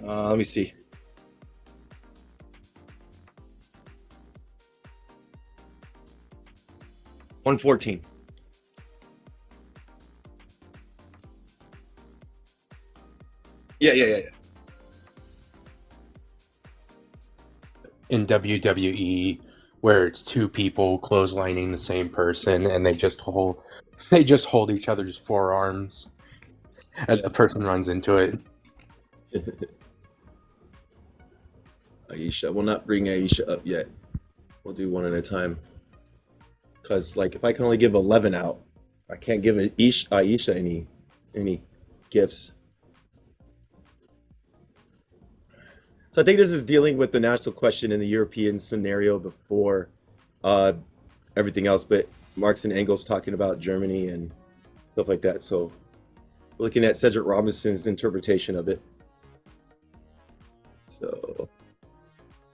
Let me see. 114. Yeah. In WWE, where it's two people clotheslining the same person and they just hold each other's forearms as Yeah. the person runs into it. Aisha. We'll not bring Aisha up yet. We'll do one at a time. Because like if I can only give 11 out, I can't give Aisha any gifts. So I think this is dealing with the national question in the European scenario before uh, everything else, but Marx and Engels talking about Germany and stuff like that. So we're looking at Cedric Robinson's interpretation of it. So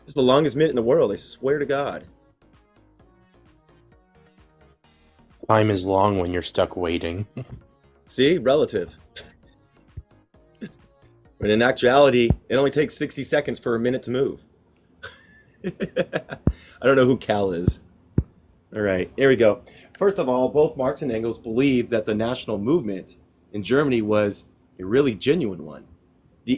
it's the longest minute in the world, I swear to God. Time is long when you're stuck waiting. See, relative. But in actuality, it only takes 60 seconds for a minute to move. I don't know who Cal is. All right, here we go. First of all, both Marx and Engels believed that the national movement in Germany was a really genuine one. The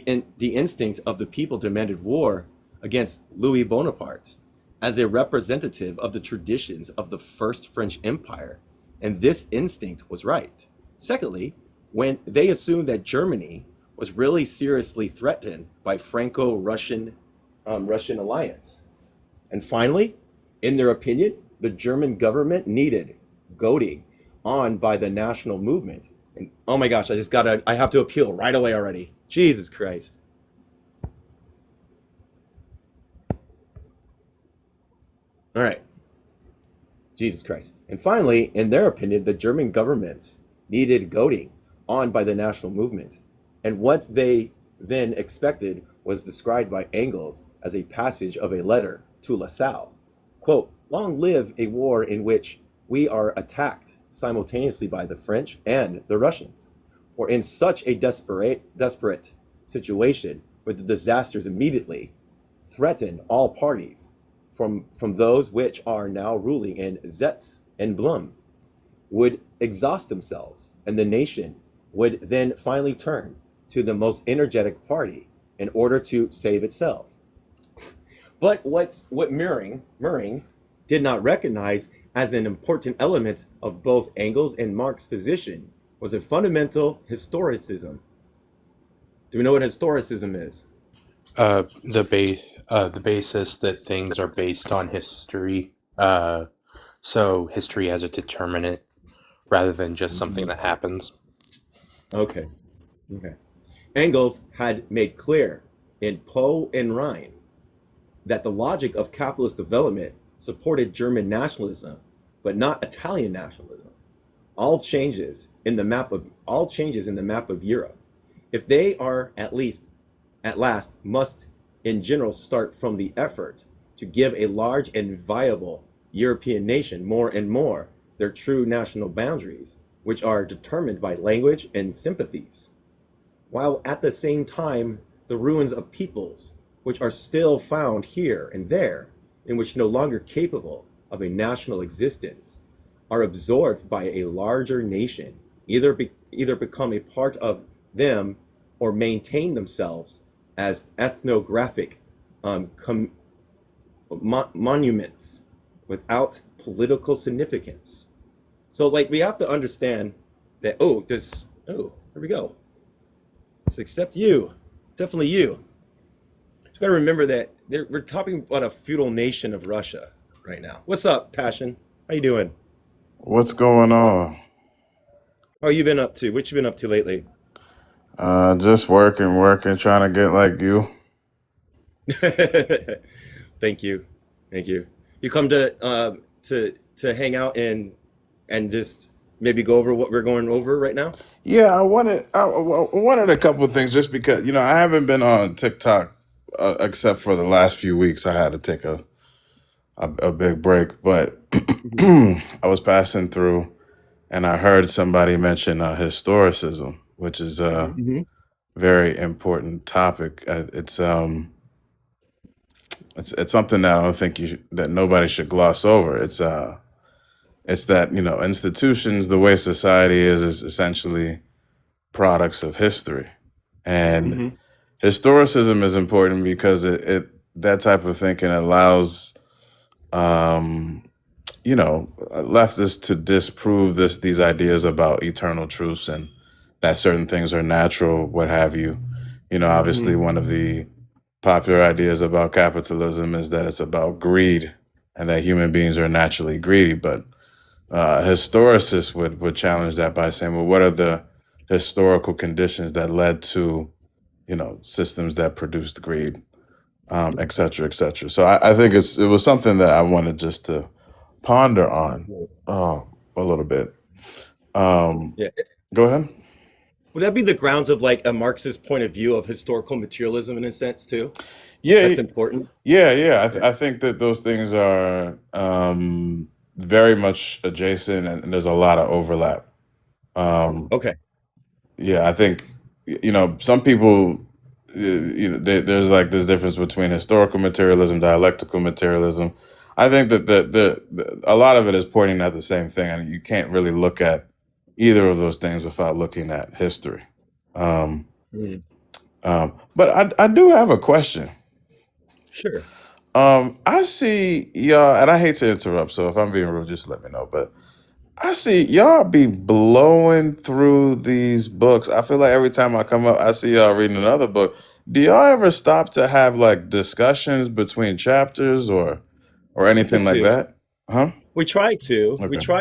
instinct of the people demanded war against Louis Bonaparte as a representative of the traditions of the First French Empire, and this instinct was right. Secondly, when they assumed that Germany was really seriously threatened by Franco-Russian alliance. And finally, in their opinion, the German government needed goading on by the national movement. And oh my gosh, I have to appeal right away already. Jesus Christ. All right. Jesus Christ. And finally, in their opinion, the German governments needed goading on by the national movement. And what they then expected was described by Engels as a passage of a letter to LaSalle. Quote, long live a war in which we are attacked simultaneously by the French and the Russians. For in such a desperate situation where the disasters immediately threaten all parties, from those which are now ruling in Zetz and Blum, would exhaust themselves, and the nation would then finally turn to the most energetic party in order to save itself. But what Mering did not recognize as an important element of both Engels and Marx's position was a fundamental historicism. Do we know what historicism is? The basis that things are based on history. So history as a determinant rather than just something that happens. Okay. Okay. Engels had made clear in Poe and Rhine that the logic of capitalist development supported German nationalism, but not Italian nationalism. All changes in the map of Europe, if they are at last must in general start from the effort to give a large and viable European nation more and more their true national boundaries, which are determined by language and sympathies, while at the same time the ruins of peoples which are still found here and there, and which no longer capable of a national existence, are absorbed by a larger nation, either become a part of them or maintain themselves as ethnographic monuments without political significance. So, like, we have to understand that. Here we go. Let's accept you, definitely you. You got to remember that we're talking about a feudal nation of Russia right now. What's up, Passion? How you doing? What's going on? How you been up to? What you been up to lately? Just working, trying to get like you. Thank you, thank you. You come to hang out and just maybe go over what we're going over right now. Yeah, I wanted a couple of things just because I haven't been on TikTok except for the last few weeks. I had to take a big break, but Hmm. I was passing through and I heard somebody mention historicism, which is Hmm. very important topic. It's something that I don't think that nobody should gloss over. It's that, institutions, the way society is essentially products of history, and Hmm. historicism is important because it that type of thinking allows um, leftists to disprove these ideas about eternal truths and that certain things are natural, what have you. Obviously, Hmm. one of the popular ideas about capitalism is that it's about greed and that human beings are naturally greedy. But historicists would challenge that by saying, well, what are the historical conditions that led to, systems that produced greed, et cetera, et cetera. So I think it was something that I wanted just to ponder on a little bit. Um, Yeah. Go ahead. Would that be the grounds of like a Marxist point of view of historical materialism in a sense too? Yeah, That's important. yeah. Yeah. I think that those things are very much adjacent, and there's a lot of overlap. Um, Okay. yeah, I think some people, there's like this difference between historical materialism, dialectical materialism. I think that a lot of it is pointing at the same thing, and you can't really look at either of those things without looking at history. Um, Mm. but I do have a question. Sure. I see y'all, and I hate to interrupt, so if I'm being rude, just let me know. But I see y'all be blowing through these books. I feel like every time I come up, I see y'all reading another book. Do y'all ever stop to have like discussions between chapters or We anything like do. that? Huh? We Okay. try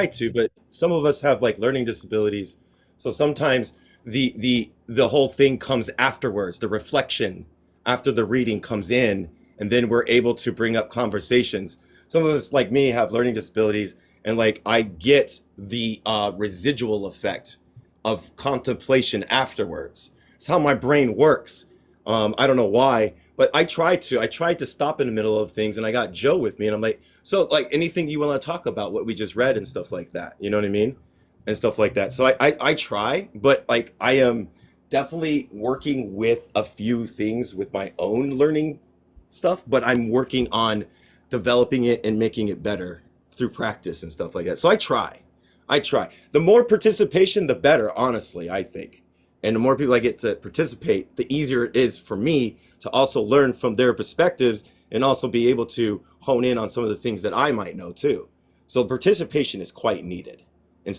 to, but some of us have like learning disabilities. So sometimes the whole thing comes afterwards. The reflection after the reading comes in, and then we're able to bring up conversations. Some of us, like me, have learning disabilities, and like I get the residual effect of contemplation afterwards. It's how my brain works. I don't know why, but I tried to stop in the middle of things, and I got Joe with me, and I'm like, so like anything you want to talk about, what we just read and stuff like that, you know what I mean? And stuff like that. So I try, but like I am definitely working with a few things with my own learning stuff, but I'm working on developing it and making it better through practice and stuff like that. So I try. I try. The more participation, the better, honestly, I think. And the more people I get to participate, the easier it is for me to also learn from their perspectives and also be able to hone in on some of the things that I might know too. So participation is quite needed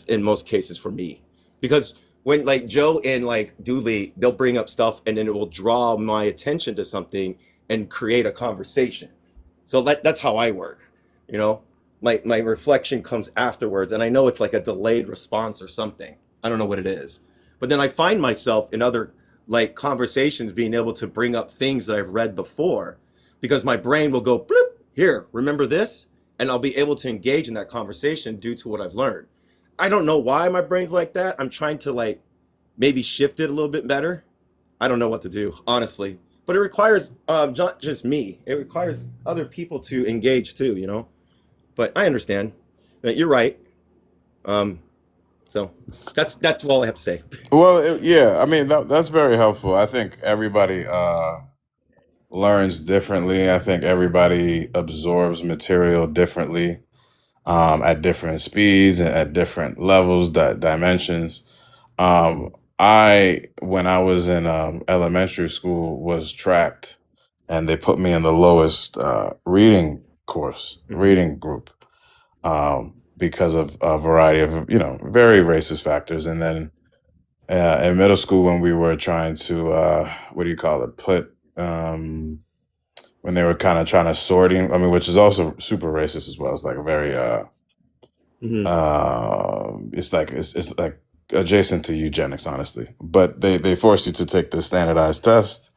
in most cases for me, because when like Joe and like Dooley, they'll bring up stuff and then it will draw my attention to something and create a conversation. So that's how I work, you know. My reflection comes afterwards, and I know it's like a delayed response or something. I don't know what it is, but then I find myself in other like conversations being able to bring up things that I've read before, because my brain will go bloop here. Remember this, and I'll be able to engage in that conversation due to what I've learned. I don't know why my brain's like that. I'm trying to like maybe shift it a little bit better. I don't know what to do, honestly. But it requires not just me. It requires other people to engage too, you know. But I understand. You're right. Um, so that's all I have to say. Well, yeah. I mean, that's very helpful. I think everybody learns differently. I think everybody absorbs material differently, at different speeds and at different levels, dimensions. Um, when I was in elementary school, was tracked, and they put me in the lowest Hmm. reading group, because of a variety of very racist factors. And then in middle school, when we were trying to what do you call it, put when they were kind of trying to sorting, I mean, which is also super racist as well. It's like a very Hmm. it's like adjacent to eugenics, honestly. But they force you to take the standardized test,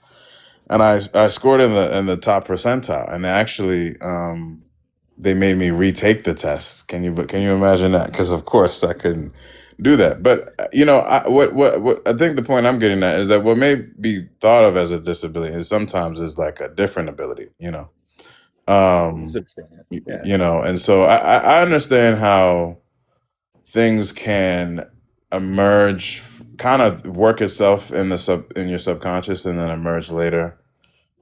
and I scored in the top percentile, and they actually they made me retake the test. Can you imagine that? Because of course I couldn't do that. But what I think the point I'm getting at is that what may be thought of as a disability is sometimes is like a different ability. That's Um, understand. Yeah. and so I understand how things can emerge kind of work itself in in your subconscious and then emerge later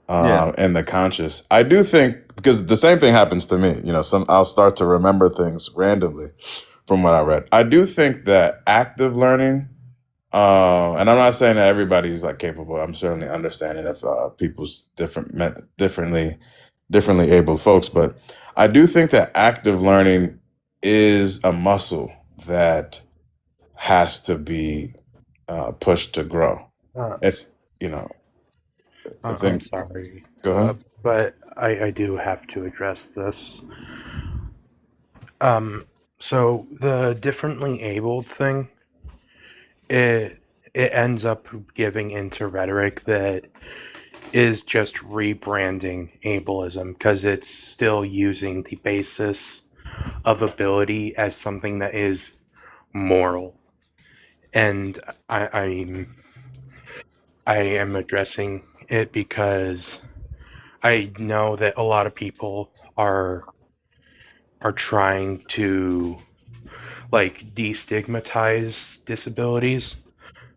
Yeah. in the conscious. I do think, because the same thing happens to me. I'll start to remember things randomly from what I read. I do think that active learning, and I'm not saying that everybody's like capable. I'm certainly understanding of people's differently abled folks, but I do think that active learning is a muscle that has to be pushed to grow. Uh, It's you know I I'm think. sorry, Go ahead. but I do have to address this. So the differently abled thing, it it ends up giving into rhetoric that is just rebranding ableism because it's still using the basis of ability as something that is moral. And I am addressing it because I know that a lot of people are trying to like destigmatize disabilities,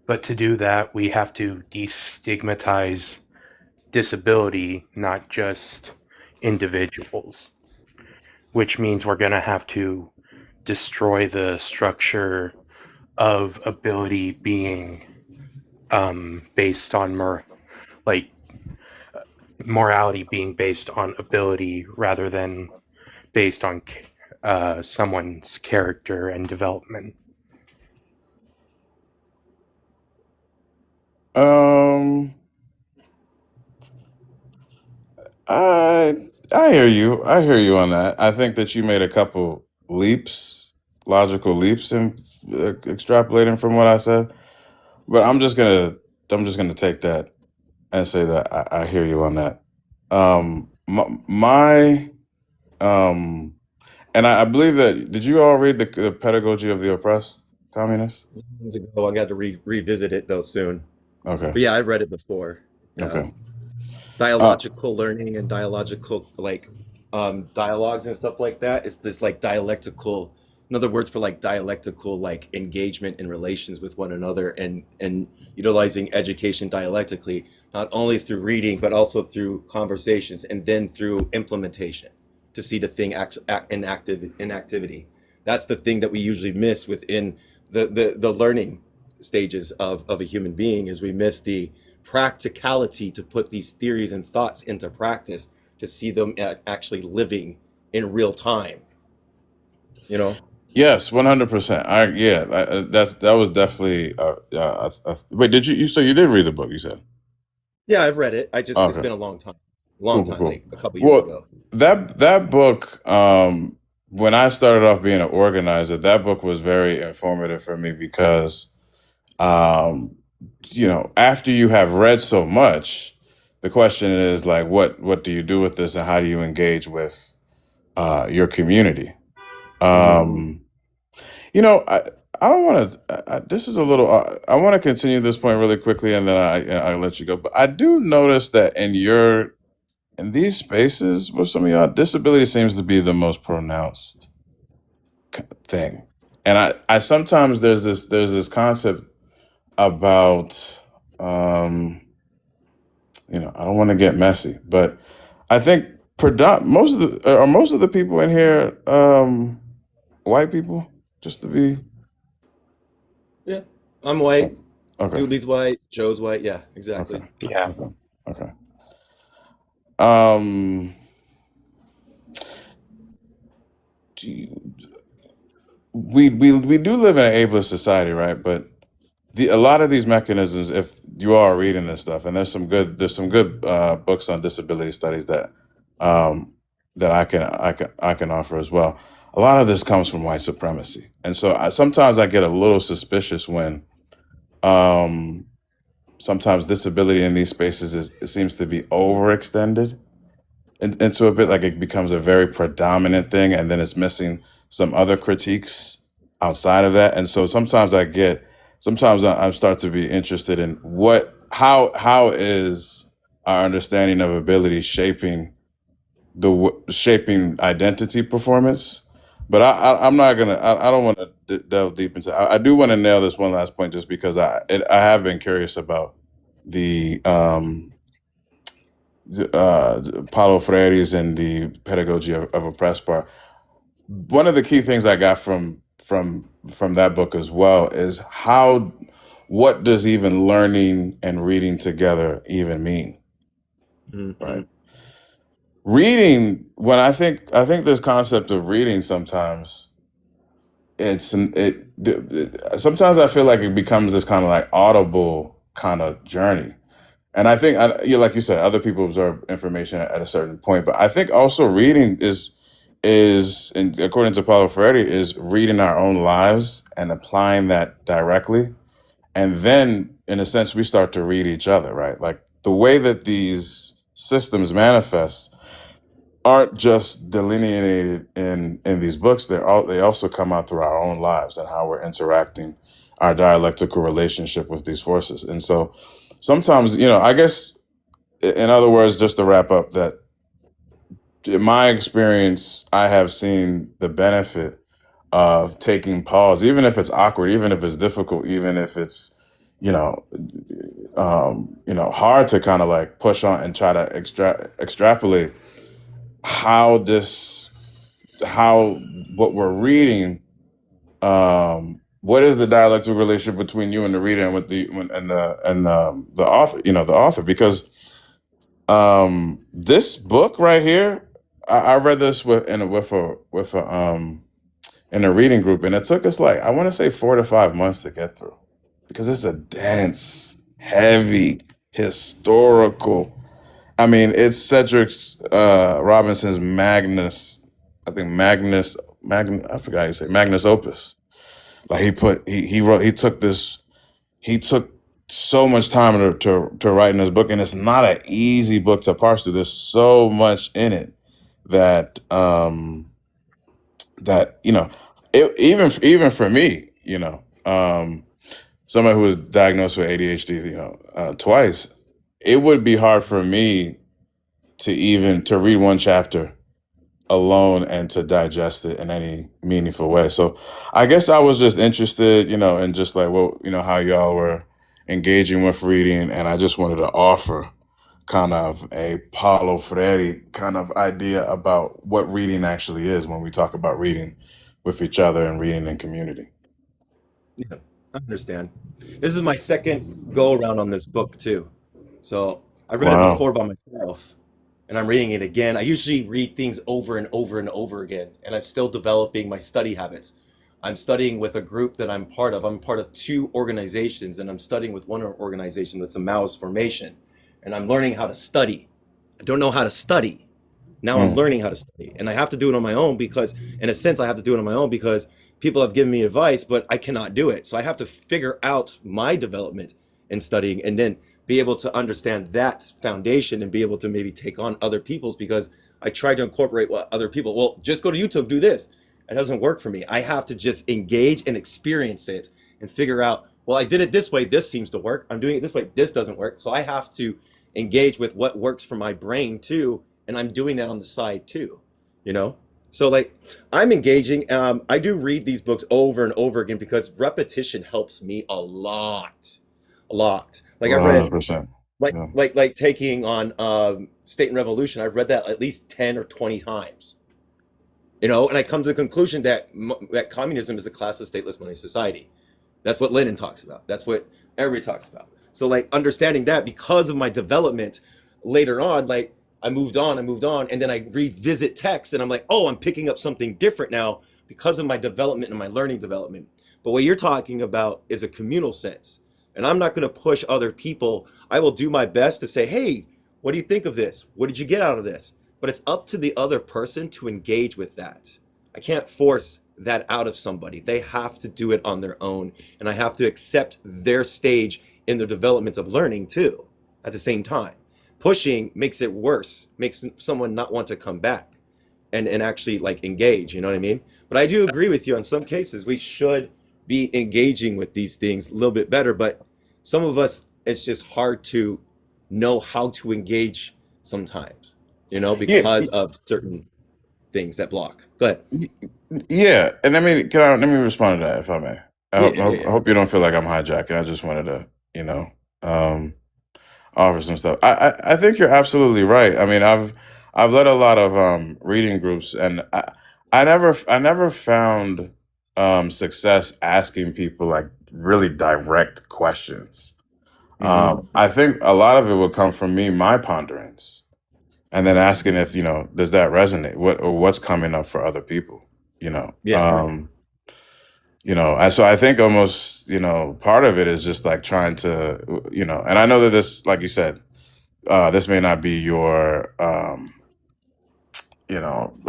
but to do that we have to destigmatize disability, not just individuals, which means we're going to have to destroy the structure of ability being based on like morality being based on ability rather than based on someone's character and development. Um, I I hear you. I hear you on that. I think that you made a couple leaps, logical leaps, in extrapolating from what I said. But I'm just gonna take that and say that I hear you on that. My um, and I believe that. Did you all read the Pedagogy of the Oppressed Communists? Years ago, I got to revisit it though soon. Okay. But yeah, I've read it before. Okay. Uh, Dialogical learning and dialogical dialogues and stuff like that. It's this like dialectical, another words for like dialectical like engagement in relations with one another and utilizing education dialectically, not only through reading but also through conversations and then through implementation to see the thing in activity. That's the thing that we usually miss within the learning stages of a human being is we miss the practicality to put these theories and thoughts into practice to see them actually living in real time, you know? yes, 100%. That was definitely. Wait, did you? So you did read the book? You said. Yeah, I've read it. It's Okay. been a long time. Cool. Cool. Cool. Like a couple years Well, ago. that book. When I started off being an organizer, that book was very informative for me because, um, after you have read so much, the question is like, what do you do with this, and how do you engage with your community? Hmm. Um, I don't want to. This is a little. I want to continue this point really quickly, and then I let you go. But I do notice that in these spaces with some of y'all, disability seems to be the most pronounced thing. And I sometimes there's this concept about I don't want to get messy, but I think most of the people in here white people, just to be. Yeah, I'm white. Okay. Dooley's white. Joe's white. Yeah, Okay. exactly. Yeah. Okay. Okay. Um, do you- we do live in an ableist society, right? But a lot of these mechanisms, if you are reading this stuff, and there's some good books on disability studies um, that I can offer as well. A lot of this comes from white supremacy, and so sometimes I get a little suspicious when um, sometimes disability in these spaces it seems to be overextended into a bit, like it becomes a very predominant thing, and then it's missing some other critiques outside of that. And so sometimes I start to be interested in how is our understanding of ability shaping identity performance. But I'm not gonna. I don't want to delve deep into. I do want to nail this one last point, just because I have been curious about the Paulo Freire's and the pedagogy of oppressed part. One of the key things I got from that book as well is what does even learning and reading together even mean, Mm-hmm. right? Reading, when I think this concept of reading sometimes sometimes I feel like it becomes this kind of like audible kind of journey. And I think, like you said, other people absorb information at a certain point, but I think also reading and according to Paulo Freire, is reading our own lives and applying that directly. And then, in a sense, we start to read each other, right? Like the way that these systems manifest aren't just delineated in these books. They also come out through our own lives and how we're interacting, our dialectical relationship with these forces. And so sometimes, I guess, in other words, just to wrap up, that in my experience, I have seen the benefit of taking pause, even if it's awkward, even if it's difficult, even if it's, you know, hard to kind of like push on and try to extrapolate how how what we're reading, what is the dialectical relationship between you and the reader and with the author, the author, because this book right here, I read this in a reading group, and it took us, like, I want to say 4 to 5 months to get through, because it's a dense, heavy, historical. I mean, it's Cedric Robinson's I think I forgot how you say Magnus Opus. Like he took so much time to write in this book, and it's not an easy book to parse through. There's so much in it that even for me, somebody who was diagnosed with ADHD, twice, it would be hard for me to read one chapter alone and to digest it in any meaningful way. So I guess I was just interested, in just like, how y'all were engaging with reading, and I just wanted to offer kind of a Paulo Freire kind of idea about what reading actually is when we talk about reading with each other and reading in community. Yeah, I understand. This is my second go around on this book too. So I read it Wow. before by myself, and I'm reading it again. I usually read things over and over and over again, and I'm still developing my study habits. I'm studying with a group that I'm part of. I'm part of two organizations, and I'm studying with one organization that's a Maoist formation, and I'm learning how to study. I don't know how to study. Now I'm Mm. learning how to study, and I have to do it on my own because, in a sense, I have to do it on my own because people have given me advice, but I cannot do it. So I have to figure out my development in studying, and then be able to understand that foundation and be able to maybe take on other people's, because I try to incorporate what other people, well, just go to YouTube, do this. It doesn't work for me. I have to just engage and experience it and figure out, well, I did it this way, this seems to work. I'm doing it this way, this doesn't work. So I have to engage with what works for my brain too, and I'm doing that on the side too, you know? So like I'm engaging. I do read these books over and over again because repetition helps me a lot. Like I've read 100%. Yeah. like taking on State and Revolution. I've read that at least 10 or 20 times. You know, and I come to the conclusion that that communism is a class of stateless money society. That's what Lenin talks about. That's what everybody talks about. So like understanding that because of my development later on, like I moved on, and then I revisit text and I'm like, oh, I'm picking up something different now because of my development and my learning development. But what you're talking about is a communal sense. And I'm not going to push other people. I will do my best to say, hey, what do you think of this? What did you get out of this? But it's up to the other person to engage with that. I can't force that out of somebody. They have to do it on their own. And I have to accept their stage in their development of learning too at the same time. Pushing makes it worse, makes someone not want to come back and actually like engage, you know what I mean? But I do agree with you on some cases. We should be engaging with these things a little bit better, but some of us, it's just hard to know how to engage sometimes, you know, Yeah. because of certain. things that block. Go ahead. Yeah, and I mean, let me respond to that if I may. Yeah, yeah, I yeah. hope you don't feel like I'm hijacking. I just wanted to, you know, um, offer some stuff. I think you're absolutely right. I mean, I've led a lot of reading groups, and I never found success asking people like really direct questions. Hmm. I think a lot of it would come from me, my ponderings, and then asking if does that resonate? What's coming up for other people? You know, Yeah. so I think almost part of it is just like trying to and I know that this, like you said, this may not be your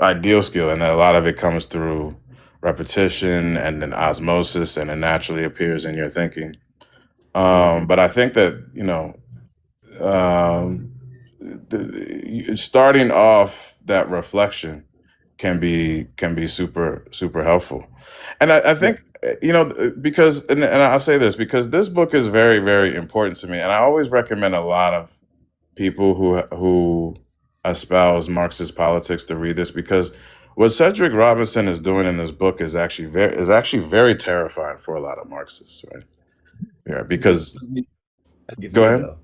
ideal skill, and that a lot of it comes through repetition and then osmosis, and it naturally appears in your thinking. Hmm. But I think that starting off that reflection can be super helpful, and I Yeah. think because and I'll say this because this book is very important to me, and I always recommend a lot of people who espouse Marxist politics to read this, because what Cedric Robinson is doing in this book is actually very terrifying for a lot of Marxists, right? Yeah, because I think it's go good ahead, though.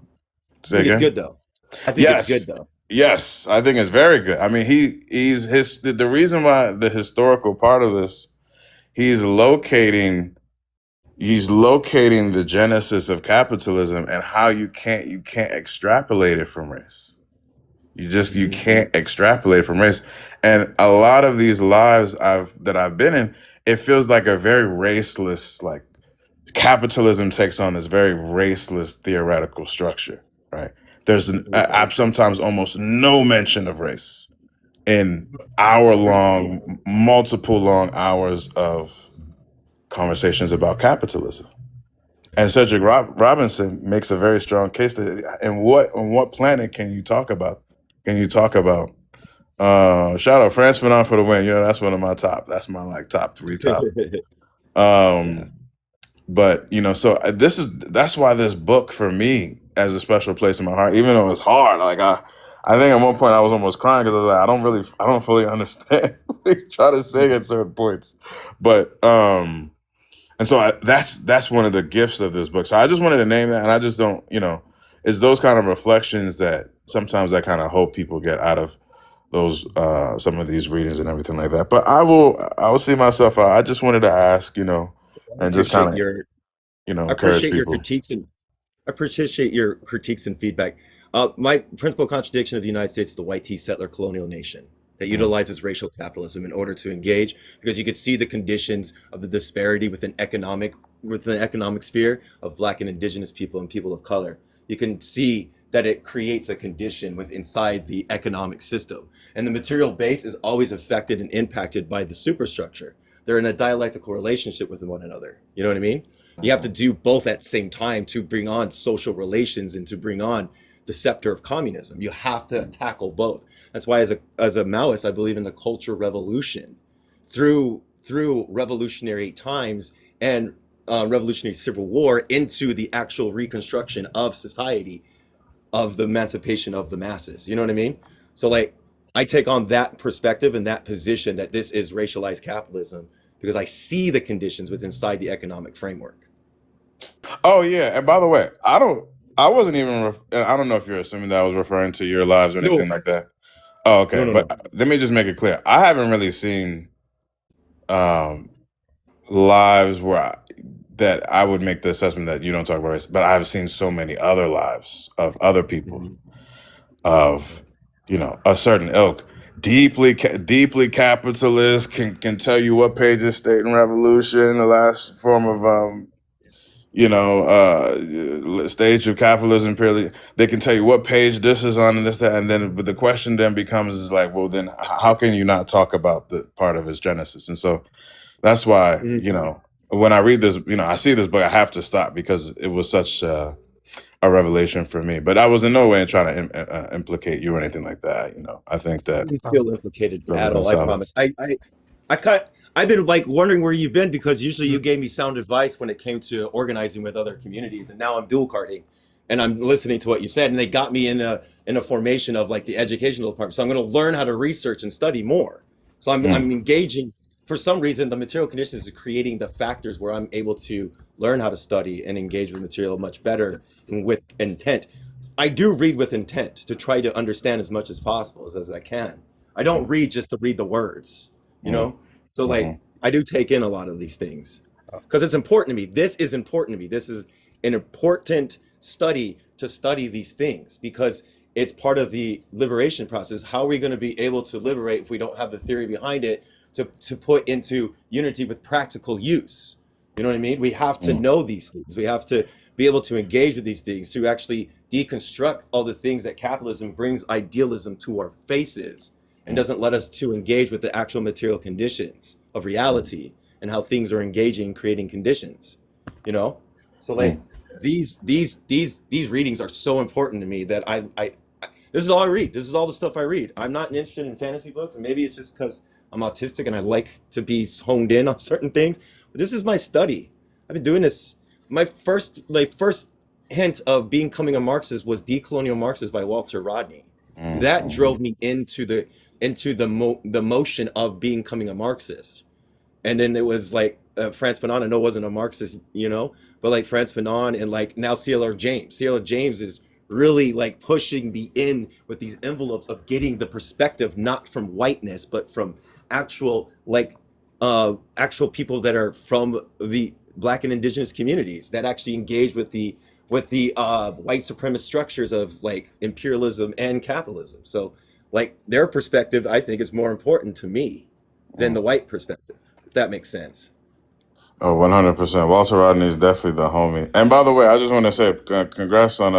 I say think it's again. good though. I think it's good Yes. though. Yes, I think it's very good. I mean, the reason why the historical part of this, he's locating he's locating the genesis of capitalism and how you can't extrapolate it from race. You Hmm. can't extrapolate from race. And a lot of these lives I've been in, it feels like a very raceless, like capitalism takes on this very raceless theoretical structure, right? There's sometimes almost no mention of race in multiple long hours of conversations about capitalism. And Cedric Robinson makes a very strong case that, and on what planet can you talk about? Can you talk about shout out France Fanon for the win? That's one of my that's my like top three top. Yeah. Um, but so that's why this book for me has a special place in my heart, even though it's hard. Like I think at one point I was almost crying because I was like, I don't fully understand what he's trying to say at certain points. But and so that's one of the gifts of this book. So I just wanted to name that, and I just don't, it's those kind of reflections that sometimes I kind of hope people get out of those some of these readings and everything like that. But I will see myself out. I just wanted to ask, I and just kind appreciate of your I encourage appreciate your people. critiques and I appreciate your critiques and feedback. My principal contradiction of the United States is the white tea settler colonial nation that Mm, utilizes racial capitalism in order to engage, because you could see the conditions of the disparity within the economic sphere of Black and Indigenous people and people of color. You can see that it creates a condition with inside the economic system, and the material base is always affected and impacted by the superstructure. They're in a dialectical relationship with one another. You know what I mean? You have to mhm. do both at the same time to bring on social relations and to bring on the scepter of communism. You have to tackle both. That's why, as a Maoist, I believe in the cultural revolution through revolutionary times and revolutionary civil war into the actual reconstruction of society, of the emancipation of the masses. You know what I mean? So like, I take on that perspective and that position that this is racialized capitalism because I see the conditions within inside the economic framework. Oh yeah, and by the way, I wasn't even. I don't know if you're assuming that I was referring to your lives or anything No, like that. Oh, no, okay. no, But no. let me just make it clear. I haven't really seen um, lives that I would make the assessment that you don't talk about race, but I've seen so many other lives of other people Mhm. of a certain ilk, deeply capitalist, can tell you what page is State and Revolution, the last form of stage of capitalism. Purely, they can tell you what page this is on and this that, and then but the question then becomes is like, well, then how can you not talk about the part of its genesis? And so that's why Mhm. when I read this, I see this book, I have to stop because it was such a revelation for me. But I was in no way trying to implicate you or anything like that. I think I that didn't feel implicated those have at been all. I solid. promise. I kind I've been like wondering where you've been because usually Mm. you gave me sound advice when it came to organizing with other communities, and now I'm dual carding, and I'm listening to what you said, and they got me in a formation of like the educational department. So I'm going to learn how to research and study more. So I'm Mm, engaging. For some reason, the material conditions is creating the factors where I'm able to learn how to study and engage with material much better and with intent. I do read with intent to try to understand as much as possible as I can. I don't read just to read the words, you mm, know? So like mhm, I do take in a lot of these things because it's important to me. This is important to me. This is an important study to study these things because it's part of the liberation process. How are we going to be able to liberate if we don't have the theory behind it to put into unity with practical use? You know what I mean? We have to mm, know these things. We have to be able to engage with these things to actually deconstruct all the things that capitalism brings idealism to our faces and mm, doesn't let us to engage with the actual material conditions of reality and how things are engaging, creating conditions, you know? So like mm. these readings are so important to me that this is all I read. This is all the stuff I read. I'm not interested in fantasy books, and maybe it's just because I'm autistic and I like to be honed in on certain things. But this is my study. I've been doing this. My first hint of becoming a Marxist was Decolonial Marxist by Walter Rodney. Mm, That mhm. drove me into the motion of becoming a Marxist. And then it was like Frantz Fanon. I know wasn't a Marxist, but like Frantz Fanon and like now CLR James. CLR James is really like pushing me in with these envelopes of getting the perspective not from whiteness, but from actual actual people that are from the Black and Indigenous communities that actually engage with the white supremacist structures of like imperialism and capitalism. So like their perspective, I think, is more important to me than Mm. the white perspective, if that makes sense. Oh, 100%. Walter Rodney is definitely the homie. And by the way, I just want to say congrats on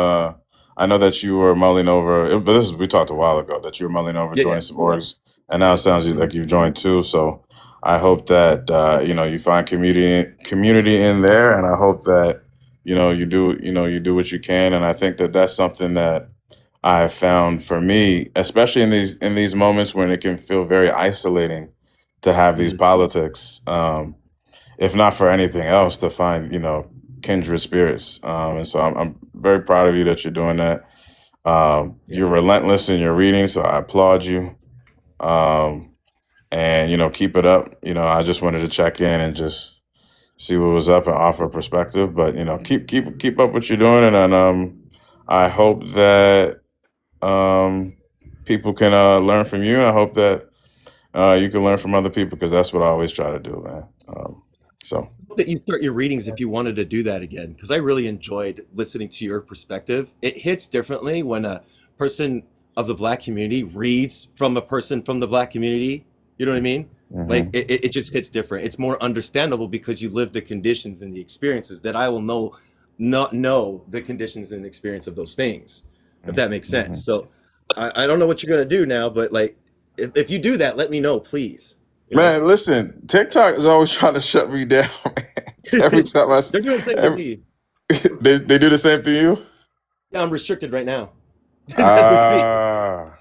I know that you were mulling over but this is we talked a while ago that you were mulling over Yeah, yeah, joining some orgs, and now it sounds like you've joined too. So I hope that you find community in there, and I hope that you do what you can, and I think that that's something that I have found for me, especially in these moments when it can feel very isolating to have these mhm, politics. If not for anything else, to find kindred spirits. And so I'm very proud of you that you're doing that. yeah. You're relentless in your reading, so I applaud you. Um, and keep it up. I just wanted to check in and just see what was up and offer perspective. But keep up what you're doing, and then I hope that um, people can learn from you. I hope that you can learn from other people, because that's what I always try to do, man. So. That you start your readings if you wanted to do that again, because I really enjoyed listening to your perspective. It hits differently when a person of the Black community reads from a person from the Black community. You know what I mean? Like Hmm. it just hits different. It's more understandable because you live the conditions and the experiences that I will not know the conditions and experience of those things, if that makes sense. Hmm. So I don't know what you're gonna do now, but like if you do that, let me know, please. You know? Man, listen, TikTok is always trying to shut me down, man. Every time They're doing the same to every, me. they do the same to you. Yeah, I'm restricted right now as we speak. Ah,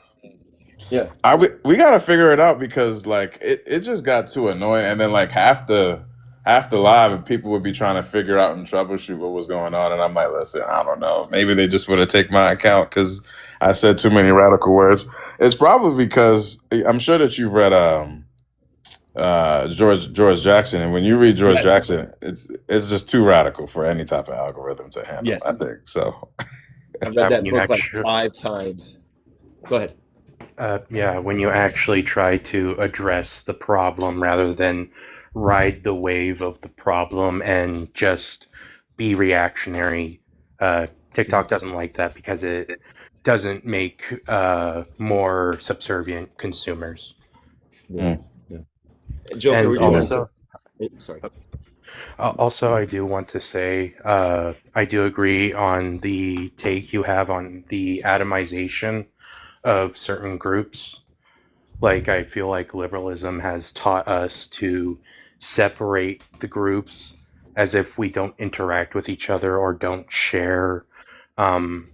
Yeah. we got to figure it out, because like it just got too annoying, and then like half the live, and people would be trying to figure out and troubleshoot what was going on, and I'm like, listen, I don't know, maybe they just want to take my account because I said too many radical words. It's probably because I'm sure that you've read George Jackson, and when you read George Yes. Jackson, it's just too radical for any type of algorithm to handle, I Yes. think. So I've read that You book like actually, 5 times. Go ahead. yeah, when you actually try to address the problem rather than ride the wave of the problem and just be reactionary, TikTok doesn't like that because it doesn't make more subservient consumers. Yeah. mm, Yeah. Joker, And would you yeah. want to say? also, Oh, sorry. I do want to say I do agree on the take you have on the atomization of certain groups. Like, I feel like liberalism has taught us to separate the groups as if we don't interact with each other or don't share um,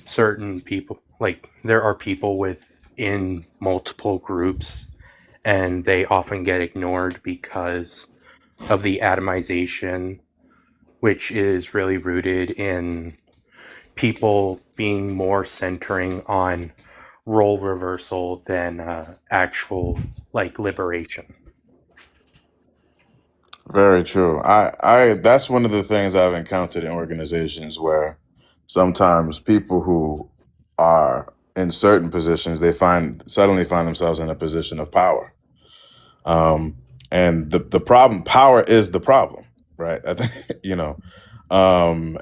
certain people. Like, there are people within multiple groups, and they often get ignored because of the atomization, which is really rooted in people being more centering on role reversal than actual like liberation. Very true. I that's one of the things I've encountered in organizations where sometimes people who are in certain positions, they suddenly find themselves in a position of power. Um, and the problem, power is the problem, right? I think,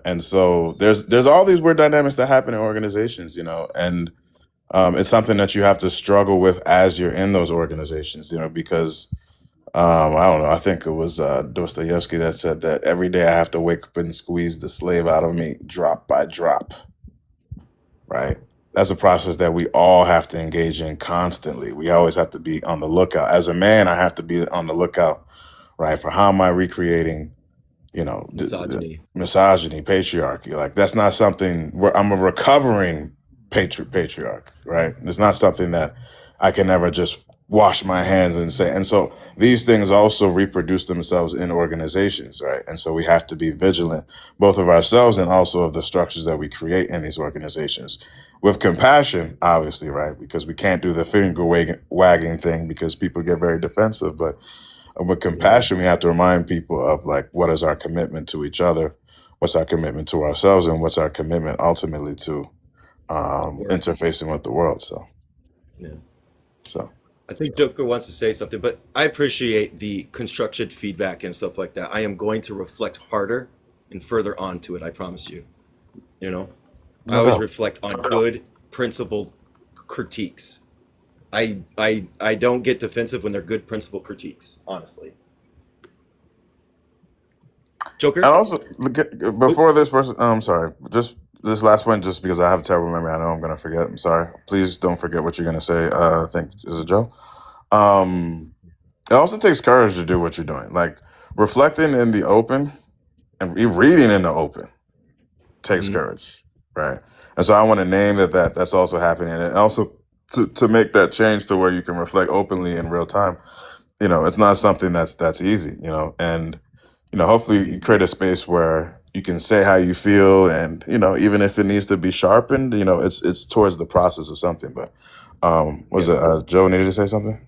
and so there's all these weird dynamics that happen in organizations, and it's something that you have to struggle with as you're in those organizations, because I don't know. I think it was Dostoevsky that said that every day I have to wake up and squeeze the slave out of me drop by drop, right? That's a process that we all have to engage in constantly. We always have to be on the lookout. As a man, I have to be on the lookout, right, for how am I recreating, Misogyny. misogyny, patriarchy. Like that's not something where I'm a recovering patriarch, right? It's not something that I can ever just wash my hands and say. And so these things also reproduce themselves in organizations, right? And so we have to be vigilant, both of ourselves and also of the structures that we create in these organizations. With compassion, obviously, right? Because we can't do the finger wagging thing because people get very defensive. But with Yeah. compassion, we have to remind people of like what is our commitment to each other, what's our commitment to ourselves, and what's our commitment ultimately to Or interfacing with the world. So, yeah. so I think Joker wants to say something, but I appreciate the constructed feedback and stuff like that. I am going to reflect harder and further onto it. I promise you. You know, I no always doubt. reflect on good, principled critiques. I don't get defensive when they're good, principled critiques. Honestly, And Joker. also, Oh, before this person, I'm sorry, just this last one, just because I have terrible memory, I know I'm going to forget. I'm sorry. Please don't forget what you're going to say. I think, is it Joe? Um, it also takes courage to do what you're doing. Like reflecting in the open and reading in the open takes mhm. courage, right? And so I want to name that's also happening, and also to make that change to where you can reflect openly in real time. It's not something that's easy, and hopefully you create a space where you can say how you feel, and even if it needs to be sharpened, it's towards the process of something. But was Yeah. it Joe needed to say something?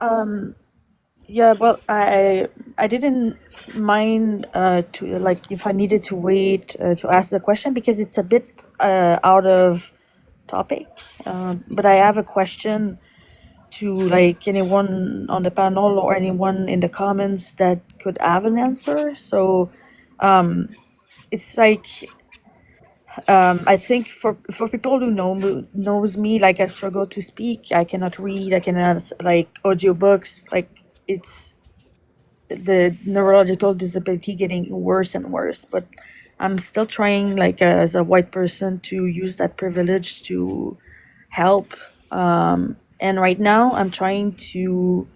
Um, yeah, well, I didn't mind to like if I needed to wait to ask the question because it's a bit out of topic. But I have a question to like anyone on the panel or anyone in the comments that could have an answer. So it's like I think for people who knows me, like I struggle to speak. I cannot read. I cannot like audiobooks. Like it's the neurological disability getting worse and worse. But I'm still trying, like as a white person, to use that privilege to help. And right now, I'm trying to.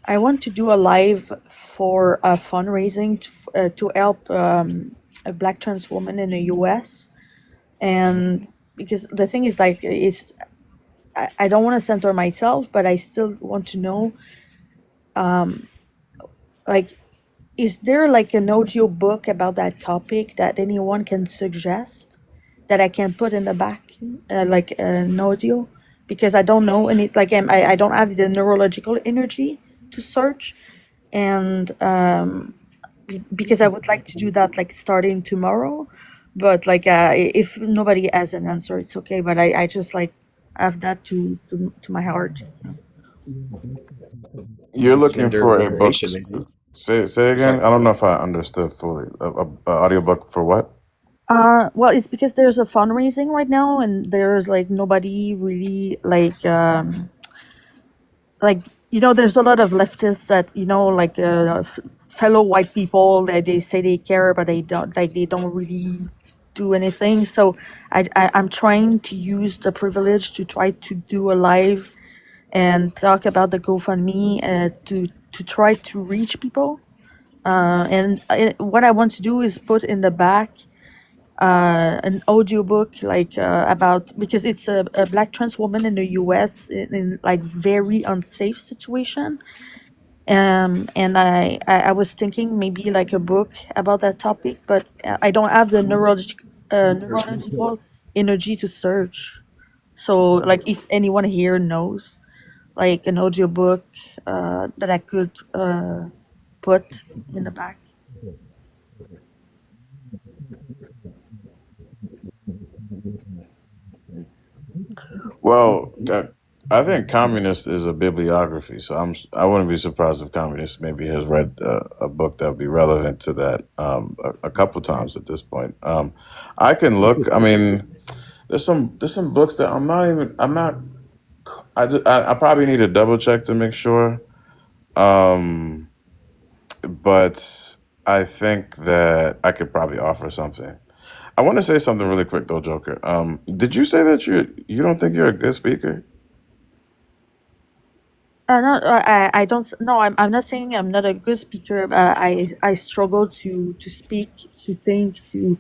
I want to do a live for a fundraising to help a black trans woman in the U.S. And because the thing is, like, I don't want to center myself, but I still want to know, like, is there like an audio book about that topic that anyone can suggest that I can put in the back, like an audio? Because I don't know, and it's like I don't have the neurological energy to search, and because I would like to do that like starting tomorrow, but like if nobody has an answer, it's okay. But I just like have that to my heart. You're Just looking gender for a book. liberation, maybe. Say Sorry. again. I don't know if I understood fully. A audiobook for what? Well, it's because there's a fundraising right now, and there's like nobody really like there's a lot of leftists that like fellow white people that they say they care, but they don't really do anything. So I'm trying to use the privilege to try to do a live and talk about the GoFundMe to try to reach people. What I want to do is put in the back an audiobook like about because it's a black trans woman in the US in like very unsafe situation. And I was thinking maybe like a book about that topic, but I don't have the neurological energy to search. So like if anyone here knows like an audiobook that I could put in the back. Well, I think communist is a bibliography, so I wouldn't be surprised if communist maybe has read a book that would be relevant to that a couple times at this point. I can look. I mean, there's some books that I'm not. I probably need to double check to make sure. Um, but I think that I could probably offer something. I want to say something really quick though, Joker. Did you say that you don't think you're a good speaker? No, I don't. No, I'm not saying I'm not a good speaker. I struggle to speak, to think, to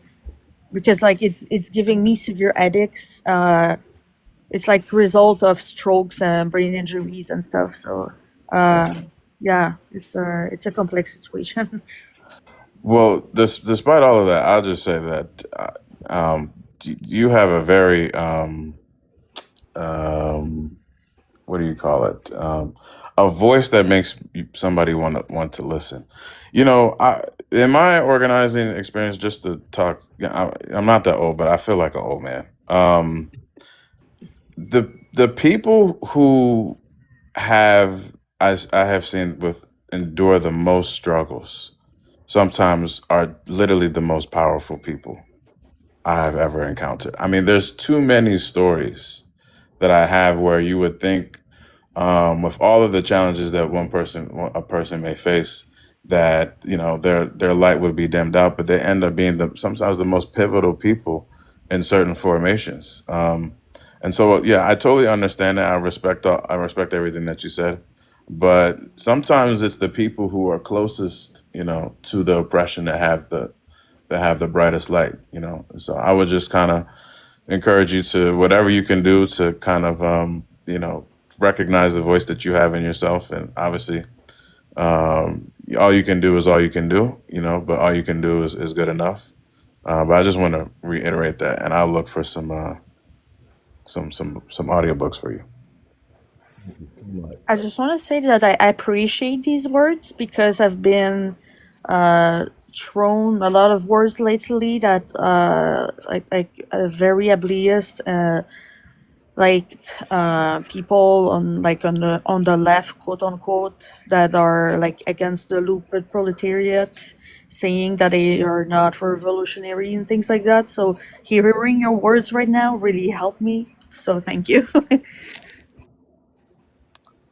because like it's giving me severe headaches. It's like result of strokes and brain injuries and stuff. So, Yeah. yeah, it's a complex situation. Well, despite all of that, I'll just say that you have a very um, what do you call it? A voice that makes somebody want to listen. In my organizing experience, just to talk, I'm not that old, but I feel like an old man. The people who have I have seen with endure the most struggles sometimes are literally the most powerful people I have ever encountered. I mean, there's too many stories that I have where you would think, with all of the challenges that a person may face, that their light would be dimmed out, but they end up being sometimes the most pivotal people in certain formations. And so, yeah, I totally understand that. I respect everything that you said, but sometimes it's the people who are closest, to the oppression that have the brightest light. So I would just kind of encourage you to whatever you can do to kind of recognize the voice that you have in yourself, and obviously all you can do is all you can do, but all you can do is good enough. But I just want to reiterate that, and I'll look for some audiobooks for you. I just want to say that I appreciate these words because I've been thrown a lot of words lately that like very ableist, like people on the left, quote unquote, that are like against the lucid proletariat, saying that they are not revolutionary and things like that. So hearing your words right now really helped me. So thank you.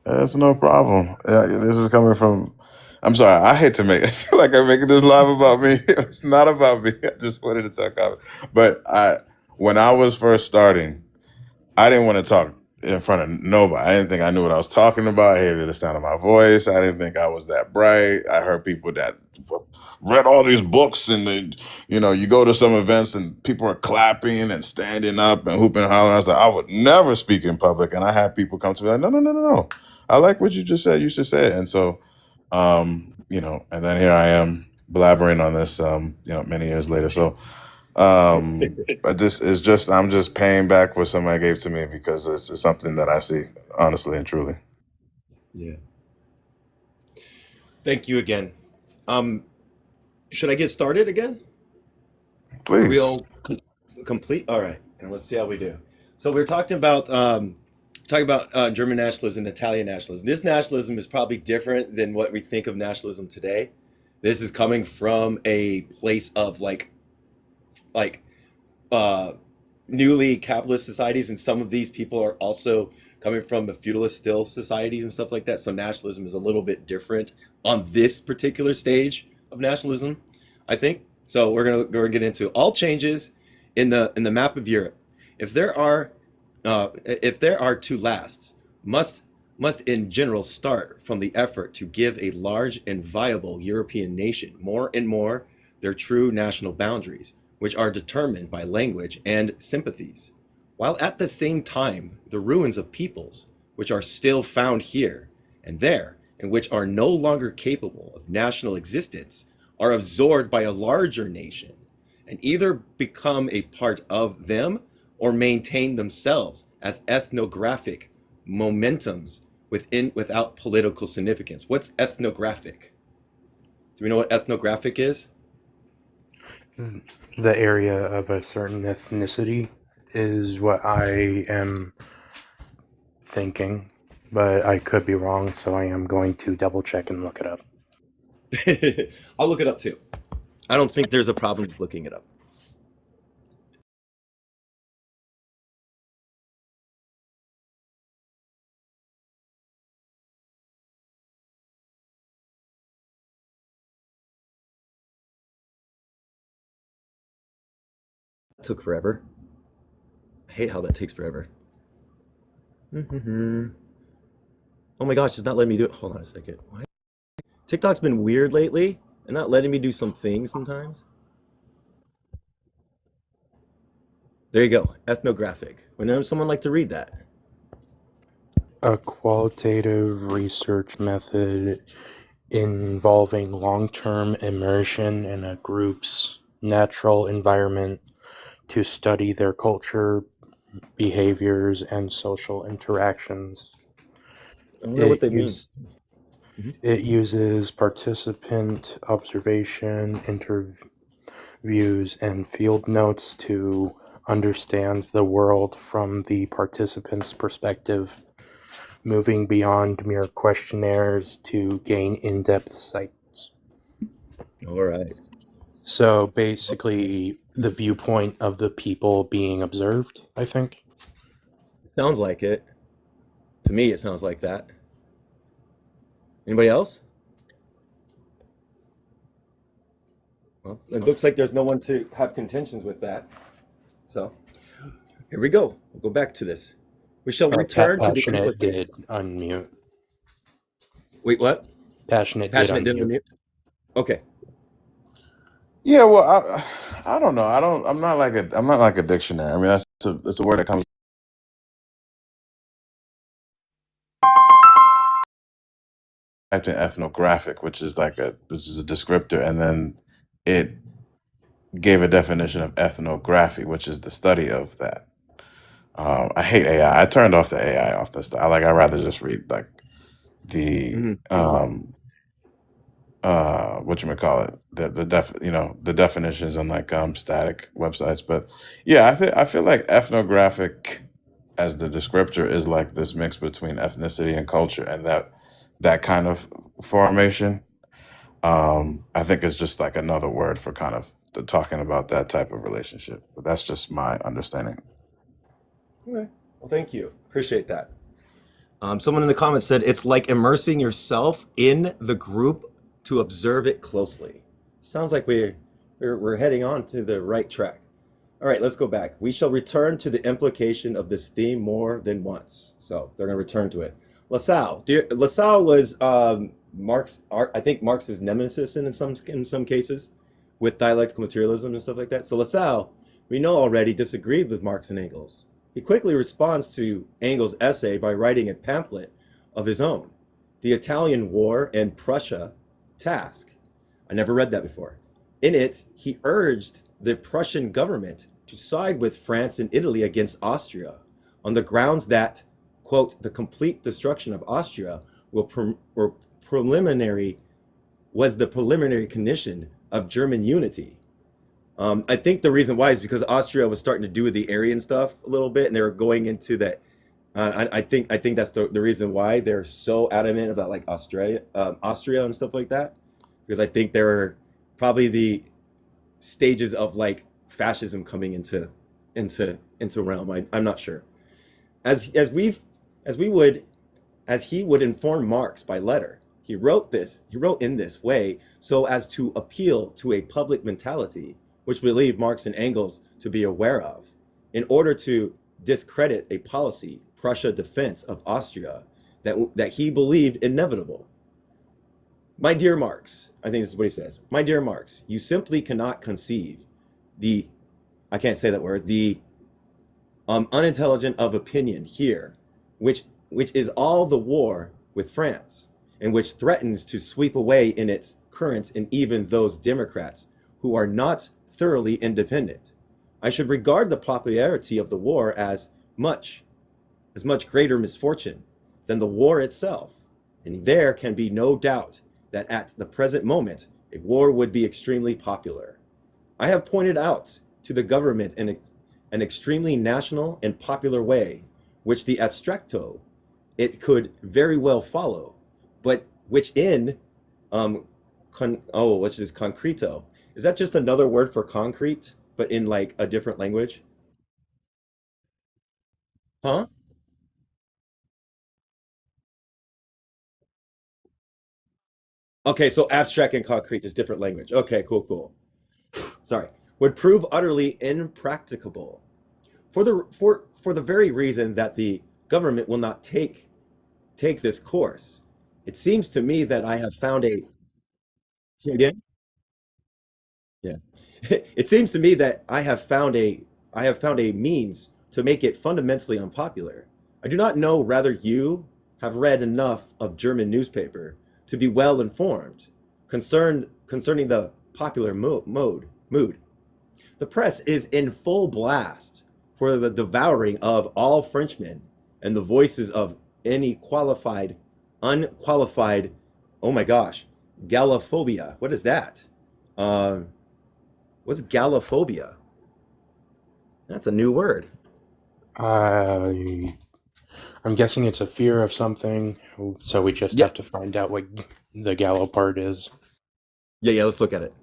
That's no problem. This is coming from. I'm sorry. I hate to make. I feel like I'm making this live about me. It's not about me. I just wanted to talk about. But when I was first starting, I didn't want to talk in front of nobody. I didn't think I knew what I was talking about. I hated the sound of my voice. I didn't think I was that bright. I heard people that read all these books, and you go to some events and people are clapping and standing up and hooping and hollering. I was like, I would never speak in public. And I had people come to me like, no, no, no, no, no. I like what you just said. You should say it. And so, and then here I am blabbering on this, many years later. So, but this is I'm just paying back what somebody gave to me because it's something that I see honestly and truly. Yeah. Thank you again. Um, should I get started again? Are we Please. all complete? All right, and let's see how we do. So we're talking about German nationalism and Italian nationalism. This nationalism is probably different than what we think of nationalism today. This is coming from a place of like uh, newly capitalist societies, and some of these people are also coming from the feudalist still societies and stuff like that. So nationalism is a little bit different on this particular stage of nationalism, I think. So we're gonna get into all changes in the map of Europe. If there are if there are to last, must must in general start from the effort to give a large and viable European nation more and more their true national boundaries, which are determined by language and sympathies, while at the same time the ruins of peoples, which are still found here and there, and which are no longer capable of national existence, are absorbed by a larger nation, and either become a part of them or maintain themselves as ethnographic momentums without political significance. What's ethnographic? Do we know what ethnographic is? The area of a certain ethnicity is what I am thinking, but I could be wrong, so I am going to double check and look it up. I'll look it up too. I don't think there's a problem with looking it up. It took forever. I hate how that takes forever. Oh my gosh, it's not letting me do it. Hold on a second. Why? TikTok's been weird lately and not letting me do some things sometimes. There you go. Ethnographic. Would someone like to read that? A qualitative research method involving long-term immersion in a group's natural environment to study their culture, behaviors, and social interactions. I wonder what they mean. Mhm. It uses participant observation, interviews, and field notes to understand the world from the participant's perspective, moving beyond mere questionnaires to gain in-depth sights. All right. So basically, the viewpoint of the people being observed, I think. Sounds like it. To me, it sounds like that. Anybody else? Well, it looks like there's no one to have contentions with that. So here we go. We'll go back to this. We shall return to the Passionate implication. did unmute. Wait, what? Passionate did Passionate didn't unmute. unmute? Okay. Yeah, well, I don't know. I'm not like a dictionary. I mean, it's a word that comes typed in ethnographic, which is a descriptor, and then it gave a definition of ethnography, which is the study of that. I hate AI. I turned off the AI off this. I'd rather just read like the hmm what you call it, the definitions on like static websites. But yeah, I feel like ethnographic as the descriptor is like this mix between ethnicity and culture, and that kind of formation. I think it's just like another word for kind of talking about that type of relationship. But that's just my understanding. Okay. Well, thank you. Appreciate that. Someone in the comments said it's like immersing yourself in the group to observe it closely. Sounds like we're heading on to the right track. All right, let's go back. We shall return to the implication of this theme more than once. So they're going to return to it. Lassalle was I think Marx's nemesis in some cases, with dialectical materialism and stuff like that. So Lassalle, we know already, disagreed with Marx and Engels. He quickly responds to Engels' essay by writing a pamphlet of his own, The Italian War and Prussia Task. I never read that before. In it, he urged the Prussian government to side with France and Italy against Austria on the grounds that, quote, the complete destruction of Austria preliminary was the preliminary condition of German unity. I think the reason why is because Austria was starting to do the Aryan stuff a little bit, and they were going into that. I think that's the reason why they're so adamant about like Austria and stuff like that, because I think they're probably the stages of like fascism coming into realm. I'm not sure. As we've as we would as he would inform Marx by letter. He wrote in this way so as to appeal to a public mentality, which we believe Marx and Engels to be aware of, in order to discredit a policy, Prussia defense of Austria, that he believed inevitable. My dear Marx, I think this is what he says. My dear Marx, you simply cannot conceive the, I can't say that word, the unintelligent of opinion here, which is all the war with France, and which threatens to sweep away in its currents and even those Democrats who are not thoroughly independent. I should regard the popularity of the war as much greater misfortune than the war itself, and there can be no doubt that at the present moment a war would be extremely popular. I have pointed out to the government an extremely national and popular way, which the abstracto it could very well follow, but which in which is concreto. Is that just another word for concrete, but in like a different language? Huh? Okay, so abstract and concrete is different language. Okay, cool, cool. Sorry. Would prove utterly impracticable for the very reason that the government will not take this course. It seems to me that I have found a say again? Yeah. It seems to me that I have found a means to make it fundamentally unpopular. I do not know whether you have read enough of German newspaper to be well informed concerning the popular mood. The press is in full blast for the devouring of all Frenchmen and the voices of any unqualified, oh my gosh, Gallophobia. What is that? Uh, what's Gallophobia? That's a new word. I I'm guessing it's a fear of something, so we just Yeah, have to find out what the Gallo part is. yeah. Let's look at it.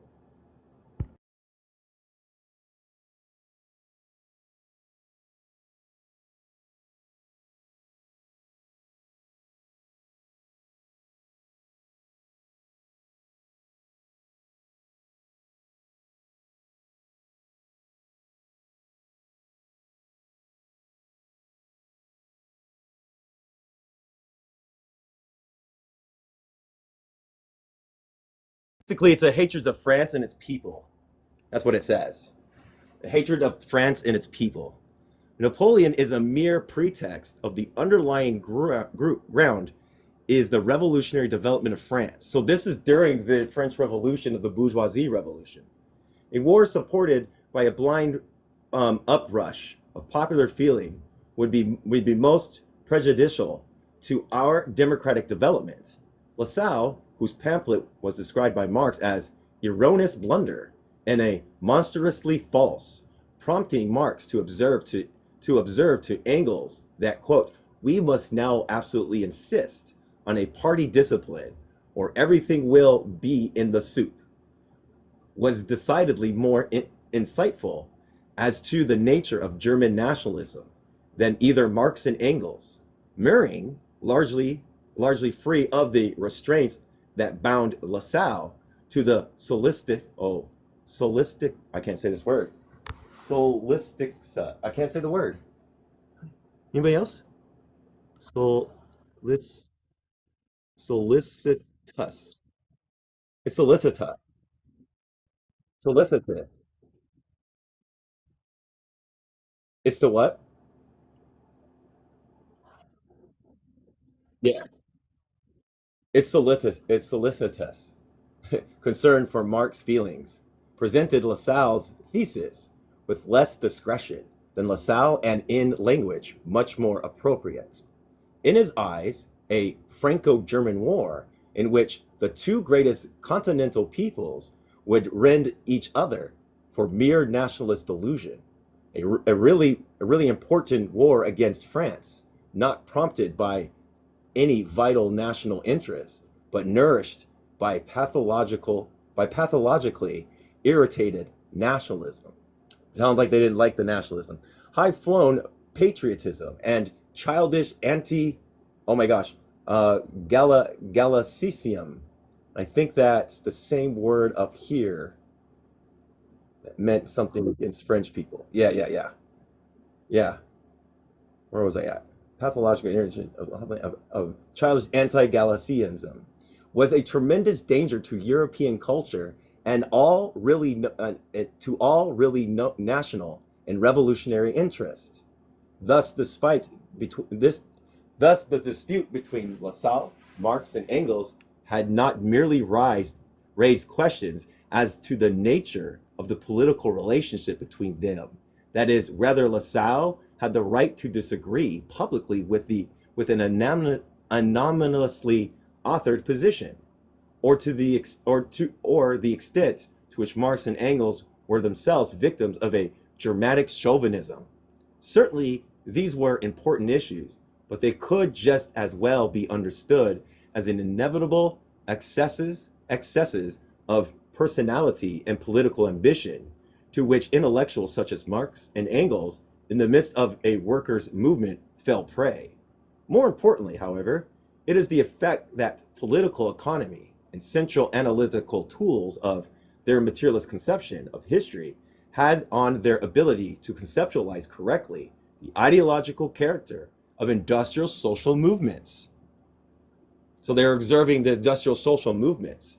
Basically, it's a hatred of France and its people. That's what it says. A hatred of France and its people. Napoleon is a mere pretext of the underlying ground is the revolutionary development of France. So this is during the French Revolution of the bourgeoisie revolution. A war supported by a blind uprush of popular feeling would be most prejudicial to our democratic development. Lassalle, whose pamphlet was described by Marx as erroneous blunder and a monstrously false, prompting Marx to observe to Engels that quote, we must now absolutely insist on a party discipline or everything will be in the soup, was decidedly more insightful as to the nature of German nationalism than either Marx and Engels, mirroring largely free of the restraints that bound Lassalle to the solistic, I can't say this word, solistic, I can't say the word. Anybody else? Solis, Solicitus. It's solicita. Solicita. It's the what? Yeah. It's solicitous. Concern for Marx's feelings. Presented Lassalle's thesis with less discretion than Lassalle and in language much more appropriate. In his eyes, a Franco-German war in which the two greatest continental peoples would rend each other for mere nationalist delusion, a really important war against France, not prompted by any vital national interest, but nourished by pathologically irritated nationalism. Sounds like they didn't like the nationalism. High-flown patriotism and childish oh my gosh, Gallicism. I think that's the same word up here that meant something against French people. Yeah. Where was I at? Pathological irritation of childish anti-Gallicism was a tremendous danger to European culture and national and revolutionary interest. Thus, the dispute between Lassalle, Marx, and Engels had not merely raised questions as to the nature of the political relationship between them. That is, rather Lassalle had the right to disagree publicly with an anonymously authored position, or the extent to which Marx and Engels were themselves victims of a Germanic chauvinism. Certainly, these were important issues, but they could just as well be understood as an inevitable excesses of personality and political ambition to which intellectuals such as Marx and Engels, in the midst of a workers' movement, fell prey. More importantly, however, it is the effect that political economy and central analytical tools of their materialist conception of history had on their ability to conceptualize correctly the ideological character of industrial social movements. So they're observing the industrial social movements,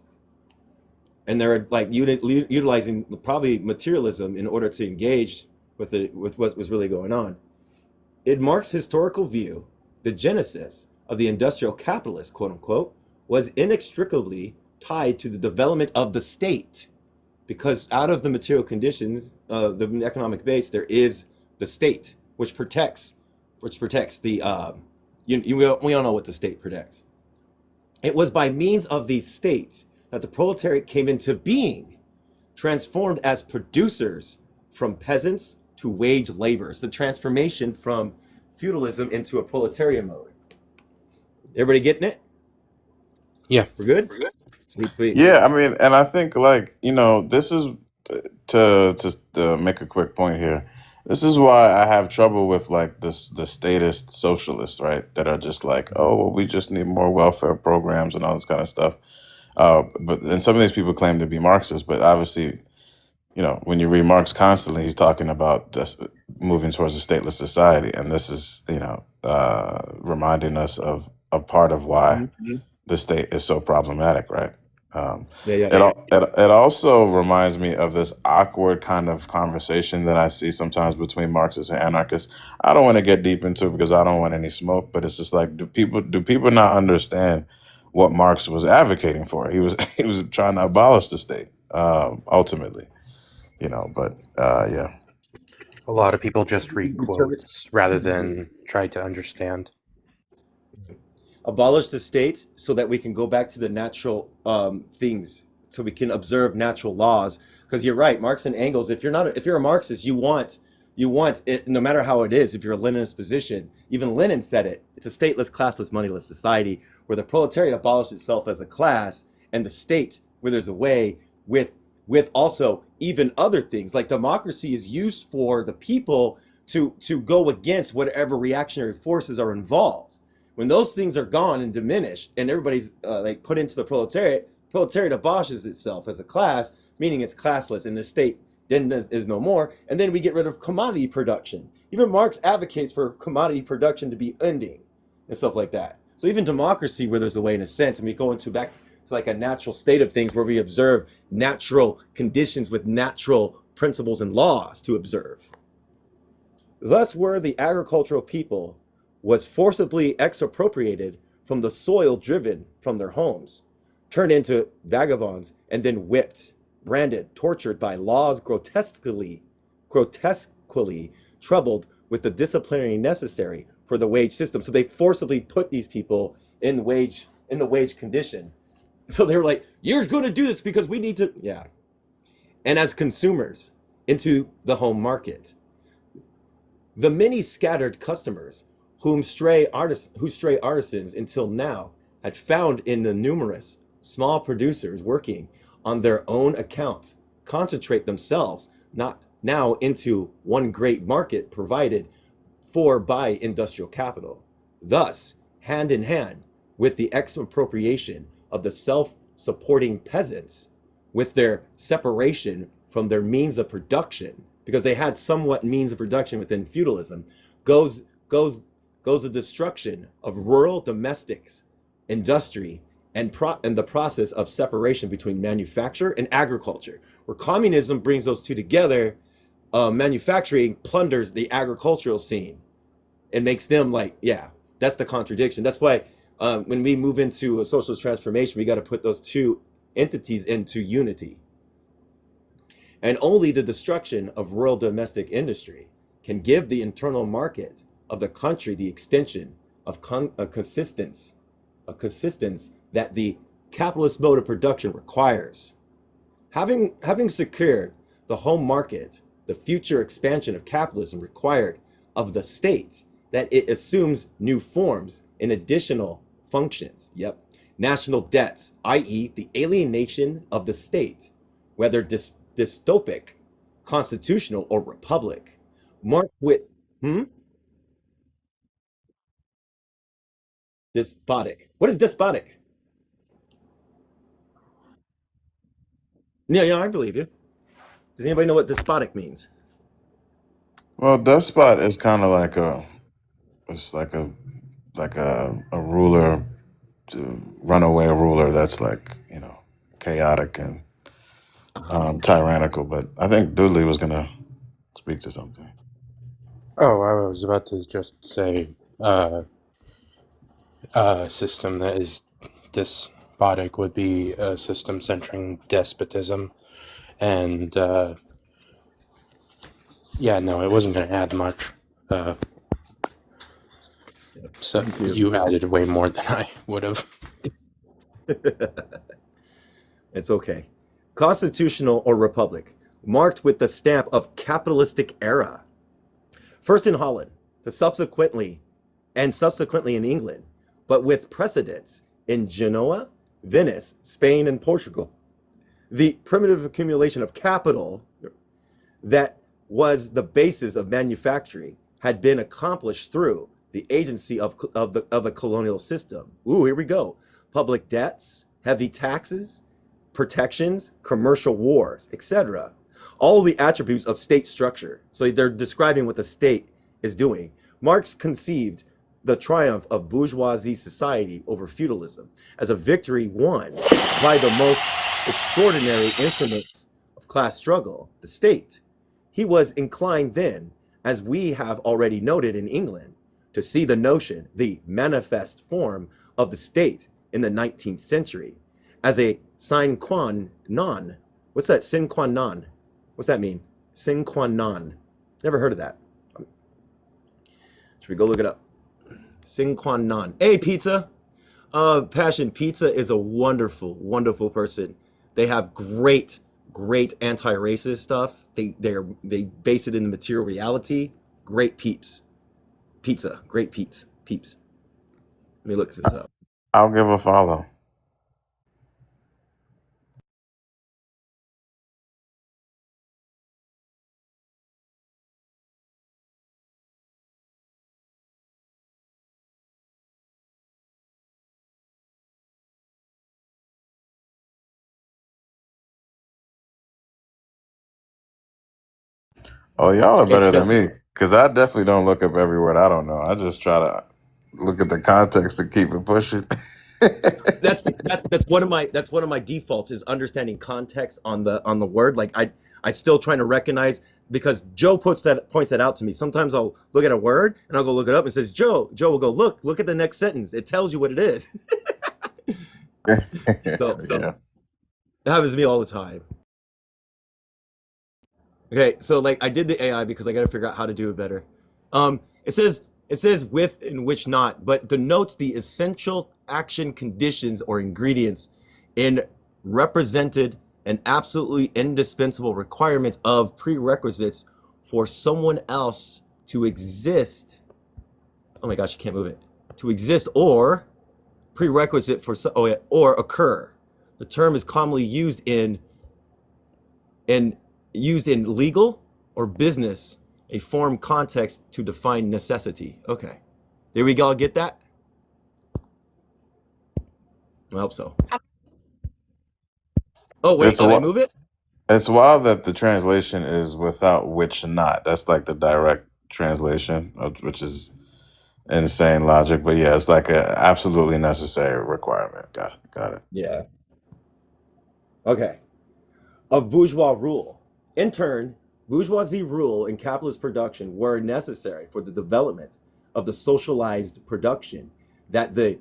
and they're like utilizing probably materialism in order to engage with what was really going on. In Marx's historical view, the genesis of the industrial capitalist, quote unquote, was inextricably tied to the development of the state, because out of the material conditions, the economic base, there is the state, which protects the we all know what the state protects. It was by means of these states that the proletariat came into being, transformed as producers from peasants to wage laborers. The transformation from feudalism into a proletarian mode. Everybody getting it? Yeah. We're good? Sweet. Yeah, I mean, and I think like, this is to make a quick point here. This is why I have trouble with like this the statist socialists, right? That are just like, oh, well, we just need more welfare programs and all this kind of stuff. But and some of these people claim to be Marxists, but obviously, when you read Marx constantly, he's talking about just moving towards a stateless society, and this is, reminding us of a part of why the state is so problematic, right? It also reminds me of this awkward kind of conversation that I see sometimes between Marxists and anarchists. I don't want to get deep into it because I don't want any smoke, but it's just like, do people not understand what Marx was advocating for? He was he was trying to abolish the state, ultimately, But yeah. A lot of people just read quotes rather than try to understand. Abolish the state so that we can go back to the natural things, so we can observe natural laws. Because you're right, Marx and Engels. If you're a Marxist, you want it, no matter how it is. If you're a Leninist position, even Lenin said it. It's a stateless, classless, moneyless society where the proletariat abolished itself as a class, and the state, where there's a way with also even other things like democracy is used for the people to go against whatever reactionary forces are involved. When those things are gone and diminished, and everybody's like put into the proletariat abolishes itself as a class, meaning it's classless, and the state then is no more. And then we get rid of commodity production. Even Marx advocates for commodity production to be ending and stuff like that. So even democracy, where there's a way, in a sense, and we go back to like a natural state of things where we observe natural conditions with natural principles and laws to observe. Thus were the agricultural people was forcibly expropriated from the soil, driven from their homes, turned into vagabonds, and then whipped, branded, tortured by laws grotesquely troubled with the disciplinary necessary for the wage system. So they forcibly put these people in the wage condition. So they were like, you're going to do this because we need to, yeah. And as consumers, into the home market. The many scattered customers who stray artisans until now had found in the numerous small producers working on their own account concentrate themselves not now into one great market provided for by industrial capital. Thus, hand in hand with the expropriation of the self-supporting peasants, with their separation from their means of production, because they had somewhat means of production within feudalism, goes goes goes the destruction of rural domestics, industry, and the process of separation between manufacture and agriculture, where communism brings those two together. Manufacturing plunders the agricultural scene and makes them like, yeah, that's the contradiction. That's why when we move into a socialist transformation, we got to put those two entities into unity. And only the destruction of rural domestic industry can give the internal market of the country the extension of a consistence that the capitalist mode of production requires. Having secured the home market, the future expansion of capitalism required of the state that it assumes new forms and additional functions. Yep. National debts, i.e., the alienation of the state, whether dystopic, constitutional, or republic, marked with despotic. What is despotic? Yeah, yeah, I believe you. Does anybody know what despotic means? Well, despot is kind of like it's like a ruler, runaway ruler that's like, chaotic and tyrannical. But I think Dudley was gonna speak to something. Oh, I was about to just say a system that is despotic would be a system centering despotism. And yeah, no, it wasn't going to add much. So you added way more than I would have. It's okay. Constitutional or republic, marked with the stamp of capitalistic era. First in Holland, subsequently in England, but with precedents in Genoa, Venice, Spain, and Portugal. The primitive accumulation of capital that was the basis of manufacturing had been accomplished through the agency of a colonial system. Ooh, here we go. Public debts, heavy taxes, protections, commercial wars, etc. All the attributes of state structure. So they're describing what the state is doing. Marx conceived the triumph of bourgeoisie society over feudalism as a victory won by the most extraordinary instrument of class struggle, the state. He was inclined then, as we have already noted in England, to see the notion, the manifest form of the state in the 19th century, as a sine qua non. What's that? Sine qua non. What's that mean? Sine qua non. Never heard of that. Should we go look it up? Sine qua non. Hey, pizza. Passion Pizza is a wonderful, wonderful person. They have great anti-racist stuff. They base it in the material reality. Great pizza. Great peeps. Let me look this up. I'll give a follow. Oh, y'all are It better than says me because I definitely don't look up every word I don't know. I just try to look at the context to keep it pushing. that's one of my defaults is understanding context on the word. Like I still trying to recognize, because Joe points that out to me. Sometimes I'll look at a word and I'll go look it up and it says Joe will go look at the next sentence. It tells you what it is. So Yeah. it happens to me all the time. Okay, so like I did the AI because I got to figure out how to do it better. It says with and which not, but denotes the essential action conditions or ingredients in represented an absolutely indispensable requirement of prerequisites for someone else to exist. Oh my gosh, you can't move it. To exist or prerequisite for or occur. The term is commonly in used in legal or business, a form context to define necessity. Okay. There we go. Get that? I hope so. Oh wait, It's did I wi- move it? it's wild that the translation is without which not. That's like the direct translation, which is insane logic. But yeah, it's like a absolutely necessary requirement. Got it. Yeah. Okay. Of bourgeois rule. In turn, bourgeoisie rule and capitalist production were necessary for the development of the socialized production that the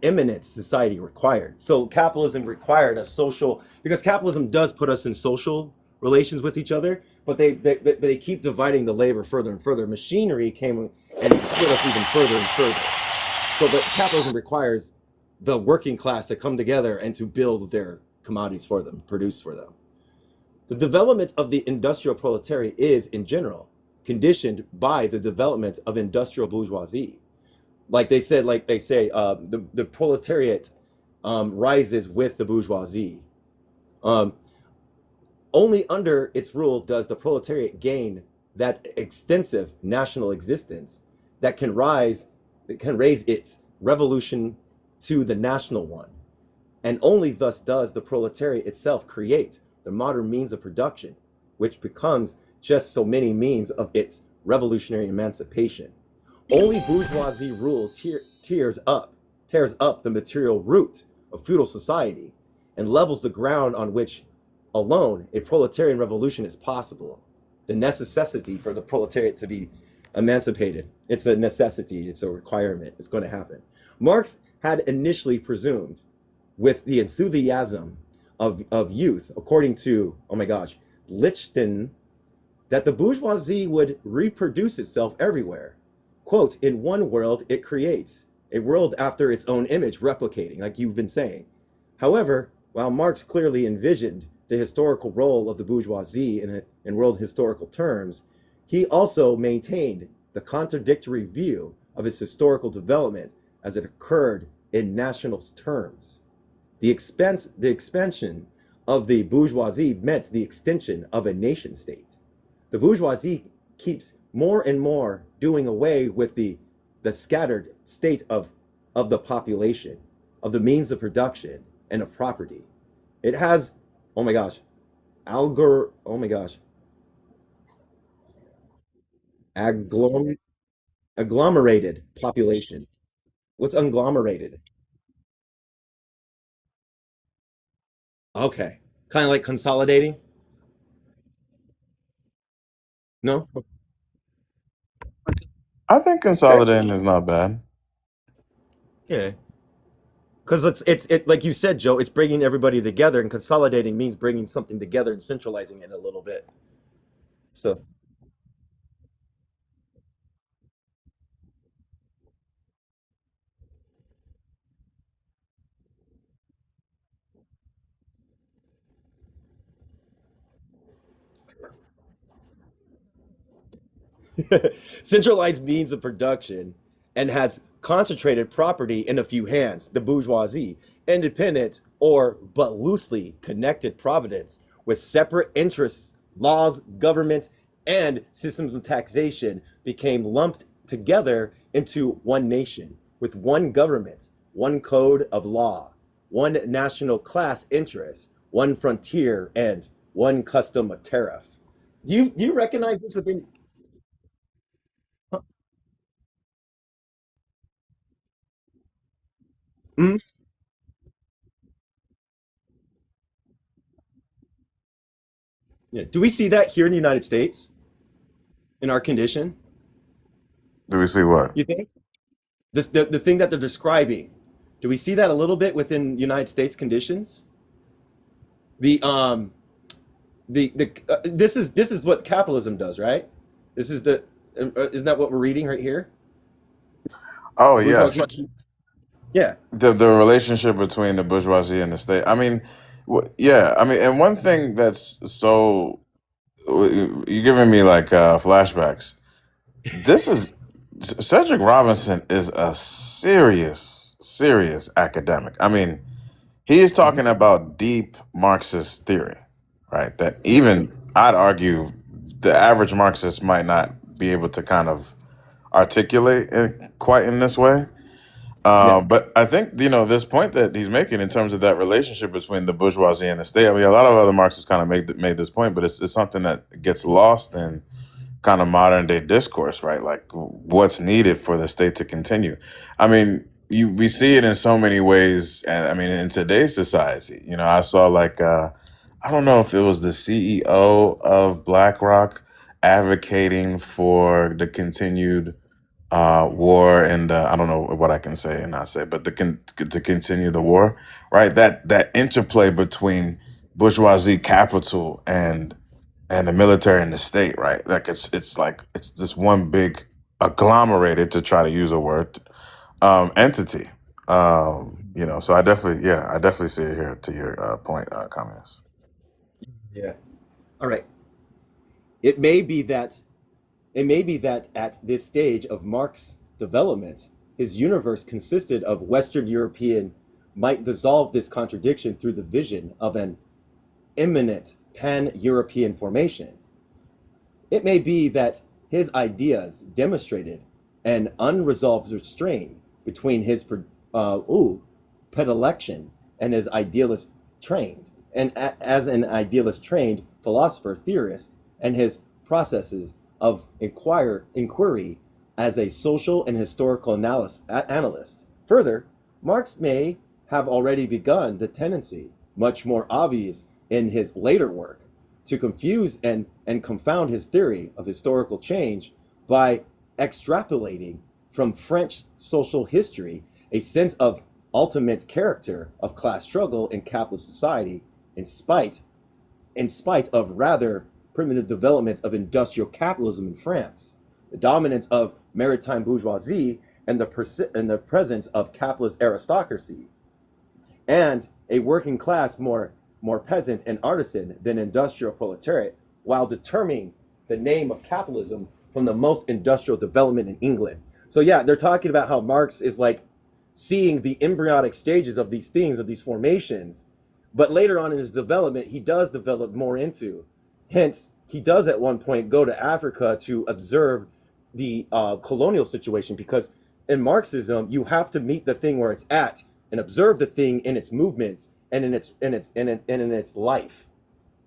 imminent society required. So capitalism required a social, because capitalism does put us in social relations with each other, but they keep dividing the labor further and further. Machinery came and split us even further and further. So but capitalism requires the working class to come together and to build their commodities for them, produce for them. The development of the industrial proletariat is, in general, conditioned by the development of industrial bourgeoisie. Like they said, like they say, the proletariat rises with the bourgeoisie. Um, Only under its rule does the proletariat gain that extensive national existence that can raise its revolution to the national one. And only thus does the proletariat itself create the modern means of production, which becomes just so many means of its revolutionary emancipation. Only bourgeoisie rule tears up the material root of feudal society and levels the ground on which alone a proletarian revolution is possible. The necessity for the proletariat to be emancipated. It's a necessity, it's a requirement, it's going to happen. Marx had initially presumed, with the enthusiasm of youth, according to, oh my gosh, Lichten, that the bourgeoisie would reproduce itself everywhere. Quote, in one world it creates, a world after its own image, replicating, like you've been saying. However, while Marx clearly envisioned the historical role of the bourgeoisie in world historical terms, he also maintained the contradictory view of its historical development as it occurred in national terms. The expansion of the bourgeoisie meant the extension of a nation state. The bourgeoisie keeps more and more doing away with the scattered state of the population, of the means of production and of property. It has, oh my gosh, oh my gosh, agglom- agglomerated population. What's agglomerated? Okay, kind of like consolidating. No, I think okay, consolidating is not bad. yeah. Because it's like you said, Joe. It's bringing everybody together, and consolidating means bringing something together and centralizing it a little bit. So centralized means of production and has concentrated property in a few hands, the bourgeoisie, independent or but loosely connected providence with separate interests, laws, government, and systems of taxation became lumped together into one nation with one government, one code of law, one national class interest, one frontier, and one custom tariff. Do you recognize this within? Mhm. Yeah. Do we see that here in the United States in our condition? Do we see what? You think the thing that they're describing? Do we see that a little bit within United States conditions? The this is what capitalism does, right? This is the isn't that what we're reading right here? Oh yes, Bourgeoisie. Yeah. the relationship between the bourgeoisie and the state. I mean, Well, yeah, I mean, and one thing that's so you're giving me like flashbacks. This is Cedric Robinson is a serious academic. I mean, he is Mhm. talking about deep Marxist theory, right? That even I'd argue the average Marxist might not be able to kind of articulate it quite in this way. Yeah. But I think this point that he's making in terms of that relationship between the bourgeoisie and the state. I mean, a lot of other Marxists kind of made this point, but it's something that gets lost in kind of modern day discourse, right? Like what's needed for the state to continue. I mean, we see it in so many ways, and I mean, in today's society, I saw like I don't know if it was the CEO of BlackRock advocating for the continued war, and I don't know what I can say and not say, but to continue the war, right? That interplay between bourgeoisie capital and the military and the state, right? Like it's like it's this one big agglomerated, to try to use a word, entity. So I definitely see it here to your point, communist. Yeah. All right. It may be that it may be that at this stage of Marx's development, his universe consisted of Western European might dissolve this contradiction through the vision of an imminent pan-European formation. It may be that his ideas demonstrated an unresolved restraint between his predilection and his idealist trained, and as an idealist trained philosopher theorist, and his processes of inquiry as a social and historical analyst. Further, Marx may have already begun the tendency, much more obvious in his later work, to confuse and confound his theory of historical change by extrapolating from French social history a sense of ultimate character of class struggle in capitalist society in spite of rather primitive development of industrial capitalism in France, the dominance of maritime bourgeoisie, and the presence of capitalist aristocracy, and a working class more peasant and artisan than industrial proletariat, while determining the name of capitalism from the most industrial development in England. So yeah, they're talking about how Marx is like seeing the embryonic stages of these things, of these formations, but later on in his development, he does develop more into. Hence, he does at one point go to Africa to observe the colonial situation, because in Marxism, you have to meet the thing where it's at and observe the thing in its movements and in its life,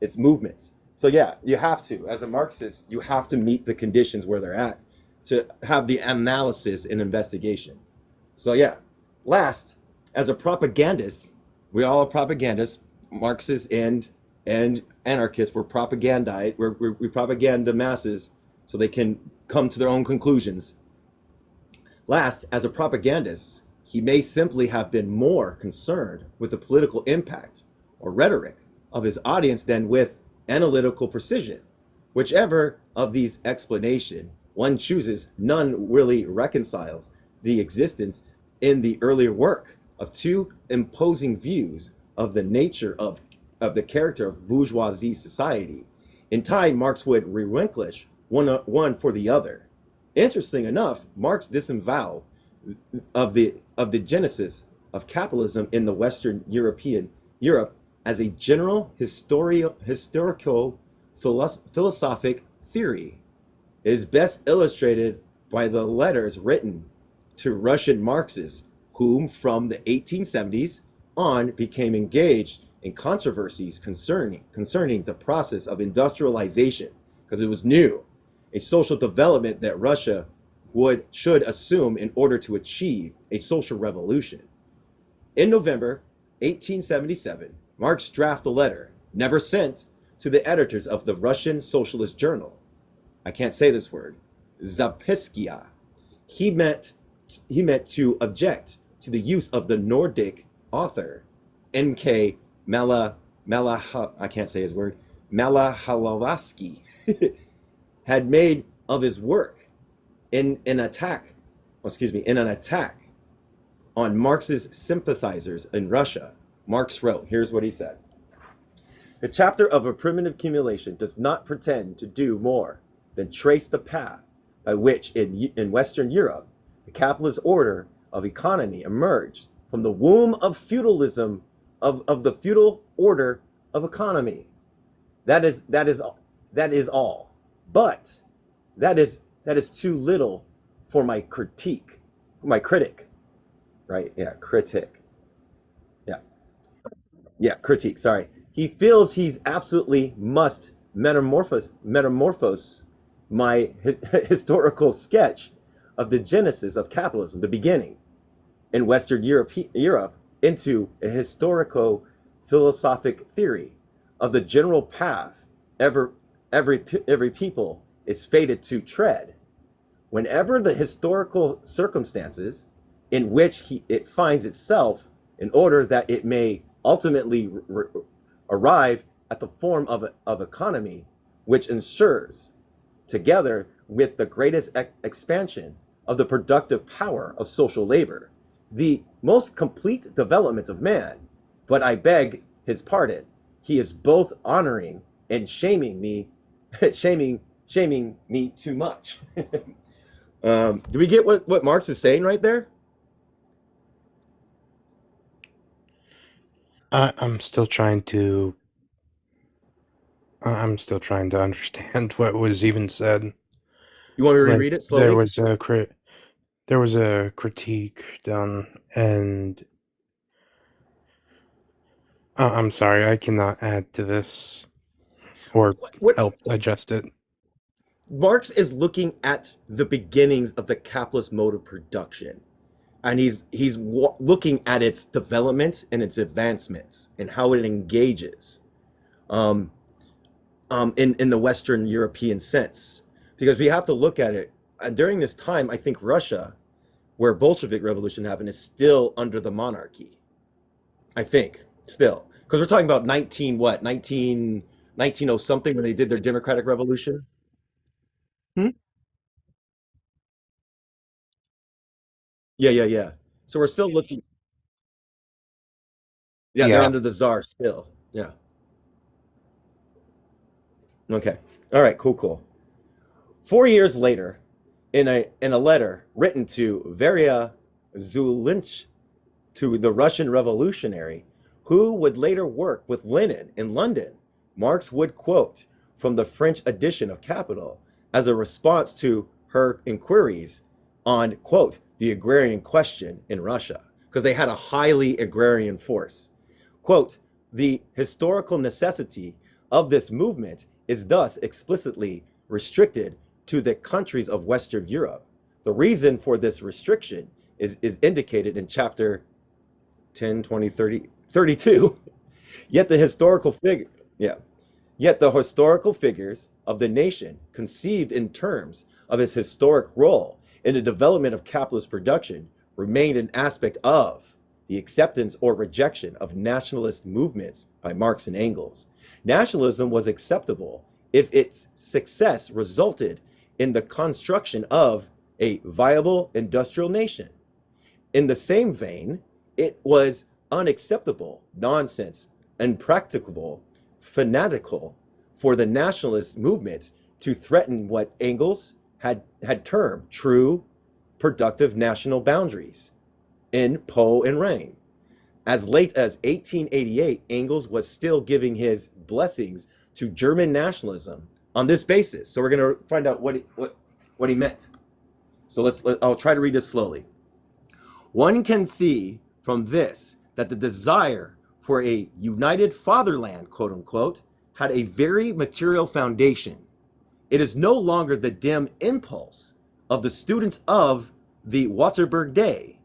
its movements. So yeah, you have to, as a Marxist, you have to meet the conditions where they're at to have the analysis and investigation. So yeah, last, as a propagandist, we all are propagandists, Marxists and anarchists. We're propagandized. We propaganda the masses so they can come to their own conclusions. Last, as a propagandist, he may simply have been more concerned with the political impact or rhetoric of his audience than with analytical precision. Whichever of these explanation one chooses, none really reconciles the existence in the earlier work of two imposing views of the nature of the character of bourgeoisie society. In time, Marx would relinquish one for the other. Interesting enough, Marx disavowed of the genesis of capitalism in the Western Europe as a general historical philosophic theory. It is best illustrated by the letters written to Russian Marxists, whom from the 1870s on became engaged in controversies concerning the process of industrialization, because it was new, a social development that Russia should assume in order to achieve a social revolution. In November 1877, Marx drafted a letter, never sent, to the editors of the Russian Socialist Journal. I can't say this word. Zapiskia. He meant he meant to object to the use of the Nordic author N.K. I can't say his word. Malahalawaski had made of his work in an attack, in an attack on Marx's sympathizers in Russia. Marx wrote, here's what he said. The chapter of a primitive accumulation does not pretend to do more than trace the path by which in Western Europe the capitalist order of economy emerged from the womb of feudalism, of the feudal order of economy. That is all. But that is too little for my critique, my critic, right? Yeah, critic. Yeah, yeah, critique. Sorry. He feels he's absolutely must metamorphose my historical sketch of the genesis of capitalism, the beginning in Western Europe into a historico philosophic theory of the general path every people is fated to tread. Whenever the historical circumstances in which it finds itself, in order that it may ultimately arrive at the form of economy, which ensures, together with the greatest expansion of the productive power of social labor, the most complete development of man. But I beg his pardon, he is both honoring and shaming me, shaming me too much. Do we get what Marx is saying right there? I'm still trying to. I'm still trying to understand what was even said. You want me to Like, reread it slowly? there was a critique done, and I'm sorry, I cannot add to this or What help digest it. Marx is looking at the beginnings of the capitalist mode of production, and he's looking at its development and its advancements and how it engages um, in the Western European sense. Because we have to look at it. And during this time, I think Russia, where Bolshevik revolution happened, is still under the monarchy. I think still, because we're talking about 19 something when they did their democratic revolution. Hmm? Yeah, yeah, yeah. So we're still looking. Yeah, they're Yeah. under the czar still. Yeah. Okay. All right. Cool. Cool. 4 years later, in a letter written to Varia Zulinch, to the Russian revolutionary, who would later work with Lenin in London, Marx would quote from the French edition of Capital as a response to her inquiries on, quote, the agrarian question in Russia, because they had a highly agrarian force. Quote, the historical necessity of this movement is thus explicitly restricted to the countries of Western Europe. The reason for this restriction is indicated in chapter 10, 20, 30, 32. Yet the historical figure, yeah. Yet the historical figures of the nation, conceived in terms of its historic role in the development of capitalist production, remained an aspect of the acceptance or rejection of nationalist movements by Marx and Engels. Nationalism was acceptable if its success resulted in the construction of a viable industrial nation. In the same vein, it was unacceptable, nonsense, impracticable, fanatical for the nationalist movement to threaten what Engels had termed true productive national boundaries in Po and Rhein. As late as 1888, Engels was still giving his blessings to German nationalism on this basis. So we're going to find out what he meant. So I'll try to read this slowly. One can see from this that the desire for a united fatherland, quote unquote, had a very material foundation. It is no longer the dim impulse of the students of the Waterberg day,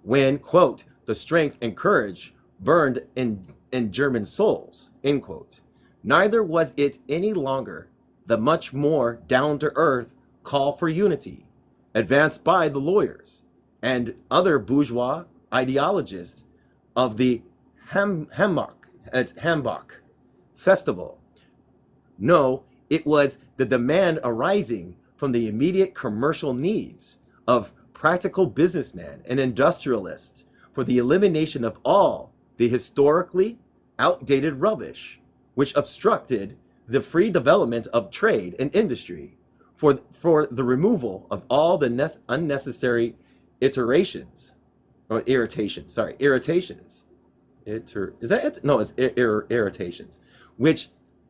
when, quote, the strength and courage burned in German souls, end quote. Neither was it any longer the much more down-to-earth call for unity, advanced by the lawyers and other bourgeois ideologists of the Hambach festival. No, it was the demand arising from the immediate commercial needs of practical businessmen and industrialists for the elimination of all the historically outdated rubbish which obstructed the free development of trade and industry, for the removal of all the unnecessary iterations or irritations. Sorry, irritations. Is that it? No, it's irritations, which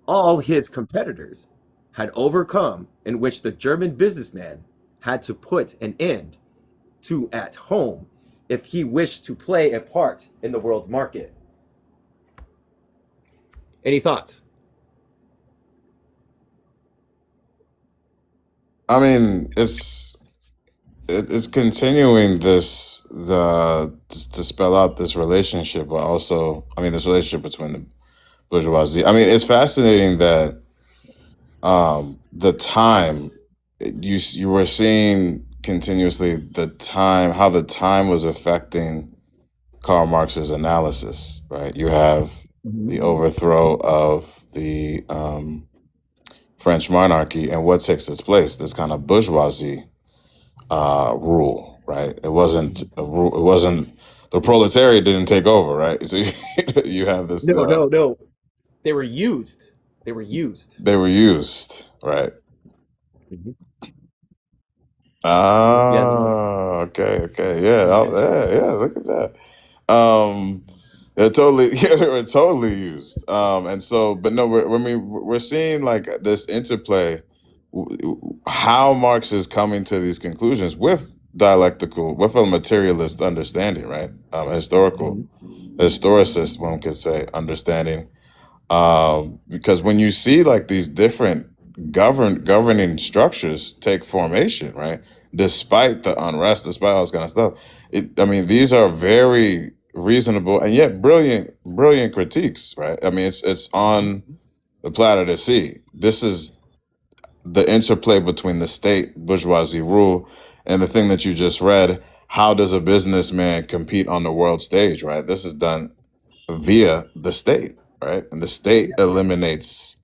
all his competitors had overcome, in which the German businessman had to put an end to at home if he wished to play a part in the world market. Any thoughts? I mean, it's continuing to spell out this relationship, but also, I mean, this relationship between the bourgeoisie. I mean, it's fascinating that the time you were seeing continuously how the time was affecting Karl Marx's analysis, right? You have the overthrow of the French monarchy, and what takes its place? This kind of bourgeoisie rule, right? It wasn't a rule. It wasn't the proletariat didn't take over, right? So you have this. No. They were used. They were used. They were used, right? Mhm. Yeah. Okay, yeah, yeah. Look at that. They're totally, yeah, they were totally used. And so, but no, we're seeing like this interplay, how Marx is coming to these conclusions with with a materialist understanding, right? Historicist, one could say, understanding. Because when you see like these different governing structures take formation, right? Despite the unrest, despite all this kind of stuff, I mean, these are very reasonable and yet brilliant critiques, right? I mean, it's on the platter to see. This is the interplay between the state bourgeoisie rule and the thing that you just read. How does a businessman compete on the world stage, right? This is done via the state, right? And the state eliminates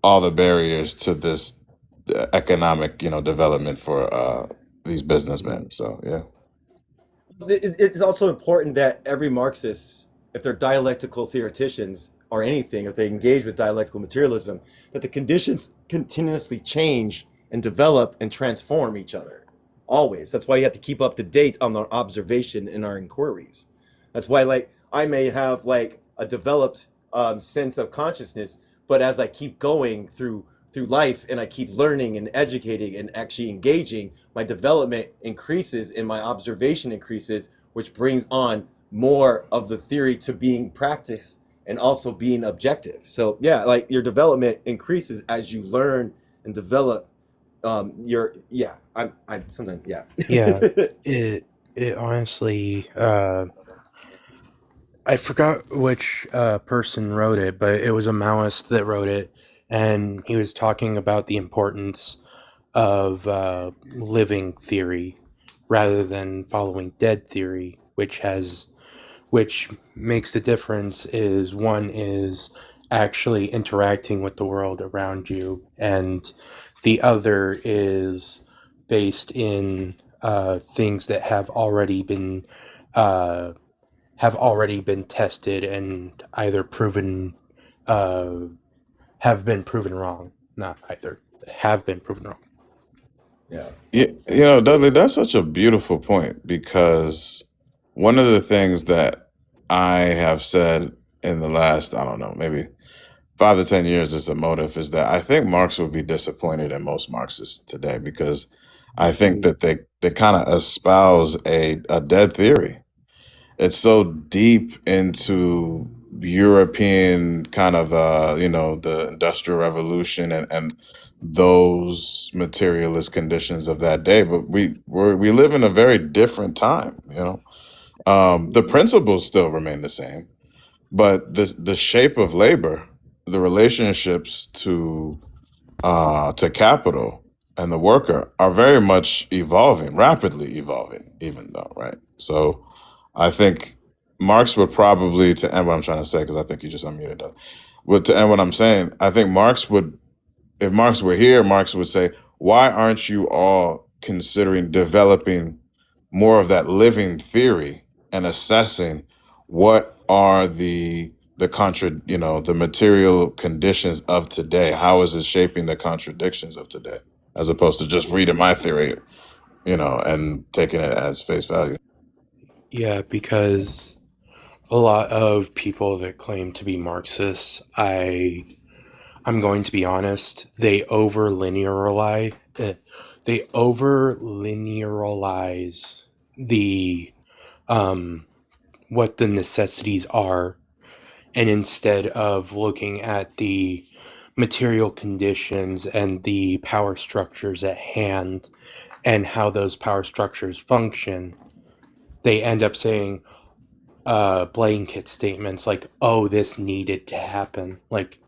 all the barriers to this economic, development for these businessmen. So yeah. It's also important that every Marxist, if they're dialectical theoreticians or anything, if they engage with dialectical materialism, that the conditions continuously change and develop and transform each other. Always. That's why you have to keep up to date on our observation and our inquiries. That's why, like, I may have like a developed sense of consciousness, but as I keep going through life and I keep learning and educating and actually engaging, my development increases and my observation increases, which brings on more of the theory to being practiced and also being objective. So yeah, like your development increases as you learn and develop. I'm sometimes yeah. Yeah, it honestly, I forgot which person wrote it, but it was a Maoist that wrote it, and he was talking about the importance of living theory rather than following dead theory, which makes the difference is one is actually interacting with the world around you, and the other is based in things that uh, have already been tested and either proven uh, have been proven wrong. Not either have been proven wrong. Yeah. Yeah, Dudley, that's such a beautiful point because one of the things that I have said in the last, I don't know, maybe 5 to 10 years as a motive is that I think Marx would be disappointed in most Marxists today because I think that they kind of espouse a dead theory. It's so deep into European kind of the Industrial Revolution and those materialist conditions of that day. But we live in a very different time. The principles still remain the same, but the shape of labor, the relationships to capital and the worker are very much evolving, rapidly evolving, even though, right? So I think Marx would probably, to end what I'm trying to say, because I think you just unmuted that. But to end what I'm saying, I think Marx would, if Marx were here, Marx would say, why aren't you all considering developing more of that living theory and assessing what are the the material conditions of today? How is it shaping the contradictions of today, as opposed to just reading my theory, and taking it as face value? Yeah, because a lot of people that claim to be Marxists, I'm going to be honest, they over linearize the what the necessities are, and instead of looking at the material conditions and the power structures at hand and how those power structures function, they end up saying blanket statements like, oh, this needed to happen. Like,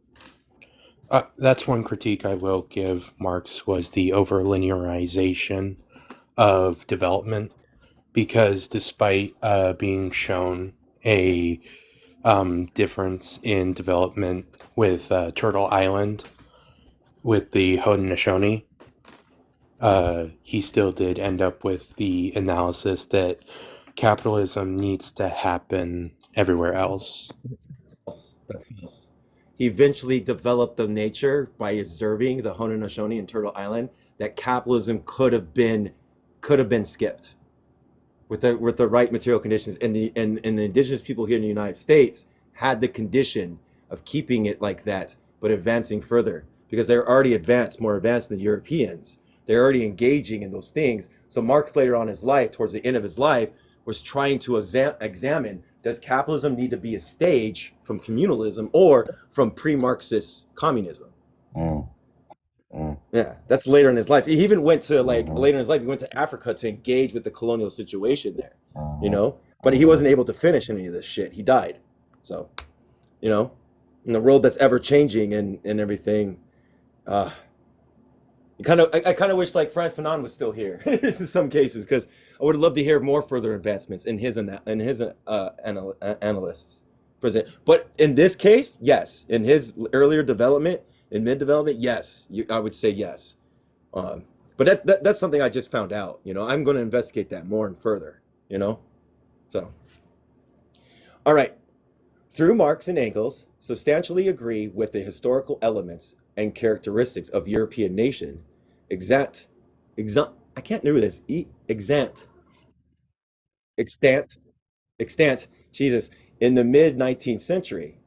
that's one critique I will give Marx, was the over linearization of development, because despite being shown a difference in development with Turtle Island, with the Haudenosaunee, he still did end up with the analysis that capitalism needs to happen everywhere else. False. That's false. He eventually developed the nature by observing the Haudenosaunee and Turtle Island that capitalism could have been skipped with the right material conditions, and the indigenous people here in the United States had the condition of keeping it like that, but advancing further because they're already more advanced than the Europeans. They're already engaging in those things. So Marx later on in his life, towards the end of his life, was trying to examine: does capitalism need to be a stage from communalism or from pre-Marxist communism? Mm, mm, Yeah, that's later in his life. He even went to mhm, later in his life. He went to Africa to engage with the colonial situation there. You mhm, know, but he mhm. wasn't able to finish any of this shit. He died. So, you know, in the world that's ever changing and everything, uh, I kind of wish like Frantz Fanon was still here in some cases, because I would love to hear more further advancements in his analysts present. But in this case, yes. In his earlier development, in mid development, yes, I would say yes. Um, but that's something I just found out. I'm going to investigate that more and further. You know, so all right. Through Marx and Engels, substantially agree with the historical elements and characteristics of European nation. Exact, I can't remember this. Extant, extant. Jesus, in the mid 19th century,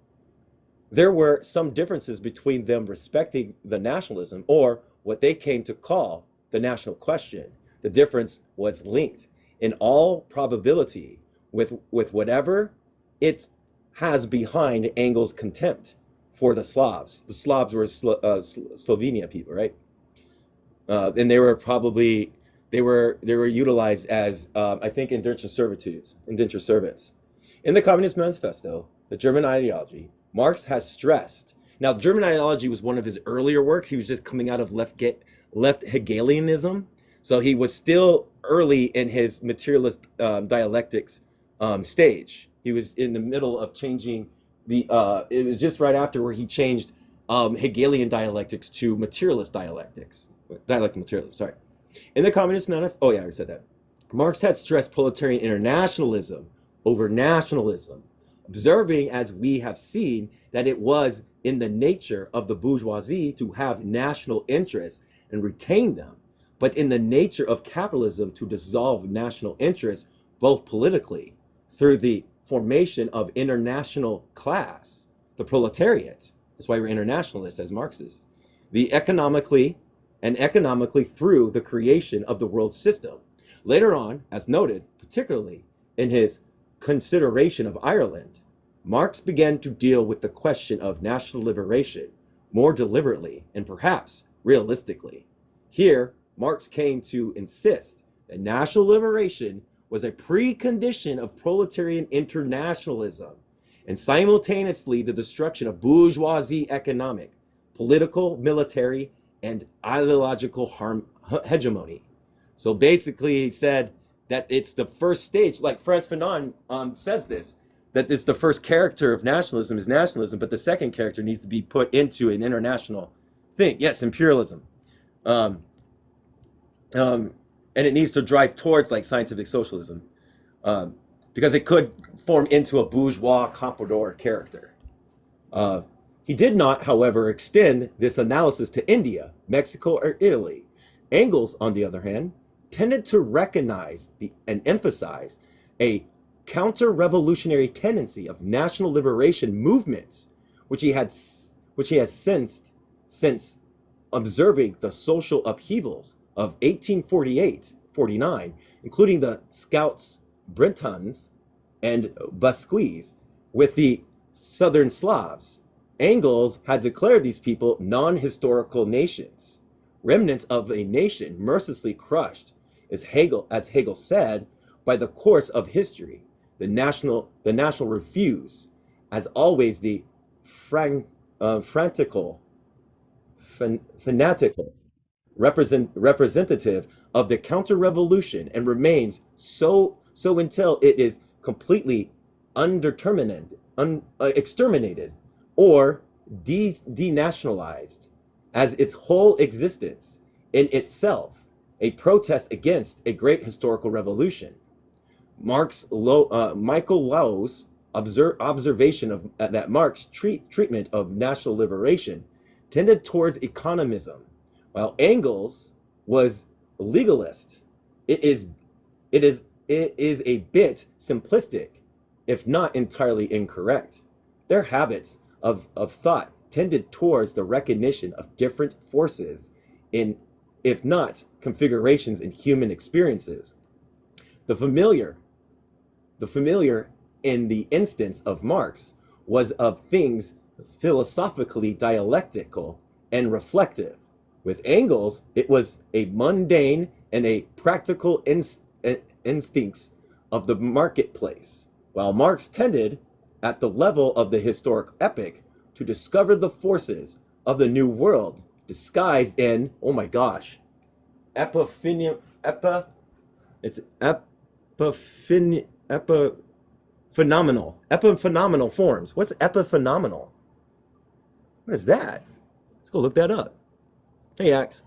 there were some differences between them respecting the nationalism, or what they came to call the national question. The difference was linked, in all probability, with whatever it has behind Engel's contempt for the Slavs. The Slavs were Slovenia people, right? And they were utilized as I think indenture servants. In the Communist Manifesto, the German ideology, Marx has stressed. Now, German ideology was one of his earlier works. He was just coming out of left Hegelianism, so he was still early in his materialist dialectics stage. He was in the middle of changing the. It was just right after where he changed Hegelian dialectics to materialist dialectic materialism. Sorry. In the Communist Manifesto, oh yeah, I already said that. Marx had stressed proletarian internationalism over nationalism, observing, as we have seen, that it was in the nature of the bourgeoisie to have national interests and retain them, but in the nature of capitalism to dissolve national interests, both politically, through the formation of international class, the proletariat. That's why we're internationalists as Marxists. The economically through the creation of the world system. Later on, as noted, particularly in his consideration of Ireland, Marx began to deal with the question of national liberation more deliberately and perhaps realistically. Here, Marx came to insist that national liberation was a precondition of proletarian internationalism and simultaneously the destruction of bourgeoisie economic, political, military, and ideological hegemony. So basically, he said that it's the first stage, like Frantz Fanon says this, that it's the first character of nationalism is nationalism, but the second character needs to be put into an international thing. Yes, imperialism. Um, um, and it needs to drive towards like scientific socialism, um, because it could form into a bourgeois comprador character. He did not, however, extend this analysis to India, Mexico, or Italy. Engels, on the other hand, tended to recognize and emphasize a counter-revolutionary tendency of national liberation movements, which he has since observing the social upheavals of 1848-49, including the Scouts Bretons and Basques with the Southern Slavs. Engels had declared these people non-historical nations, remnants of a nation mercilessly crushed, as Hegel said, by the course of history. The national refuse, as always, the fanatical representative of the counter-revolution, and remains so until it is completely exterminated or denationalized, as its whole existence in itself a protest against a great historical revolution. Michael Low's observation of that Marx's treatment of national liberation tended towards economism, while Engels was legalist. It is it is a bit simplistic, if not entirely incorrect. Their habits of thought tended towards the recognition of different forces in, if not configurations in human experiences. The familiar the familiar in the instance of Marx was of things philosophically dialectical and reflective. With Engels, it was a mundane and a practical instincts of the marketplace, while Marx tended, at the level of the historic epic, to discover the forces of the new world disguised in, oh my gosh, epiphenomenal forms. What's epiphenomenal? What is that? Let's go look that up. Hey, Axe.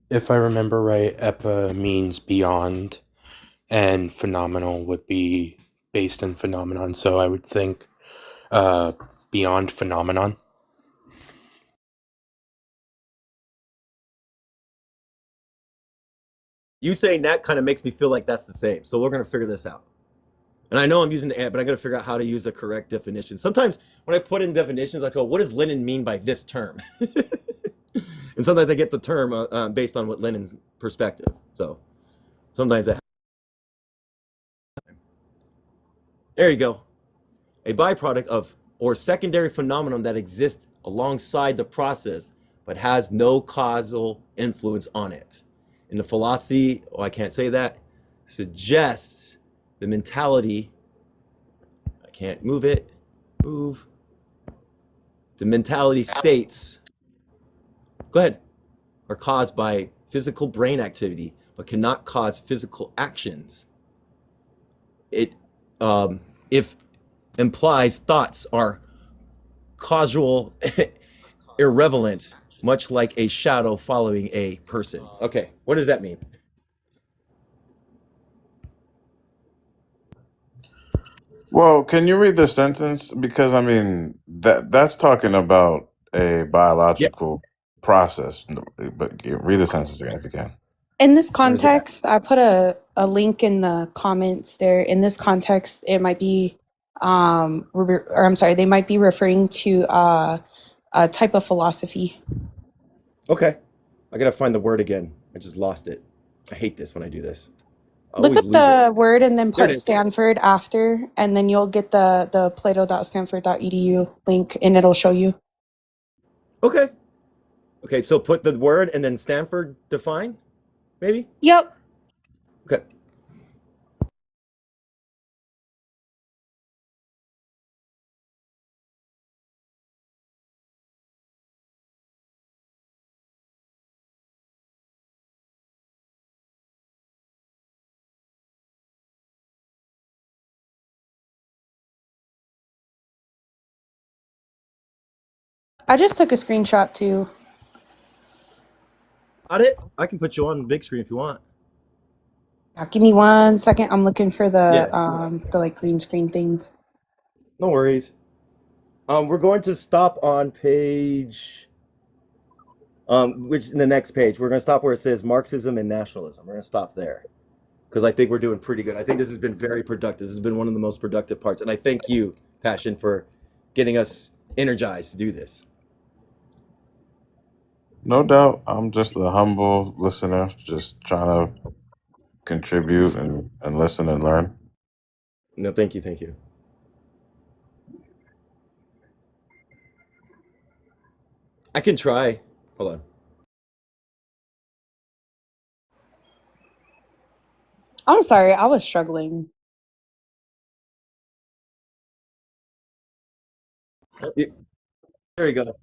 If I remember right, epa means beyond, and phenomenal would be based in phenomenon. So I would think beyond phenomenon. You saying that kind of makes me feel like that's the same. So we're going to figure this out. And I know I'm using the ant, but I got to figure out how to use the correct definition. Sometimes when I put in definitions, I go, what does Lenin mean by this term? And sometimes I get the term based on what Lenin's perspective. So sometimes that. There you go. A byproduct of or secondary phenomenon that exists alongside the process but has no causal influence on it. In the philosophy, oh, I can't say that, suggests the mentality, I can't move it, move. The mentality states, go ahead, are caused by physical brain activity but cannot cause physical actions. It, if implies thoughts are causal, irrelevant, much like a shadow following a person. Okay, what does that mean? Well, can you read the sentence? Because I mean that's talking about a Yeah, biological process. But read the sentence again if you can. In this where is it at? context, I put a link in the comments there. In this context, it might be, or I'm sorry, they might be referring to a type of philosophy. Okay, I gotta find the word again. I just lost it. I hate this when I do this. I Look always up lose it. the word and then There it put is. Stanford after, and then you'll get the plato.stanford.edu link, and it'll show you. Okay. Okay, so put the word and then Stanford define, maybe? Yep. Okay. I just took a screenshot too. Got it? I can put you on the big screen if you want. Give me 1 second. I'm looking for Yeah. the like green screen thing. No worries. We're going to stop on page, which in the next page, we're going to stop where it says Marxism and nationalism. We're going to stop there because I think we're doing pretty good. I think this has been very productive. This has been one of the most productive parts. And I thank you, Passion, for getting us energized to do this. No doubt. I'm just a humble listener, just trying to contribute and listen and learn. No, thank you. Thank you. I can try. Hold on. I'm sorry, I was struggling. There you go.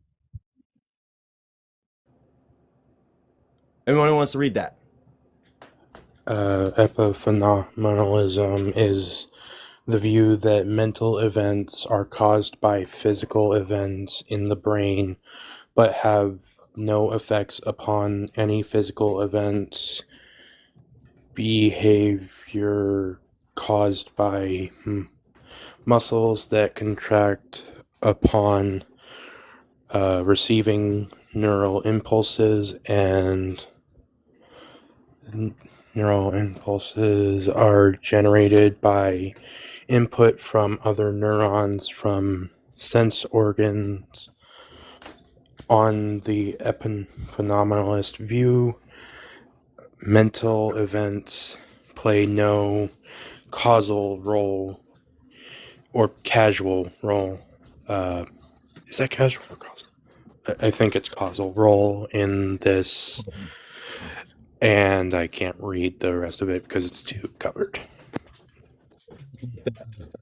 Anyone who wants to read that? Epiphenomenalism is the view that mental events are caused by physical events in the brain, but have no effects upon any physical events. Behavior caused by muscles that contract upon receiving neural impulses, and neural impulses are generated by input from other neurons from sense organs. On the epiphenomenalist view, mental events play no causal role or casual role. Is that casual or causal? I think it's causal role in this, and I can't read the rest of it because it's too covered.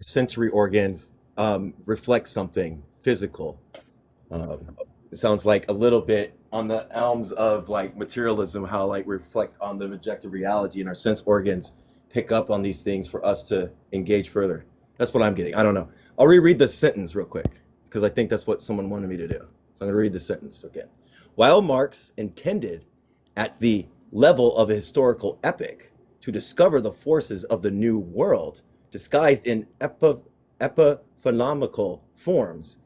Sensory organs reflect something physical. It sounds like a little bit on the elms of like materialism, how like reflect on the objective reality, and our sense organs pick up on these things for us to engage further. That's what I'm getting. I don't know. I'll reread the sentence real quick because I think that's what someone wanted me to do. So I'm going to read the sentence again. While Marx intended at the level of a historical epic to discover the forces of the new world disguised in epiphenomenal forms,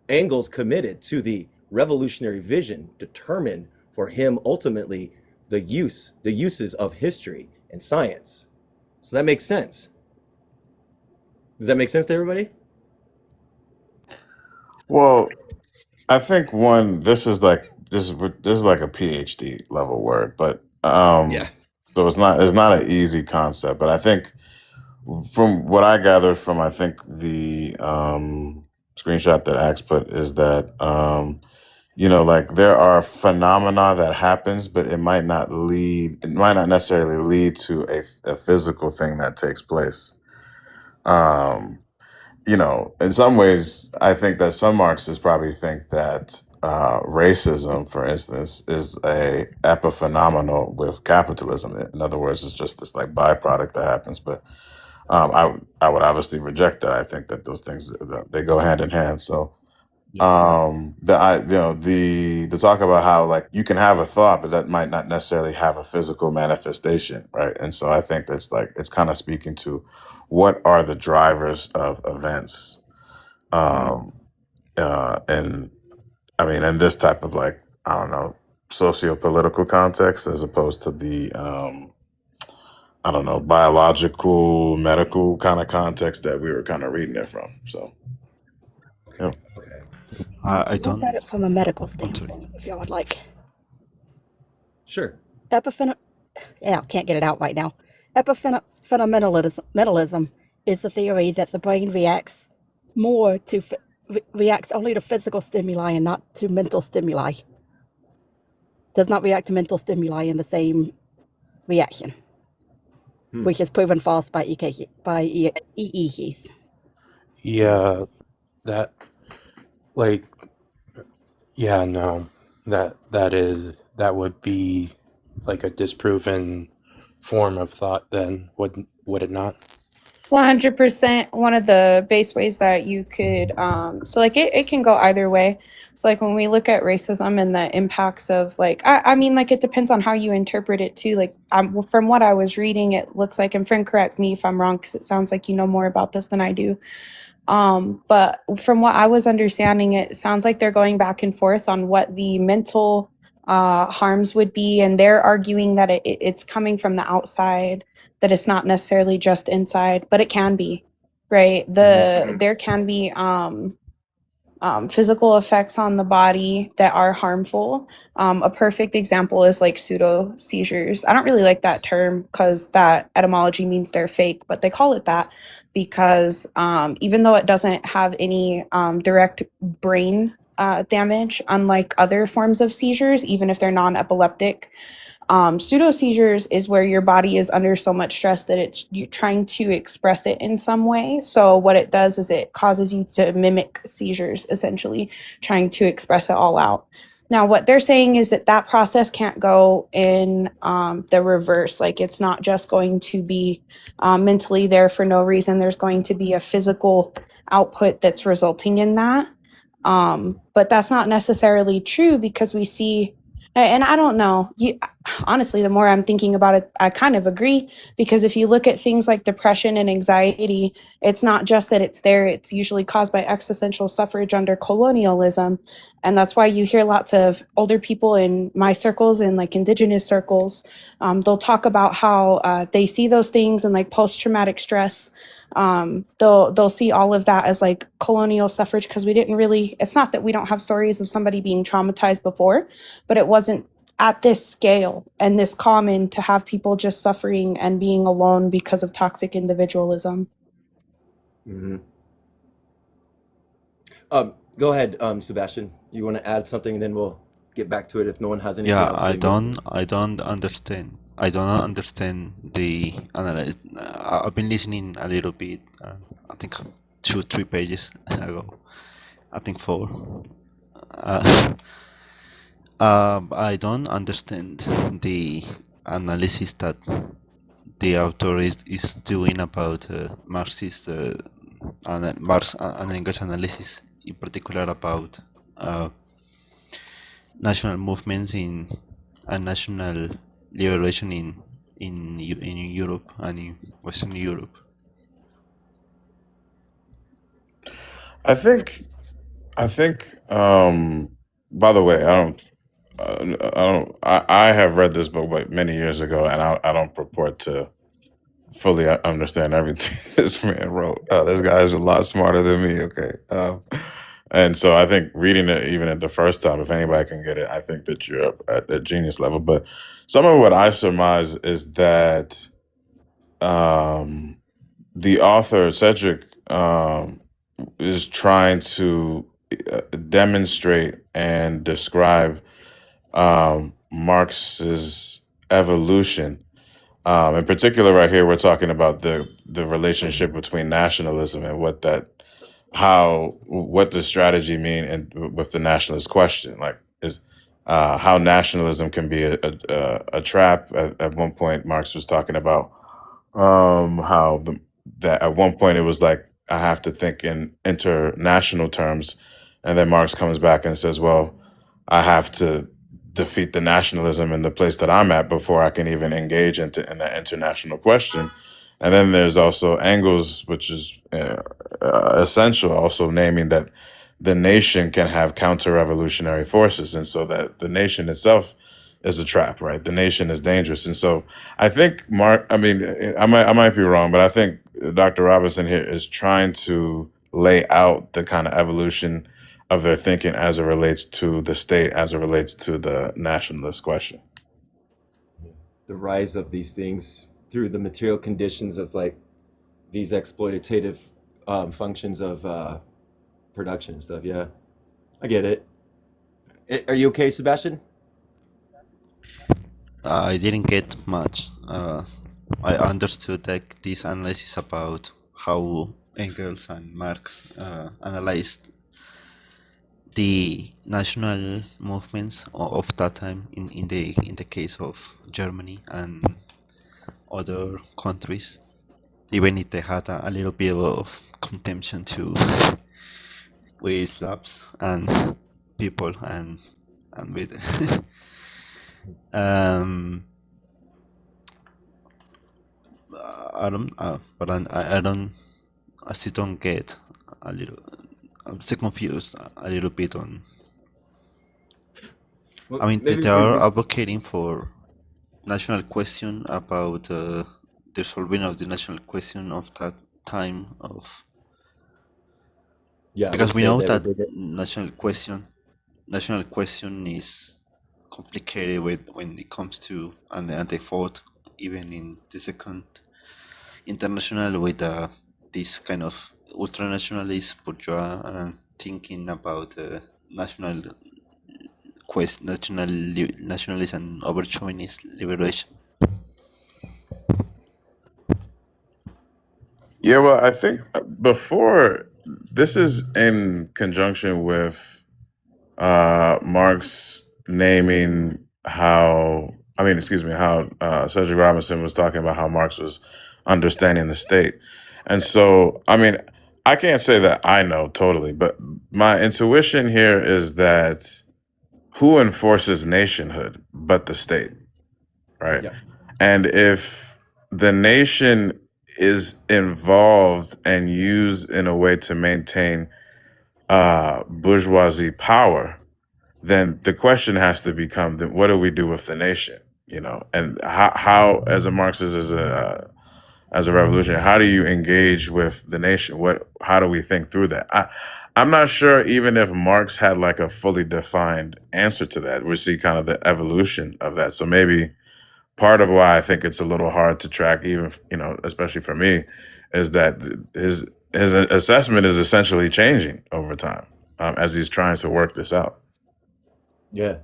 Engels committed to the revolutionary vision determined for him ultimately the uses of history and science. So that makes sense. Does that make sense to everybody? Well, I think one, this is like a PhD level word, but Yeah. so it's not an easy concept, but I think from what I gathered from I think the screenshot that Axe put is that like there are phenomena that happens, but it might not necessarily lead to a physical thing that takes place. Um, in some ways, I think that some Marxists probably think that racism, for instance, is a epiphenomenal with capitalism. In other words, it's just this like byproduct that happens. But I would obviously reject that. I think that those things they go hand in hand. So the talk about how like you can have a thought, but that might not necessarily have a physical manifestation, right? And so I think that's like it's kind of speaking to what are the drivers of events, um and I mean in this type of like I don't know socio-political context as opposed to the I don't know biological medical kind of context that we were kind of reading it from. So yeah. Okay. I Look don't. at it from a medical I'm sorry. standpoint, if y'all would like. Sure. Epiphen- yeah, can't get it out right now. Epiphenomenalism is the theory that the brain reacts more to reacts only to physical stimuli and not to mental stimuli. Does not react to mental stimuli in the same reaction, which is proven false by E.E. Heath. Yeah, that like no, that would be like a disproven form of thought. Then would it not? 100%. One of the base ways that you could so like it can go either way. So like when we look at racism and the impacts of like I mean like it depends on how you interpret it too. Like from what I was reading, it looks like, and friend correct me if I'm wrong because it sounds like you know more about this than I do. But from what I was understanding, it sounds like they're going back and forth on what the mental harms would be, and they're arguing that it's coming from the outside, that it's not necessarily just inside, but it can be, right? There can be physical effects on the body that are harmful. A perfect example is like pseudo seizures. I don't really like that term because that etymology means they're fake, but they call it that because even though it doesn't have any direct brain damage, unlike other forms of seizures, even if they're non epileptic, pseudo seizures is where your body is under so much stress that it's you trying to express it in some way. So what it does is it causes you to mimic seizures, essentially trying to express it all out. Now, what they're saying is that that process can't go in the reverse. Like it's not just going to be mentally there for no reason. There's going to be a physical output that's resulting in that. But that's not necessarily true because we see, and I don't know, honestly, the more I'm thinking about it, I kind of agree because if you look at things like depression and anxiety, it's not just that it's there, it's usually caused by existential suffrage under colonialism. And that's why you hear lots of older people in my circles and like indigenous circles, they'll talk about how they see those things and like post-traumatic stress. They'll see all of that as like colonial suffrage because we didn't really, it's not that we don't have stories of somebody being traumatized before, but it wasn't at this scale and this common to have people just suffering and being alone because of toxic individualism. Go ahead, Sebastian. You want to add something, and then we'll get back to it if no one has anything Yeah, else I to don't understand. I don't understand the analysis. I've been listening a little bit. I think 2-3 pages ago. I think 4. Uh, I don't understand the analysis that the author is doing about Marxist Marx and Engels analysis, in particular about national movements in and national liberation in Europe and in Western Europe. I think. By the way, I have read this book like many years ago, and I don't purport to fully understand everything this man wrote. This guy is a lot smarter than me. Okay, and so I think reading it even at the first time, if anybody can get it, I think that you're up at the genius level. But some of what I surmise is that the author Cedric is trying to demonstrate and describe Marx's evolution. In particular, right here, we're talking about the relationship between nationalism and what the strategy mean and with the nationalist question, like is how nationalism can be a trap. At one point, Marx was talking about how that at one point it was like I have to think in international terms, and then Marx comes back and says, "Well, I have to defeat the nationalism in the place that I'm at before I can even engage in that international question." And then there's also Engels, which is essential, also naming that the nation can have counter-revolutionary forces, and so that the nation itself is a trap, right? The nation is dangerous, and so I think I mean, I might be wrong, but I think Dr. Robinson here is trying to lay out the kind of evolution of their thinking as it relates to the state, as it relates to the nationalist question. the rise of these things through the material conditions of like these exploitative functions of production and stuff. Yeah, I get it. Are you okay, Sebastian? I didn't get much. I understood that this analysis about how Engels and Marx analyzed the national movements of that time in the case of Germany and other countries, even if they had a little bit of contempt to with Slavs and people and with I don't but I don't I still don't get a little. I'm still confused a little bit on. Well, I mean, maybe they if we are advocating for national question about the solving of the national question of that time of, yeah, I would because we say know they would that bring it. national question is complicated when it comes to, and they fought even in the second international with this kind of ultranationalist bourgeois thinking about national nationalism and over chauvinist liberation. Yeah, well, I think before this is in conjunction with Marx naming how, I mean, excuse me, how Cedric Robinson was talking about how Marx was understanding the state. And so, I mean, I can't say that I know totally, but my intuition here is that who enforces nationhood but the state, right? Yeah. And if the nation is involved and used in a way to maintain bourgeoisie power, then the question has to become, then what do we do with the nation? You know, and how as a Marxist, as a revolutionary, how do you engage with the nation? How do we think through that? I'm not sure even if Marx had like a fully defined answer to that. We see kind of the evolution of that. So maybe part of why I think it's a little hard to track, even, you know, especially for me, is that his assessment is essentially changing over time as he's trying to work this out. Yeah.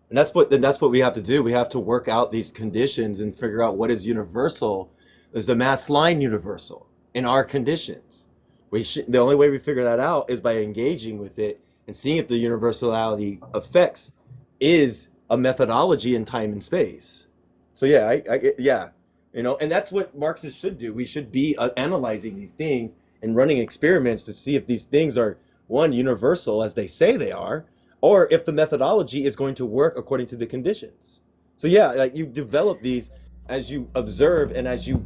And that's what we have to do. We have to work out these conditions and figure out what is universal. Is the mass line universal in our conditions? The only way we figure that out is by engaging with it and seeing if the universality effects is a methodology in time and space. So yeah, yeah, and that's what Marxists should do. We should be analyzing these things and running experiments to see if these things are one universal as they say they are, or if the methodology is going to work according to the conditions. So yeah, like you develop these as you observe and as you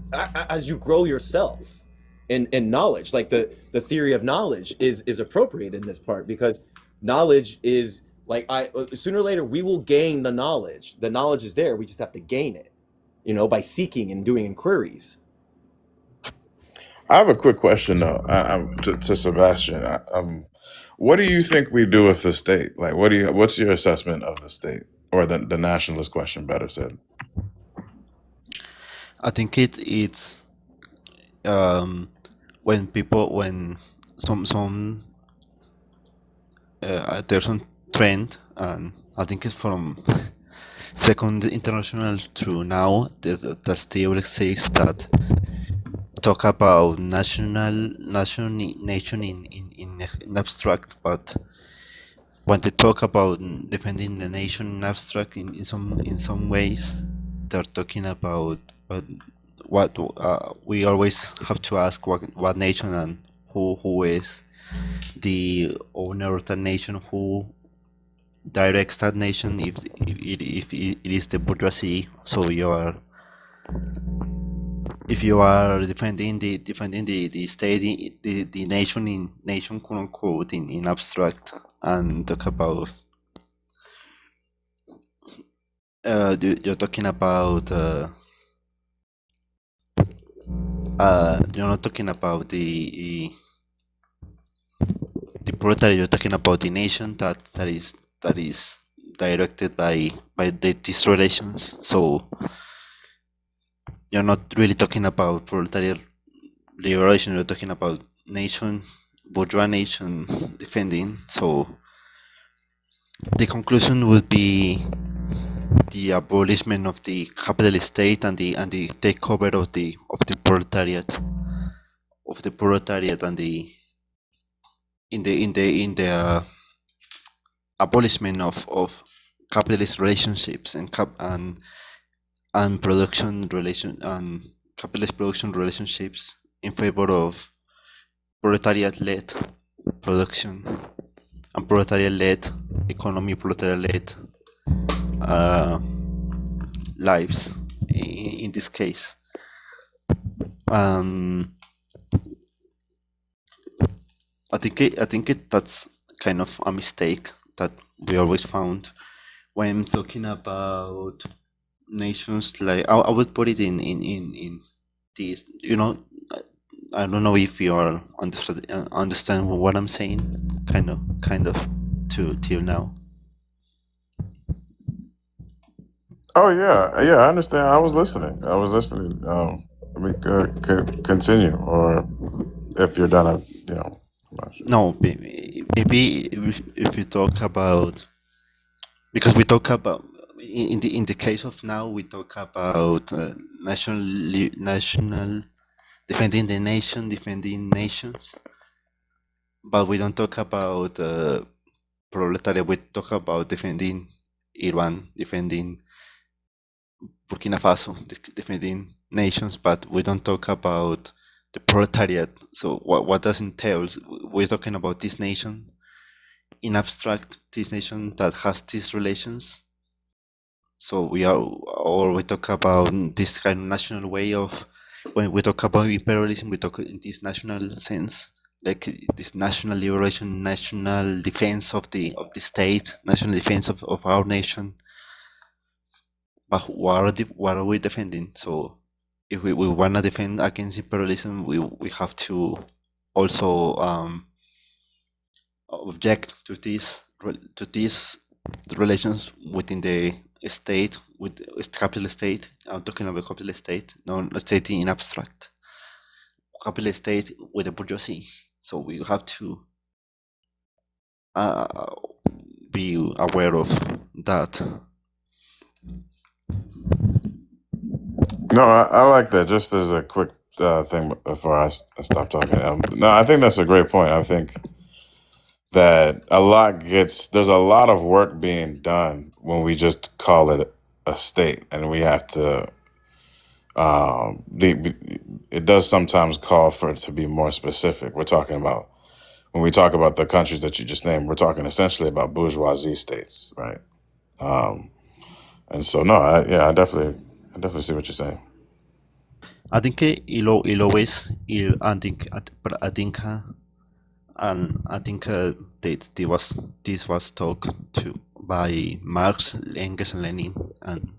grow yourself in knowledge. Like the theory of knowledge is appropriate in this part, because knowledge is like, I sooner or later we will gain the knowledge. The knowledge is there. We just have to gain it, by seeking and doing inquiries. I have a quick question though, to Sebastian. What do you think we do with the state? Like, what's your assessment of the state, or the nationalist question, better said? I think it's when some there's some trend, and I think it's from second international to now that still exists, that talk about nation in abstract, but when they talk about defending the nation in abstract, in some ways, they're talking about what we always have to ask: what nation, and who is the owner of that nation, who directs that nation, if it is the bourgeoisie. So if you are defending the state, the nation, quote unquote, in abstract, and talk about you're talking about you're not talking about the proletariat. You're talking about the nation that is directed by these relations. So you're not really talking about proletariat liberation. You're talking about nation, bourgeois nation defending. So the conclusion would be the abolishment of the capitalist state and the takeover of the proletariat, and the in the abolishment of capitalist relationships and production relation and capitalist production relationships in favor of proletariat-led production and proletariat-led economy, proletariat-led lives in this case. that's kind of a mistake that we always found when talking about nations. Like I would put it in this. I don't know if you are understand what I'm saying. Kind of to till now. Oh yeah, yeah, I understand. I was listening. I was listening. Let me continue, or if you're done, I'm not sure. No, maybe if you talk about, because we talk about in the case of now, we talk about national defending the nation, defending nations, but we don't talk about proletariat. We talk about defending Iran, defending Burkina Faso, defending nations, but we don't talk about the proletariat. So what does entails? We're talking about this nation in abstract, this nation that has these relations. So we talk about this kind of national way of, when we talk about imperialism, we talk in this national sense, like this national liberation, national defense of the state, national defense of our nation. But what are we defending? So if we want to defend against imperialism, we have to also object to these relations within the state, with capitalist state. I'm talking about capitalist state, not a state in abstract. Capitalist state with the bourgeoisie. So we have to be aware of that. No, I like that. Just as a quick thing before I stop talking. No, I think that's a great point. I think that there's a lot of work being done when we just call it a state, and we have to. It does sometimes call for it to be more specific. We're talking about, when we talk about the countries that you just named, we're talking essentially about bourgeoisie states, right? And so, no, I definitely see what you're saying. I think il always il I think and I think this was talked to by Marx, Engels, and Lenin, and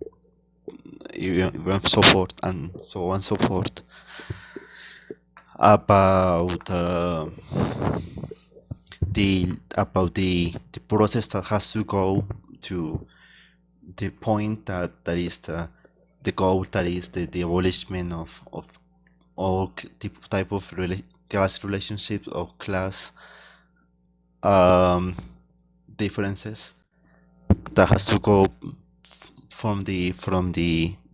so forth and so on and so forth, about the process that has to go to the point that is the goal, that is the abolishment of all type of class relationships or class differences, that has to go from the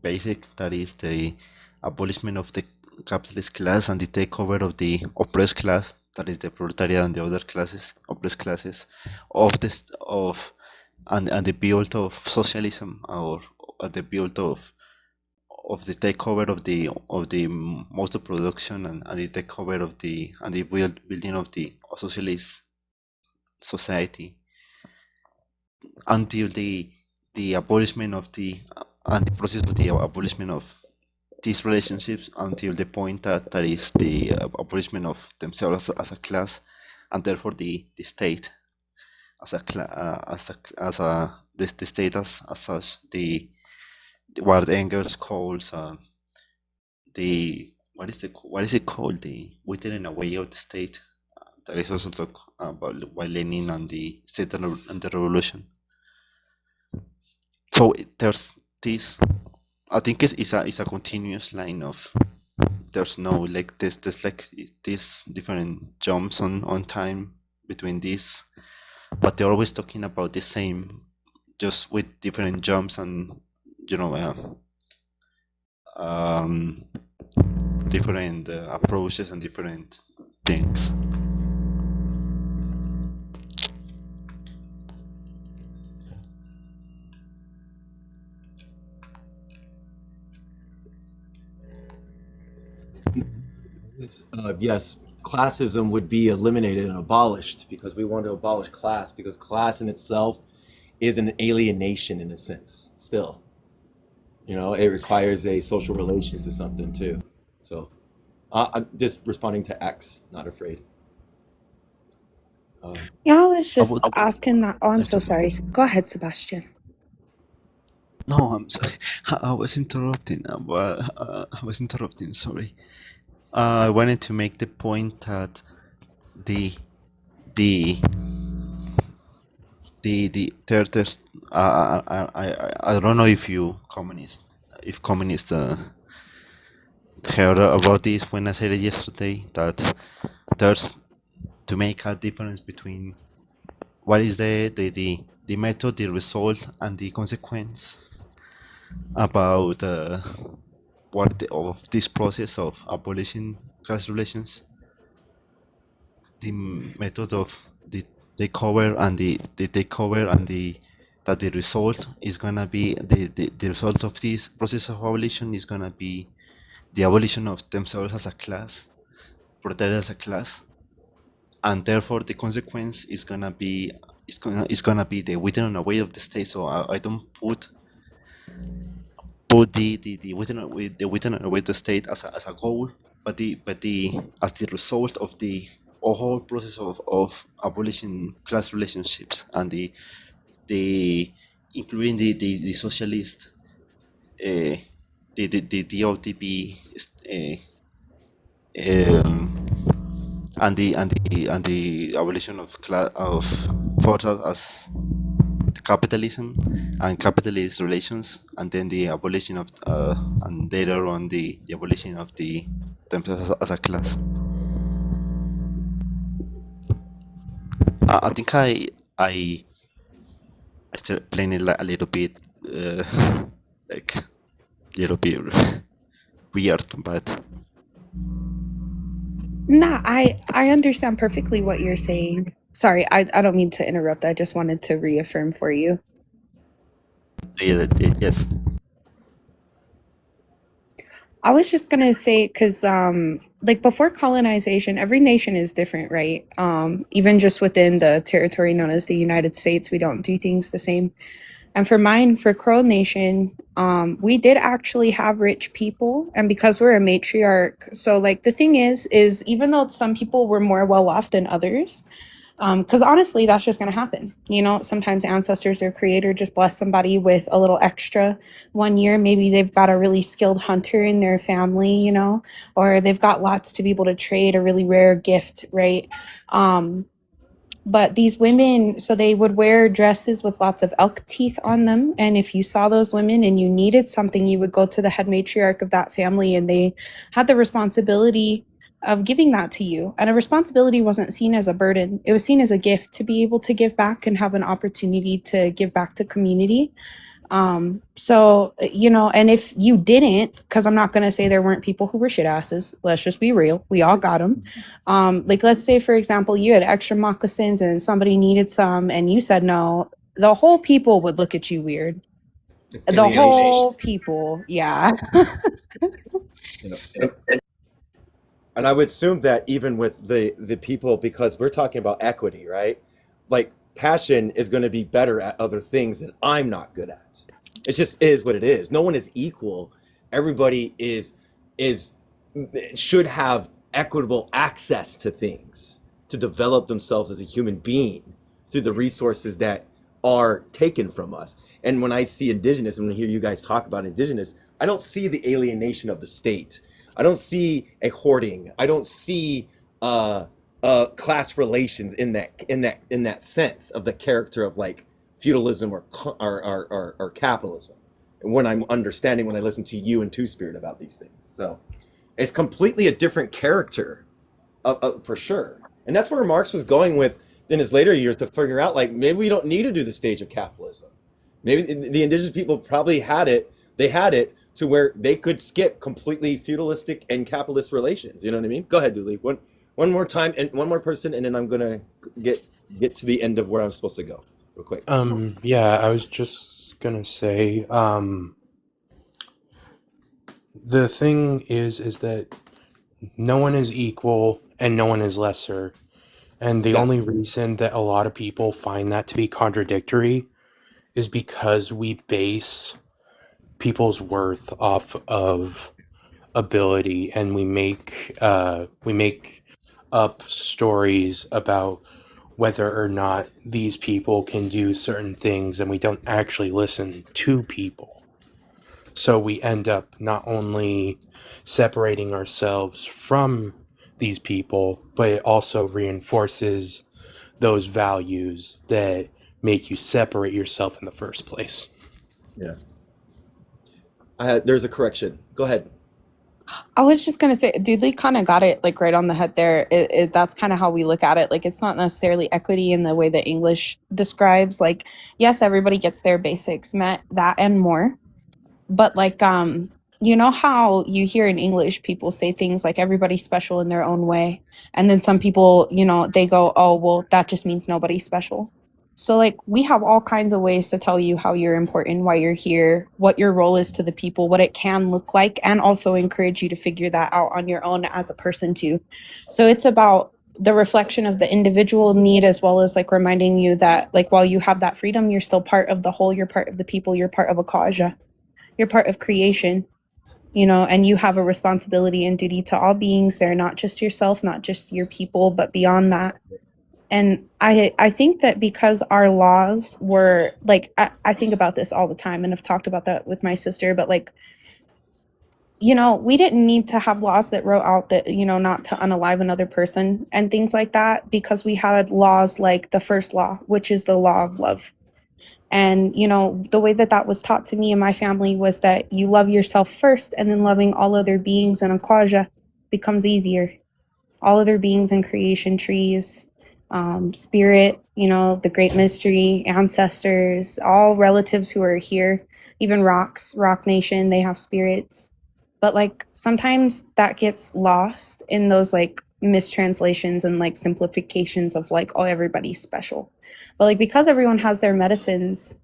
basic, that is the abolishment of the capitalist class and the takeover of the oppressed class, that is the proletariat and the other classes, oppressed classes, of this of and the build of socialism, or the build of the takeover of the most of production, and the takeover of the and the building of the socialist society, until the abolishment of the and the process of the abolishment of these relationships, until the point that is the abolishment of themselves as a class, and therefore the state as a the state as such, the what Engels calls the what is it called, the withering away of the state. That is also talked about by Lenin and the state and the revolution. So there's this. I think it's a continuous line of. There's no like there's like these different jumps on time between these, but they're always talking about the same, just with different jumps and different approaches and different things. Yes, classism would be eliminated and abolished, because we want to abolish class, because class in itself is an alienation in a sense. Still, it requires a social relations to something too. So I'm just responding to X, not afraid. Yeah, I was I just would. asking that. Oh, I'm so Okay. sorry. Go ahead, Sebastian. No, I'm sorry. I was interrupting. I was interrupting. Sorry. I wanted to make the point that the the the third test. I don't know if you communist heard about this when I said it yesterday, that there's to make a difference between what is the method, the result, and the consequence about of this process of abolishing class relations. The method of the takeover and the takeover and that the result is gonna be the result of this process of abolition is gonna be the abolition of themselves as a class, protected as a class, and therefore the consequence is gonna be the withering away of the state. So I don't put the withering away the state as a goal, but the as the result of the whole process of abolishing class relationships and the including the socialist the OTP and the abolition of forces as capitalism and capitalist relations, and then the abolition of and later on the abolition of the themselves as a class. I think I still playing it a little bit like a little bit weird, but Nah, I understand perfectly what you're saying. Sorry, I don't mean to interrupt. I just wanted to reaffirm for you. yeah, yes. I was just gonna say, because like before colonization, every nation is different, right? Even just within the territory known as the United States, we don't do things the same. And for mine, for Crow Nation, we did actually have rich people, and because we're a matriarch, so like the thing is even though some people were more well off than others, because honestly, that's just going to happen. You know, sometimes ancestors or creator just bless somebody with a little extra 1 year. Maybe they've got a really skilled hunter in their family, you know, or they've got lots to be able to trade a really rare gift, right? But these women, so they would wear dresses with lots of elk teeth on them. And if you saw those women and you needed something, you would go to the head matriarch of that family, and they had the responsibility of giving that to you. And a responsibility wasn't seen as a burden, it was seen as a gift to be able to give back and have an opportunity to give back to community. So, you know, and if you didn't, because I'm not going to say there weren't people who were shit asses, let's just be real, we all got them. Like, let's say, for example, you had extra moccasins and somebody needed some and you said no, the whole people would look at you weird. The Alienation. whole people, yeah. You know, and I would assume that even with the people, because we're talking about equity, right? Like passion is going to be better at other things that I'm not good at. It just is what it is. No one is equal. Everybody is should have equitable access to things to develop themselves as a human being through the resources that are taken from us. And when I see indigenous, and when I hear you guys talk about indigenous, I don't see the alienation of the state. I don't see a hoarding. I don't see class relations in that sense of the character of like feudalism or capitalism. And when I'm understanding when I listen to you and Two Spirit about these things, so it's completely a different character, for sure. And that's where Marx was going with in his later years to figure out like maybe we don't need to do the stage of capitalism. Maybe the indigenous people probably had it. They had it to where they could skip completely feudalistic and capitalist relations. You know what I mean? Go ahead, Dooley. One more time and one more person, and then I'm gonna get to the end of where I'm supposed to go real quick. Yeah, I was just gonna say, the thing is that no one is equal and no one is lesser. And the only reason that a lot of people find that to be contradictory is because we base people's worth off of ability, and we make up stories about whether or not these people can do certain things, and we don't actually listen to people. So we end up not only separating ourselves from these people, but it also reinforces those values that make you separate yourself in the first place. Yeah. There's a correction. Go ahead. I was just gonna say, Dudley kind of got it like right on the head there. That's kind of how we look at it. Like, it's not necessarily equity in the way that English describes. Like, yes, everybody gets their basics met, that and more. But like, you know how you hear in English people say things like everybody's special in their own way, and then some people, you know, they go, oh, well, that just means nobody's special. So like, we have all kinds of ways to tell you how you're important, why you're here, what your role is to the people, what it can look like, and also encourage you to figure that out on your own as a person too. So it's about the reflection of the individual need, as well as like reminding you that like, while you have that freedom, you're still part of the whole, you're part of the people, you're part of a cause, you're part of creation, you know, and you have a responsibility and duty to all beings there, not just yourself, not just your people, but beyond that. And I think that because our laws were like, I think about this all the time, and I've talked about that with my sister, but like, you know, we didn't need to have laws that wrote out that, you know, not to unalive another person and things like that, because we had laws like the first law, which is the law of love. And, you know, the way that that was taught to me and my family was that you love yourself first, and then loving all other beings in Aquaja becomes easier. All other beings in creation, trees, spirit, you know, the great mystery, ancestors, all relatives who are here, even rocks, Rock Nation, they have spirits. But like, sometimes that gets lost in those like mistranslations and like simplifications of like, oh, everybody's special. But like, because everyone has their medicines,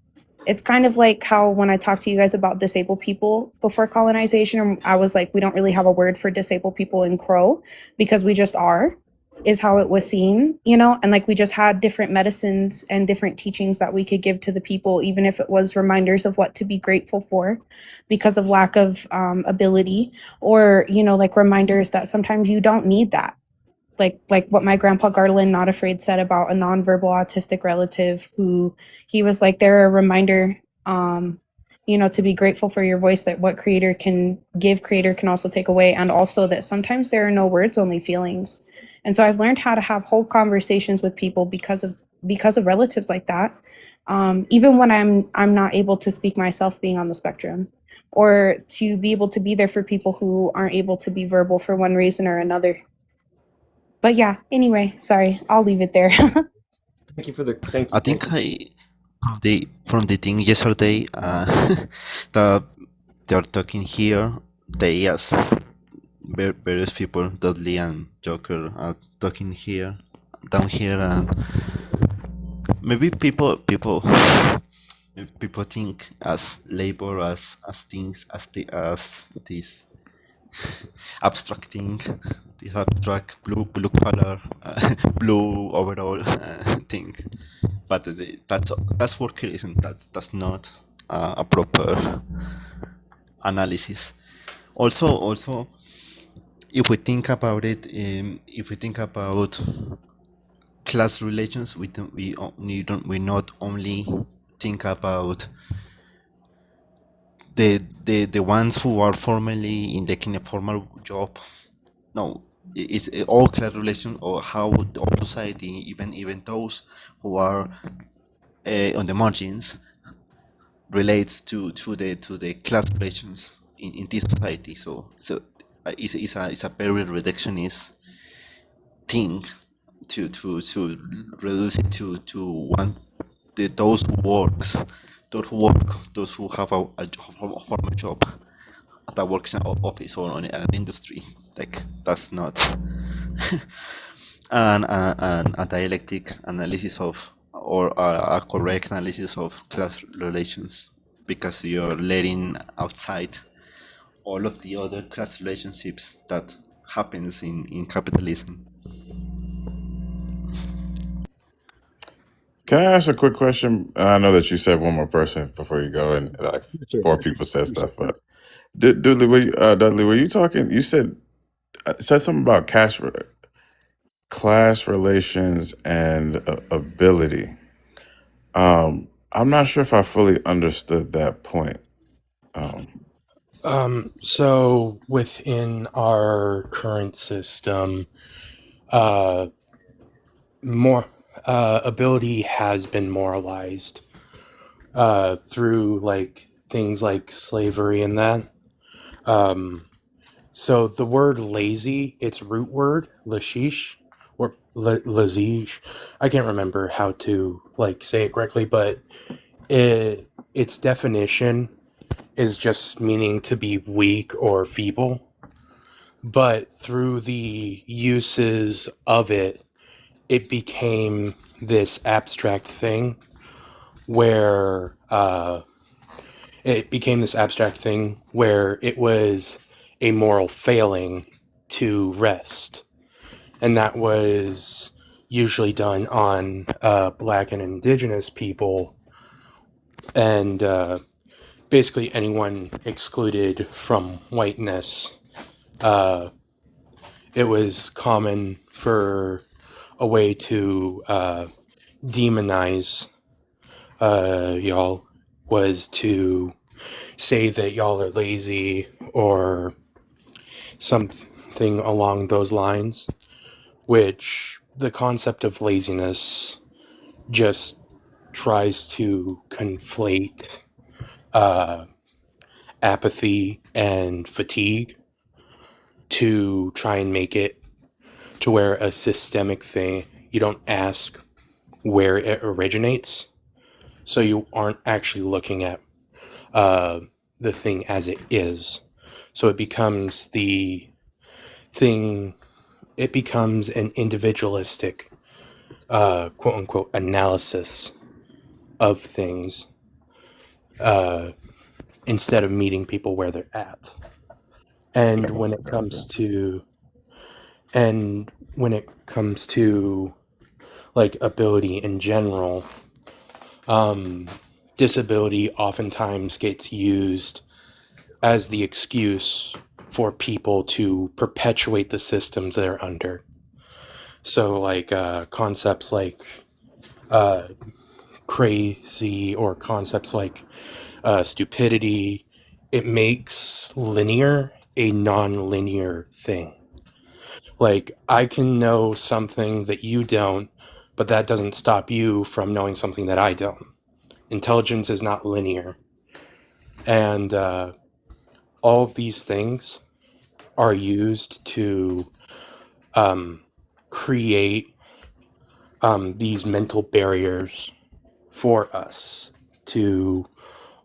it's kind of like how when I talked to you guys about disabled people before colonization, I was like, we don't really have a word for disabled people in Crow because we just are, is how it was seen, you know? And like, we just had different medicines and different teachings that we could give to the people, even if it was reminders of what to be grateful for because of lack of ability, or, you know, like reminders that sometimes you don't need that. Like what my grandpa Garland Not Afraid said about a nonverbal autistic relative who he was like, they're a reminder, you know, to be grateful for your voice, that what creator can give, creator can also take away, and also that sometimes there are no words, only feelings. And so I've learned how to have whole conversations with people because of relatives like that, even when I'm not able to speak myself, being on the spectrum, or to be able to be there for people who aren't able to be verbal for one reason or another. But yeah, anyway, sorry, I'll leave it there. Thank you for the thank you. I think from the thing yesterday that they're talking here, they as various people, Dudley and Joker, are talking here, down here, and maybe people think as labor as things as this abstract thing, this abstract blue color, blue overall thing. But that's for creation. That's not a proper analysis. Also, if we think about it, if we think about class relations, we not only think about the ones who are formally in a formal job. No, it's all class relation, or how the whole society, even those who are on the margins, relates to the class relations in this society. So it's a very reductionist thing to reduce it to one, those who work, those who have a formal job that works in an office or in an industry. Like, that's not a dialectic analysis of, or a correct analysis of class relations, because you're letting outside all of the other class relationships that happens in capitalism. Can I ask a quick question? I know that you said one more person before you go, and like Sure. 4 people said stuff. But Dudley, were you talking? You said something about cash. class relations and ability. I'm not sure if I fully understood that point. So within our current system, more ability has been moralized through like things like slavery and that. So the word lazy, its root word, lashish, or lazish, I can't remember how to like say it correctly, but its definition is just meaning to be weak or feeble. But through the uses of it, it became this abstract thing where it was a moral failing to rest. And that was usually done on Black and Indigenous people, and basically anyone excluded from whiteness. It was common for a way to demonize y'all was to say that y'all are lazy or something along those lines, which the concept of laziness just tries to conflate apathy and fatigue to try and make it to where a systemic thing, you don't ask where it originates, so you aren't actually looking at the thing as it is. So it becomes it becomes an individualistic, quote unquote, analysis of things instead of meeting people where they're at. And when it comes to like ability in general, disability oftentimes gets used as the excuse for people to perpetuate the systems they're under. So like concepts like crazy, or concepts like stupidity, it makes linear a non-linear thing. Like, I can know something that you don't, but that doesn't stop you from knowing something that I don't. Intelligence is not linear. And all of these things are used to create these mental barriers for us to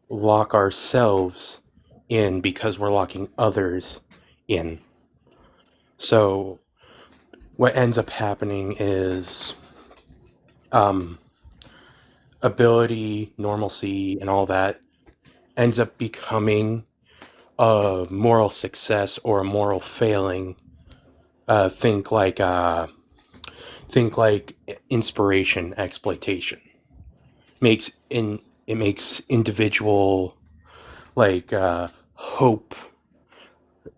lock ourselves in because we're locking others in. So what ends up happening is ability, normalcy, and all that ends up becoming a moral success or a moral failing. Think like inspiration exploitation. It makes individual like hope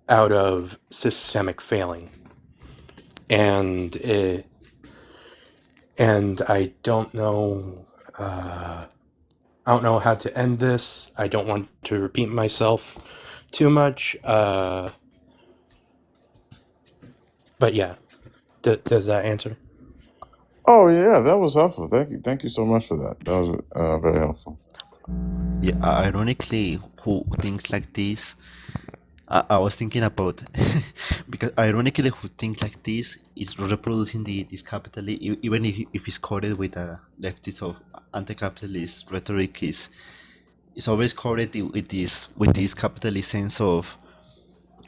out of systemic failing, and I don't know. I don't know how to end this. I don't want to repeat myself too much. But yeah, does that answer? Oh yeah, that was helpful. Thank you so much for that. That was very helpful. Yeah, ironically, who thinks like this, I was thinking about because ironically, who thinks like this is reproducing this capitalist, even if it's coded with a leftist or anti-capitalist rhetoric, is always coded with this capitalist sense of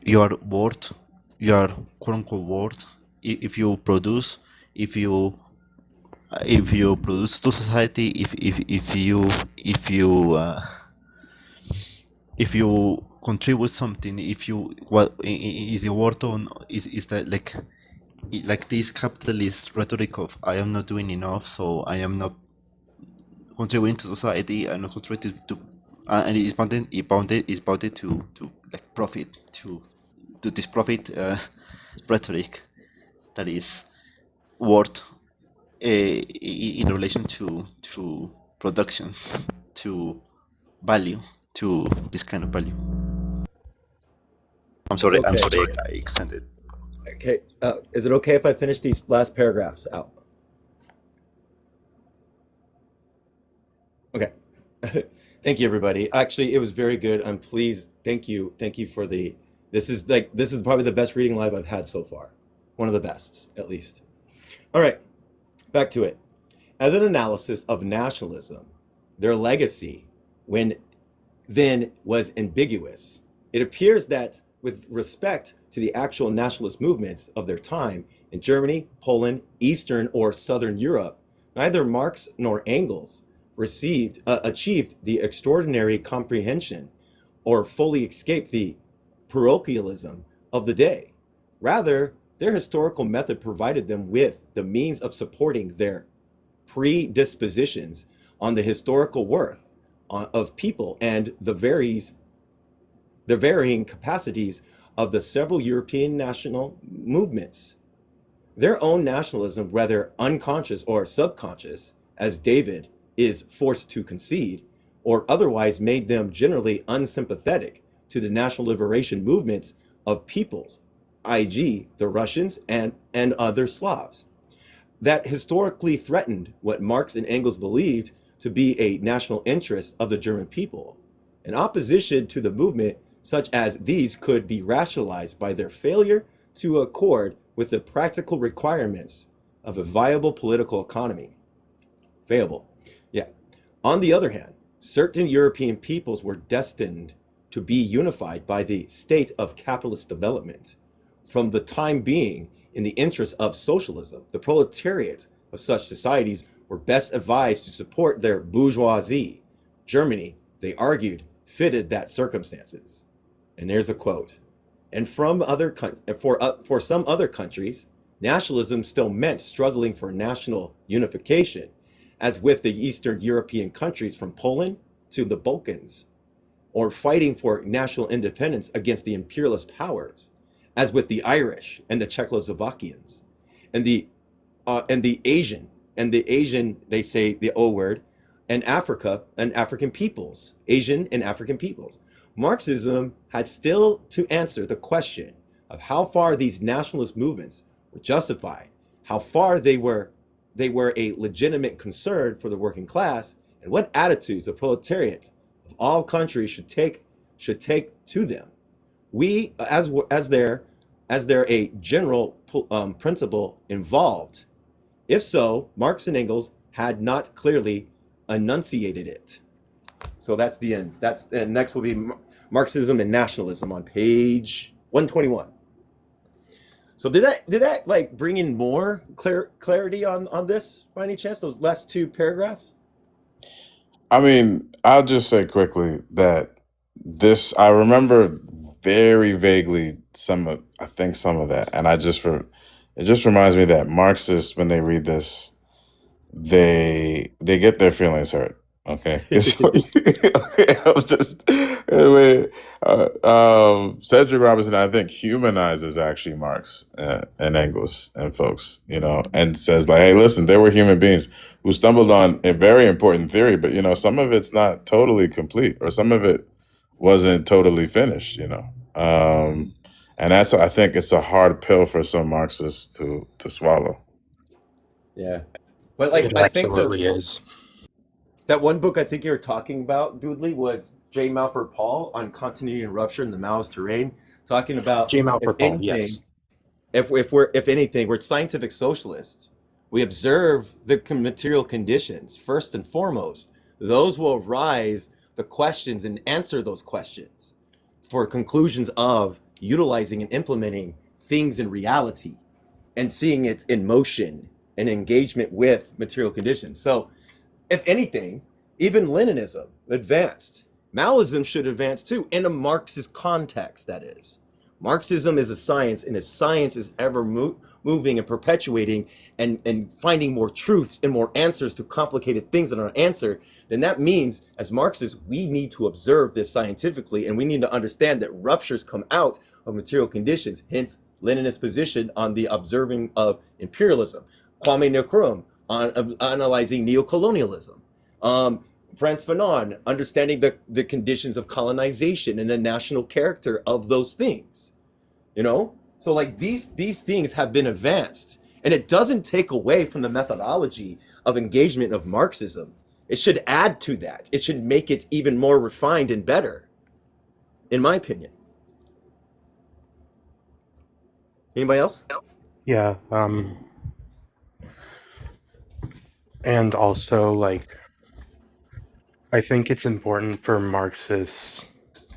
you are worth, you are quote unquote worth if you produce, if you produce to society, if you contribute something, if you what is the word on is that like this capitalist rhetoric of I am not doing enough, so I am not contributing to society, I'm not contributing to and it's bounded to like profit to this profit rhetoric that is worth in relation to production, to value, to this kind of value. I'm It's sorry. I'm okay. sorry. I extended. Okay. Is it okay if I finish these last paragraphs out? Okay. Thank you, everybody. Actually, it was very good. I'm pleased. Thank you. Thank you for the. This is probably the best reading live I've had so far. One of the best, at least. All right. Back to it. As an analysis of nationalism, their legacy, when then was ambiguous. It appears that, with respect to the actual nationalist movements of their time in Germany, Poland, Eastern or Southern Europe, neither Marx nor Engels achieved the extraordinary comprehension or fully escaped the parochialism of the day. Rather, their historical method provided them with the means of supporting their predispositions on the historical worth of people and the varying capacities of the several European national movements. Their own nationalism, whether unconscious or subconscious, as David is forced to concede, or otherwise made them generally unsympathetic to the national liberation movements of peoples, i.e., the Russians and other Slavs, that historically threatened what Marx and Engels believed to be a national interest of the German people. In opposition to the movement, such as these could be rationalized by their failure to accord with the practical requirements of a viable political economy. Viable. Yeah. On the other hand, certain European peoples were destined to be unified by the state of capitalist development. From the time being, in the interest of socialism, the proletariat of such societies were best advised to support their bourgeoisie. Germany, they argued, fitted that circumstances. And there's a quote. And for some other countries, nationalism still meant struggling for national unification, as with the Eastern European countries from Poland to the Balkans, or fighting for national independence against the imperialist powers, as with the Irish and the Czechoslovakians, and the Asian, they say the O word, and Africa and African peoples, Asian and African peoples. Marxism had still to answer the question of how far these nationalist movements were justified, how far they were a legitimate concern for the working class, and what attitudes the proletariat of all countries should take to them. We, as there a general principle involved. If so, Marx and Engels had not clearly enunciated it. So that's the end. And next will be Marxism and nationalism on page 121. So did that like bring in more clarity on this by any chance? Those last two paragraphs? I mean, I'll just say quickly that I remember very vaguely some of that, and it just reminds me that Marxists, when they read this, they get their feelings hurt. Okay, okay, I'm just anyway. Cedric Robinson, I think, humanizes actually Marx and Engels and folks, and says like, hey, listen, they were human beings who stumbled on a very important theory, but some of it's not totally complete, or some of it wasn't totally finished, and I think it's a hard pill for some Marxists to swallow. Yeah, but like It I think absolutely is. that one book I think you were talking about, Doodley, was J. Malford Paul on continuity and rupture in the Maoist terrain, talking about J. if Malford Paul, yes. anything, if anything, we're scientific socialists. We observe the material conditions first and foremost. Those will arise the questions and answer those questions for conclusions of utilizing and implementing things in reality and seeing it in motion and engagement with material conditions. So if anything, even Leninism advanced. Maoism should advance too, in a Marxist context, that is. Marxism is a science, and if science is ever moving and perpetuating and finding more truths and more answers to complicated things that are answered, then that means, as Marxists, we need to observe this scientifically, and we need to understand that ruptures come out of material conditions, hence Leninist position on the observing of imperialism. Kwame Nkrumah on analyzing neocolonialism. Frantz Fanon understanding the conditions of colonization and the national character of those things. You know, so like these things have been advanced, and it doesn't take away from the methodology of engagement of Marxism. It should add to that. It should make it even more refined and better, in my opinion. Anybody else? Yeah. And also, like, I think it's important for Marxists,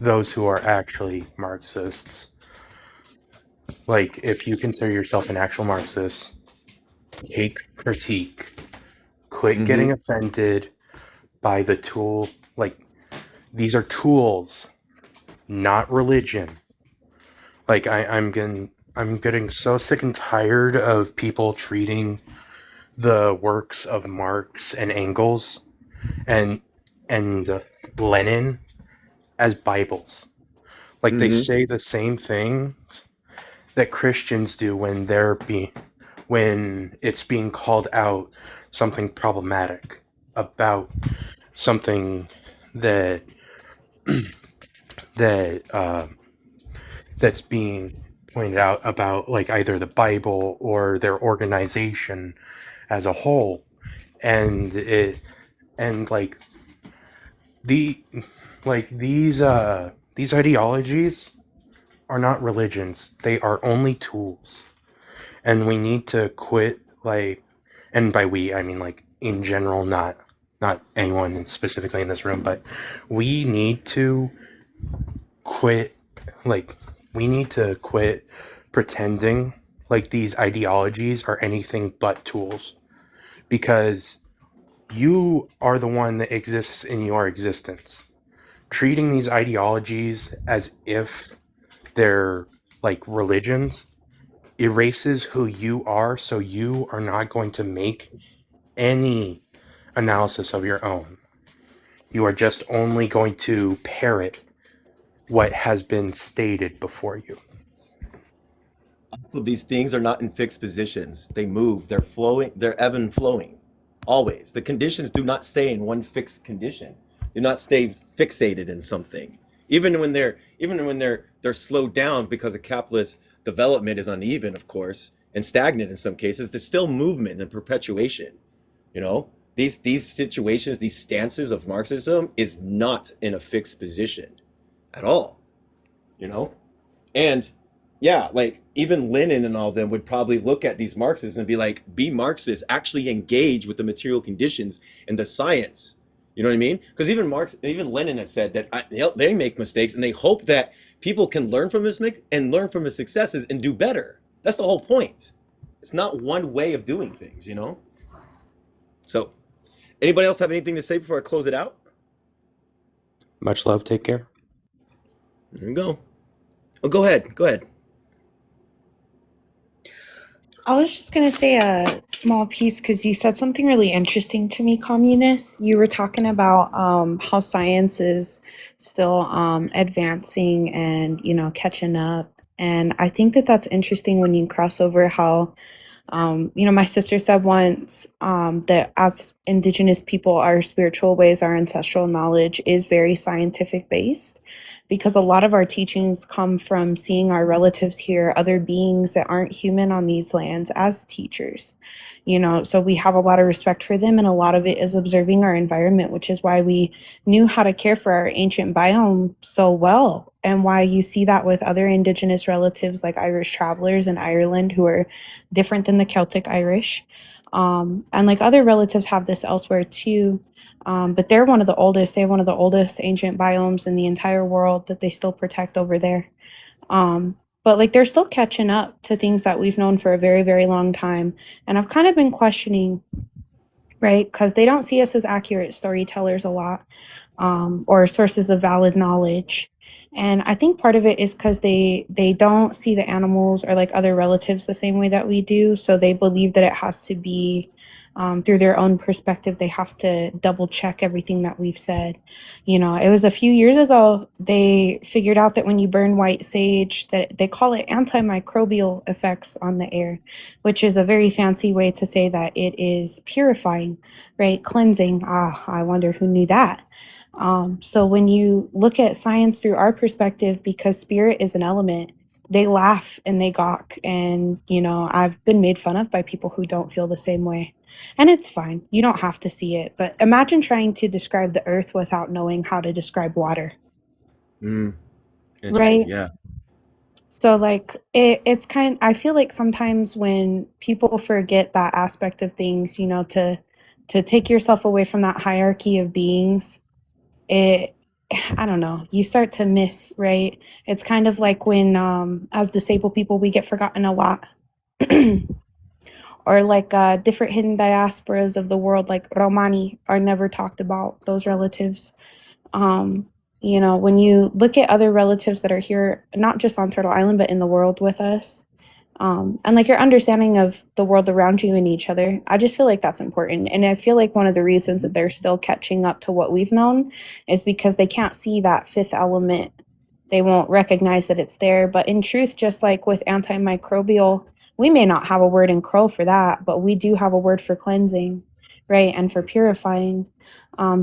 those who are actually Marxists, like, if you consider yourself an actual Marxist, take critique, quit getting offended by the tool. Like, these are tools, not religion. Like, I'm getting so sick and tired of people treating the works of Marx and Engels and Lenin as Bibles. Like, they say the same things that Christians do when it's being called out something problematic about something that that's being pointed out about, like, either the Bible or their organization as a whole. And like these ideologies are not religions. They are only tools. And we need to quit, like, and by we I mean, like, in general, not anyone specifically in this room, but we need to quit pretending like these ideologies are anything but tools, because you are the one that exists in your existence. Treating these ideologies as if they're like religions erases who you are, so you are not going to make any analysis of your own. You are just only going to parrot what has been stated before you. These things are not in fixed positions. They move, they're flowing, they're ebb and flowing. Always. The conditions do not stay in one fixed condition. Do not stay fixated in something. Even when they're slowed down because of capitalist development is uneven, of course, and stagnant in some cases, there's still movement and perpetuation. You know? These situations, these stances of Marxism is not in a fixed position at all. You know? And yeah, like even Lenin and all of them would probably look at these Marxists and be like, be Marxist, actually engage with the material conditions and the science. You know what I mean? Because even Lenin has said that they make mistakes and they hope that people can learn from his and learn from his successes and do better. That's the whole point. It's not one way of doing things, you know? So, anybody else have anything to say before I close it out? Much love. Take care. There we go. Oh, go ahead. Go ahead. I was just going to say a small piece because you said something really interesting to me, Communist. You were talking about how science is still advancing and, catching up. And I think that that's interesting when you cross over how, my sister said once that as Indigenous people, our spiritual ways, our ancestral knowledge is very scientific based, because a lot of our teachings come from seeing our relatives here, other beings that aren't human on these lands, as teachers. So we have a lot of respect for them, and a lot of it is observing our environment, which is why we knew how to care for our ancient biome so well, and why you see that with other Indigenous relatives like Irish travelers in Ireland who are different than the Celtic Irish. And like other relatives have this elsewhere too. But they're one of the oldest. They have one of the oldest ancient biomes in the entire world that they still protect over there. But like they're still catching up to things that we've known for a very, very long time. And I've kind of been questioning, right? Because they don't see us as accurate storytellers a lot, or sources of valid knowledge. And I think part of it is because they don't see the animals or like other relatives the same way that we do. So they believe that it has to be through their own perspective, they have to double check everything that we've said. It was a few years ago, they figured out that when you burn white sage, that they call it antimicrobial effects on the air, which is a very fancy way to say that it is purifying, right? Cleansing. I wonder who knew that. So when you look at science through our perspective, because spirit is an element, they laugh and they gawk. And, I've been made fun of by people who don't feel the same way. And it's fine. You don't have to see it. But imagine trying to describe the earth without knowing how to describe water, Interesting. right? Yeah. So it's I feel like sometimes when people forget that aspect of things, to take yourself away from that hierarchy of beings, I don't know, you start to miss, right? It's kind of like when, as disabled people, we get forgotten a lot. Or different hidden diasporas of the world, like Romani, are never talked about, those relatives. When you look at other relatives that are here, not just on Turtle Island, but in the world with us, and your understanding of the world around you and each other, I just feel like that's important. And I feel like one of the reasons that they're still catching up to what we've known is because they can't see that fifth element. They won't recognize that it's there. But in truth, just like with antimicrobial, we may not have a word in Crow for that, but we do have a word for cleansing, right? And for purifying.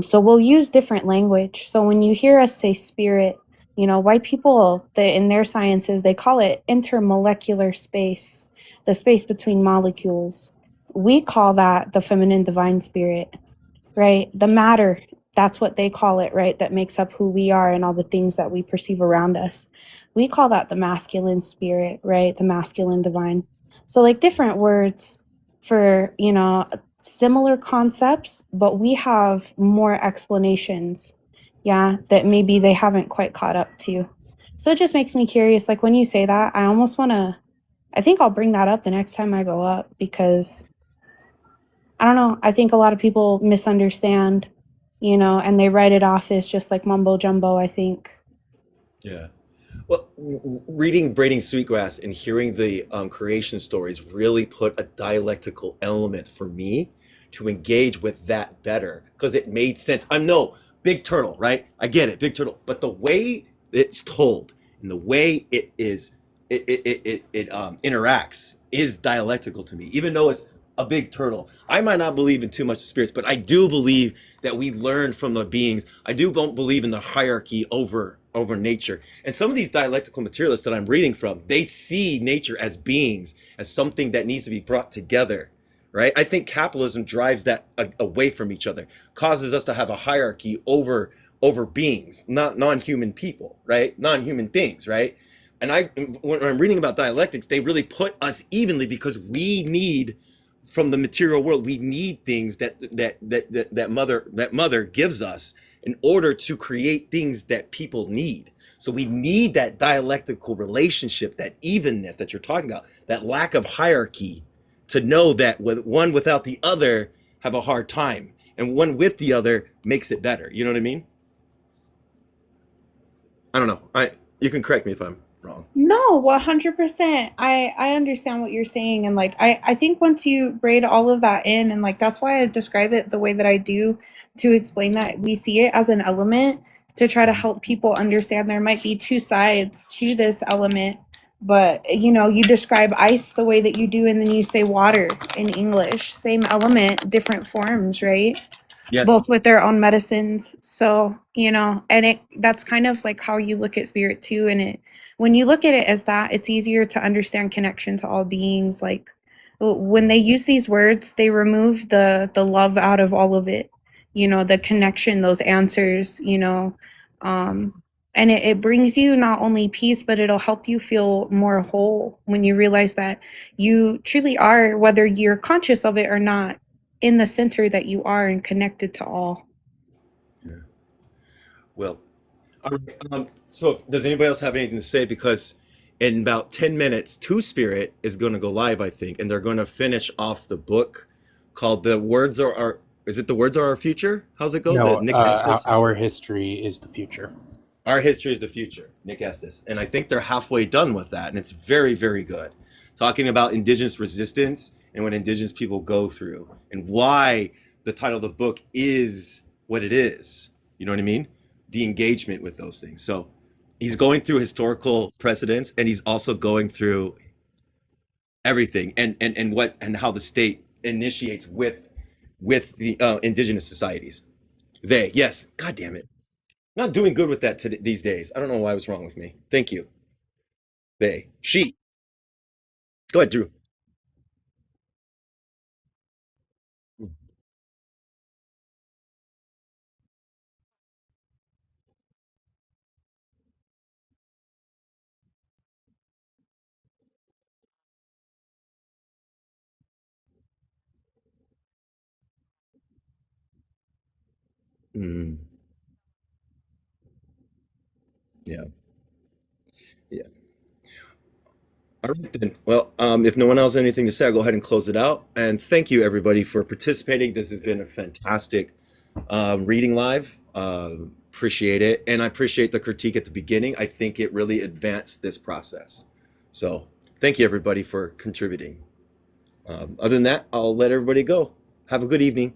So we'll use different language. So when you hear us say spirit, white people, in their sciences, they call it intermolecular space, the space between molecules. We call that the feminine divine spirit, right? The matter, that's what they call it, right? That makes up who we are and all the things that we perceive around us. We call that the masculine spirit, right? The masculine divine. So different words for, similar concepts, but we have more explanations, yeah, that maybe they haven't quite caught up to. So it just makes me curious. When you say that, I almost want to, I think I'll bring that up the next time I go up, because I don't know, I think a lot of people misunderstand, and they write it off as just mumbo jumbo, I think. Yeah. Well, reading Braiding Sweetgrass and hearing the creation stories really put a dialectical element for me to engage with that better, because it made sense. I'm no big turtle, right? I get it, big turtle, but the way it's told and the way it is, it interacts is dialectical to me, even though it's a big turtle. I might not believe in too much of spirits, but I do believe that we learn from the beings. I don't believe in the hierarchy over nature. And some of these dialectical materialists that I'm reading from, they see nature as beings, as something that needs to be brought together, right? I think capitalism drives that away from each other, causes us to have a hierarchy over beings, not non-human people, right? Non-human things, right? And when I'm reading about dialectics, they really put us evenly, because we need, from the material world, we need things that mother gives us in order to create things that people need. So we need that dialectical relationship, that evenness that you're talking about, that lack of hierarchy, to know that one without the other have a hard time, and one with the other makes it better. You know what I mean? I don't know. You can correct me if I'm wrong. No, 100%. I understand what you're saying. And I think once you braid all of that in, and that's why I describe it the way that I do, to explain that we see it as an element, to try to help people understand there might be two sides to this element. But you describe ice the way that you do, and then you say water in English, same element, different forms, right? Yes. Both with their own medicines. So, and that's kind of how you look at spirit too. And when you look at it as that, it's easier to understand connection to all beings. When they use these words, they remove the love out of all of it, the connection, those answers, and it brings you not only peace, but it'll help you feel more whole when you realize that you truly are, whether you're conscious of it or not, in the center that you are and connected to all. Yeah. Well, all right. So does anybody else have anything to say? Because in about 10 minutes, Two Spirit is going to go live, I think, and they're going to finish off the book called "The Words Are Our." Is it "The Words Are Our Future"? How's it go? The No, Nick Estes. our history is the future. Our history is the future, Nick Estes. And I think they're halfway done with that. And it's very, very good. Talking about indigenous resistance and what indigenous people go through and why the title of the book is what it is. You know what I mean? The engagement with those things. So he's going through historical precedents, and he's also going through everything and what and how the state initiates with the indigenous societies. They, yes, god damn it. Not doing good with that today, these days. I don't know why was wrong with me. Thank you. They, she. Go ahead, Drew. Mm, yeah, yeah. All right then. Well, if no one else has anything to say, I'll go ahead and close it out. And thank you everybody for participating. This has been a fantastic reading live. Appreciate it, and I appreciate the critique at the beginning. I think it really advanced this process. So thank you everybody for contributing. Other than that, I'll let everybody go. Have a good evening.